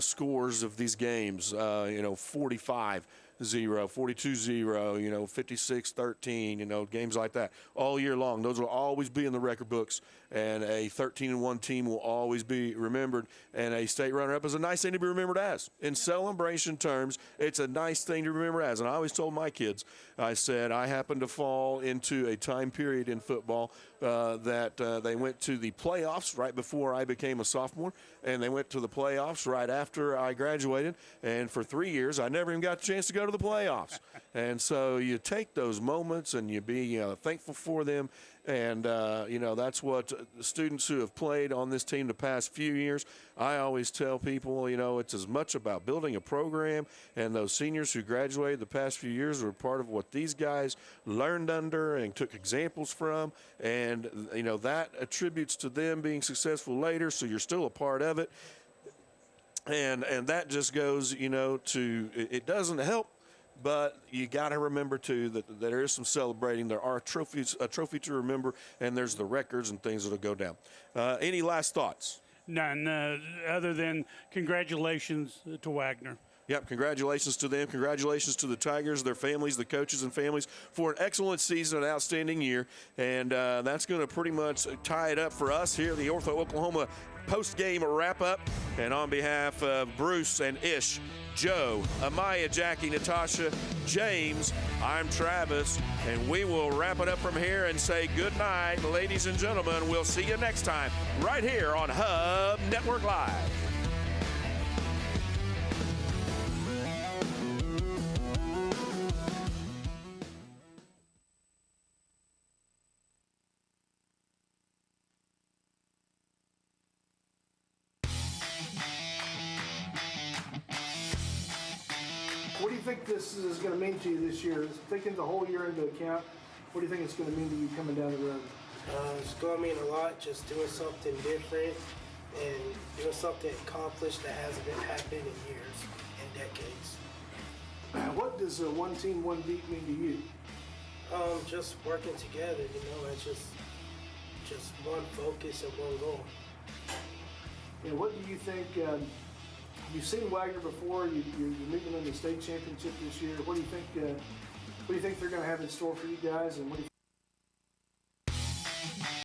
scores of these games, 45-0, 42-0, 56-13, games like that all year long. Those will always be in the record books. And a 13-1 team will always be remembered. And a state runner-up is a nice thing to be remembered as. In celebration terms, it's a nice thing to remember as. And I always told my kids, I said, I happened to fall into a time period in football that they went to the playoffs right before I became a sophomore, and they went to the playoffs right after I graduated. And for 3 years, I never even got the chance to go to the playoffs. And so you take those moments and you be thankful for them. And, that's what students who have played on this team the past few years, I always tell people, it's as much about building a program, and those seniors who graduated the past few years were part of what these guys learned under and took examples from. And, that attributes to them being successful later, so you're still a part of it. And that just goes, it doesn't help. But you got to remember, too, that there is some celebrating. There are a trophy to remember, and there's the records and things that will go down. Any last thoughts? None, other than congratulations to Wagner. Yep, congratulations to them. Congratulations to the Tigers, their families, the coaches and families for an excellent season, an outstanding year. And that's going to pretty much tie it up for us here at the Ortho, Oklahoma post-game wrap-up. And on behalf of Bruce and Ish, Joe, Amaya, Jackie, Natasha, James, I'm Travis, and we will wrap it up from here and say good night, ladies and gentlemen. We'll see you next time right here on Hub Network Live. What do you think this is going to mean to you this year? Taking the whole year into account, what do you think it's going to mean to you coming down the road? It's going to mean a lot, just doing something different and doing something accomplished that hasn't been happening in years and decades. What does one team, one beat mean to you? Just working together, it's just one focus and one goal. And what do you think, you've seen Wagner before, you're meeting them in the state championship this year. What do you think they're going to have in store for you guys, and what do you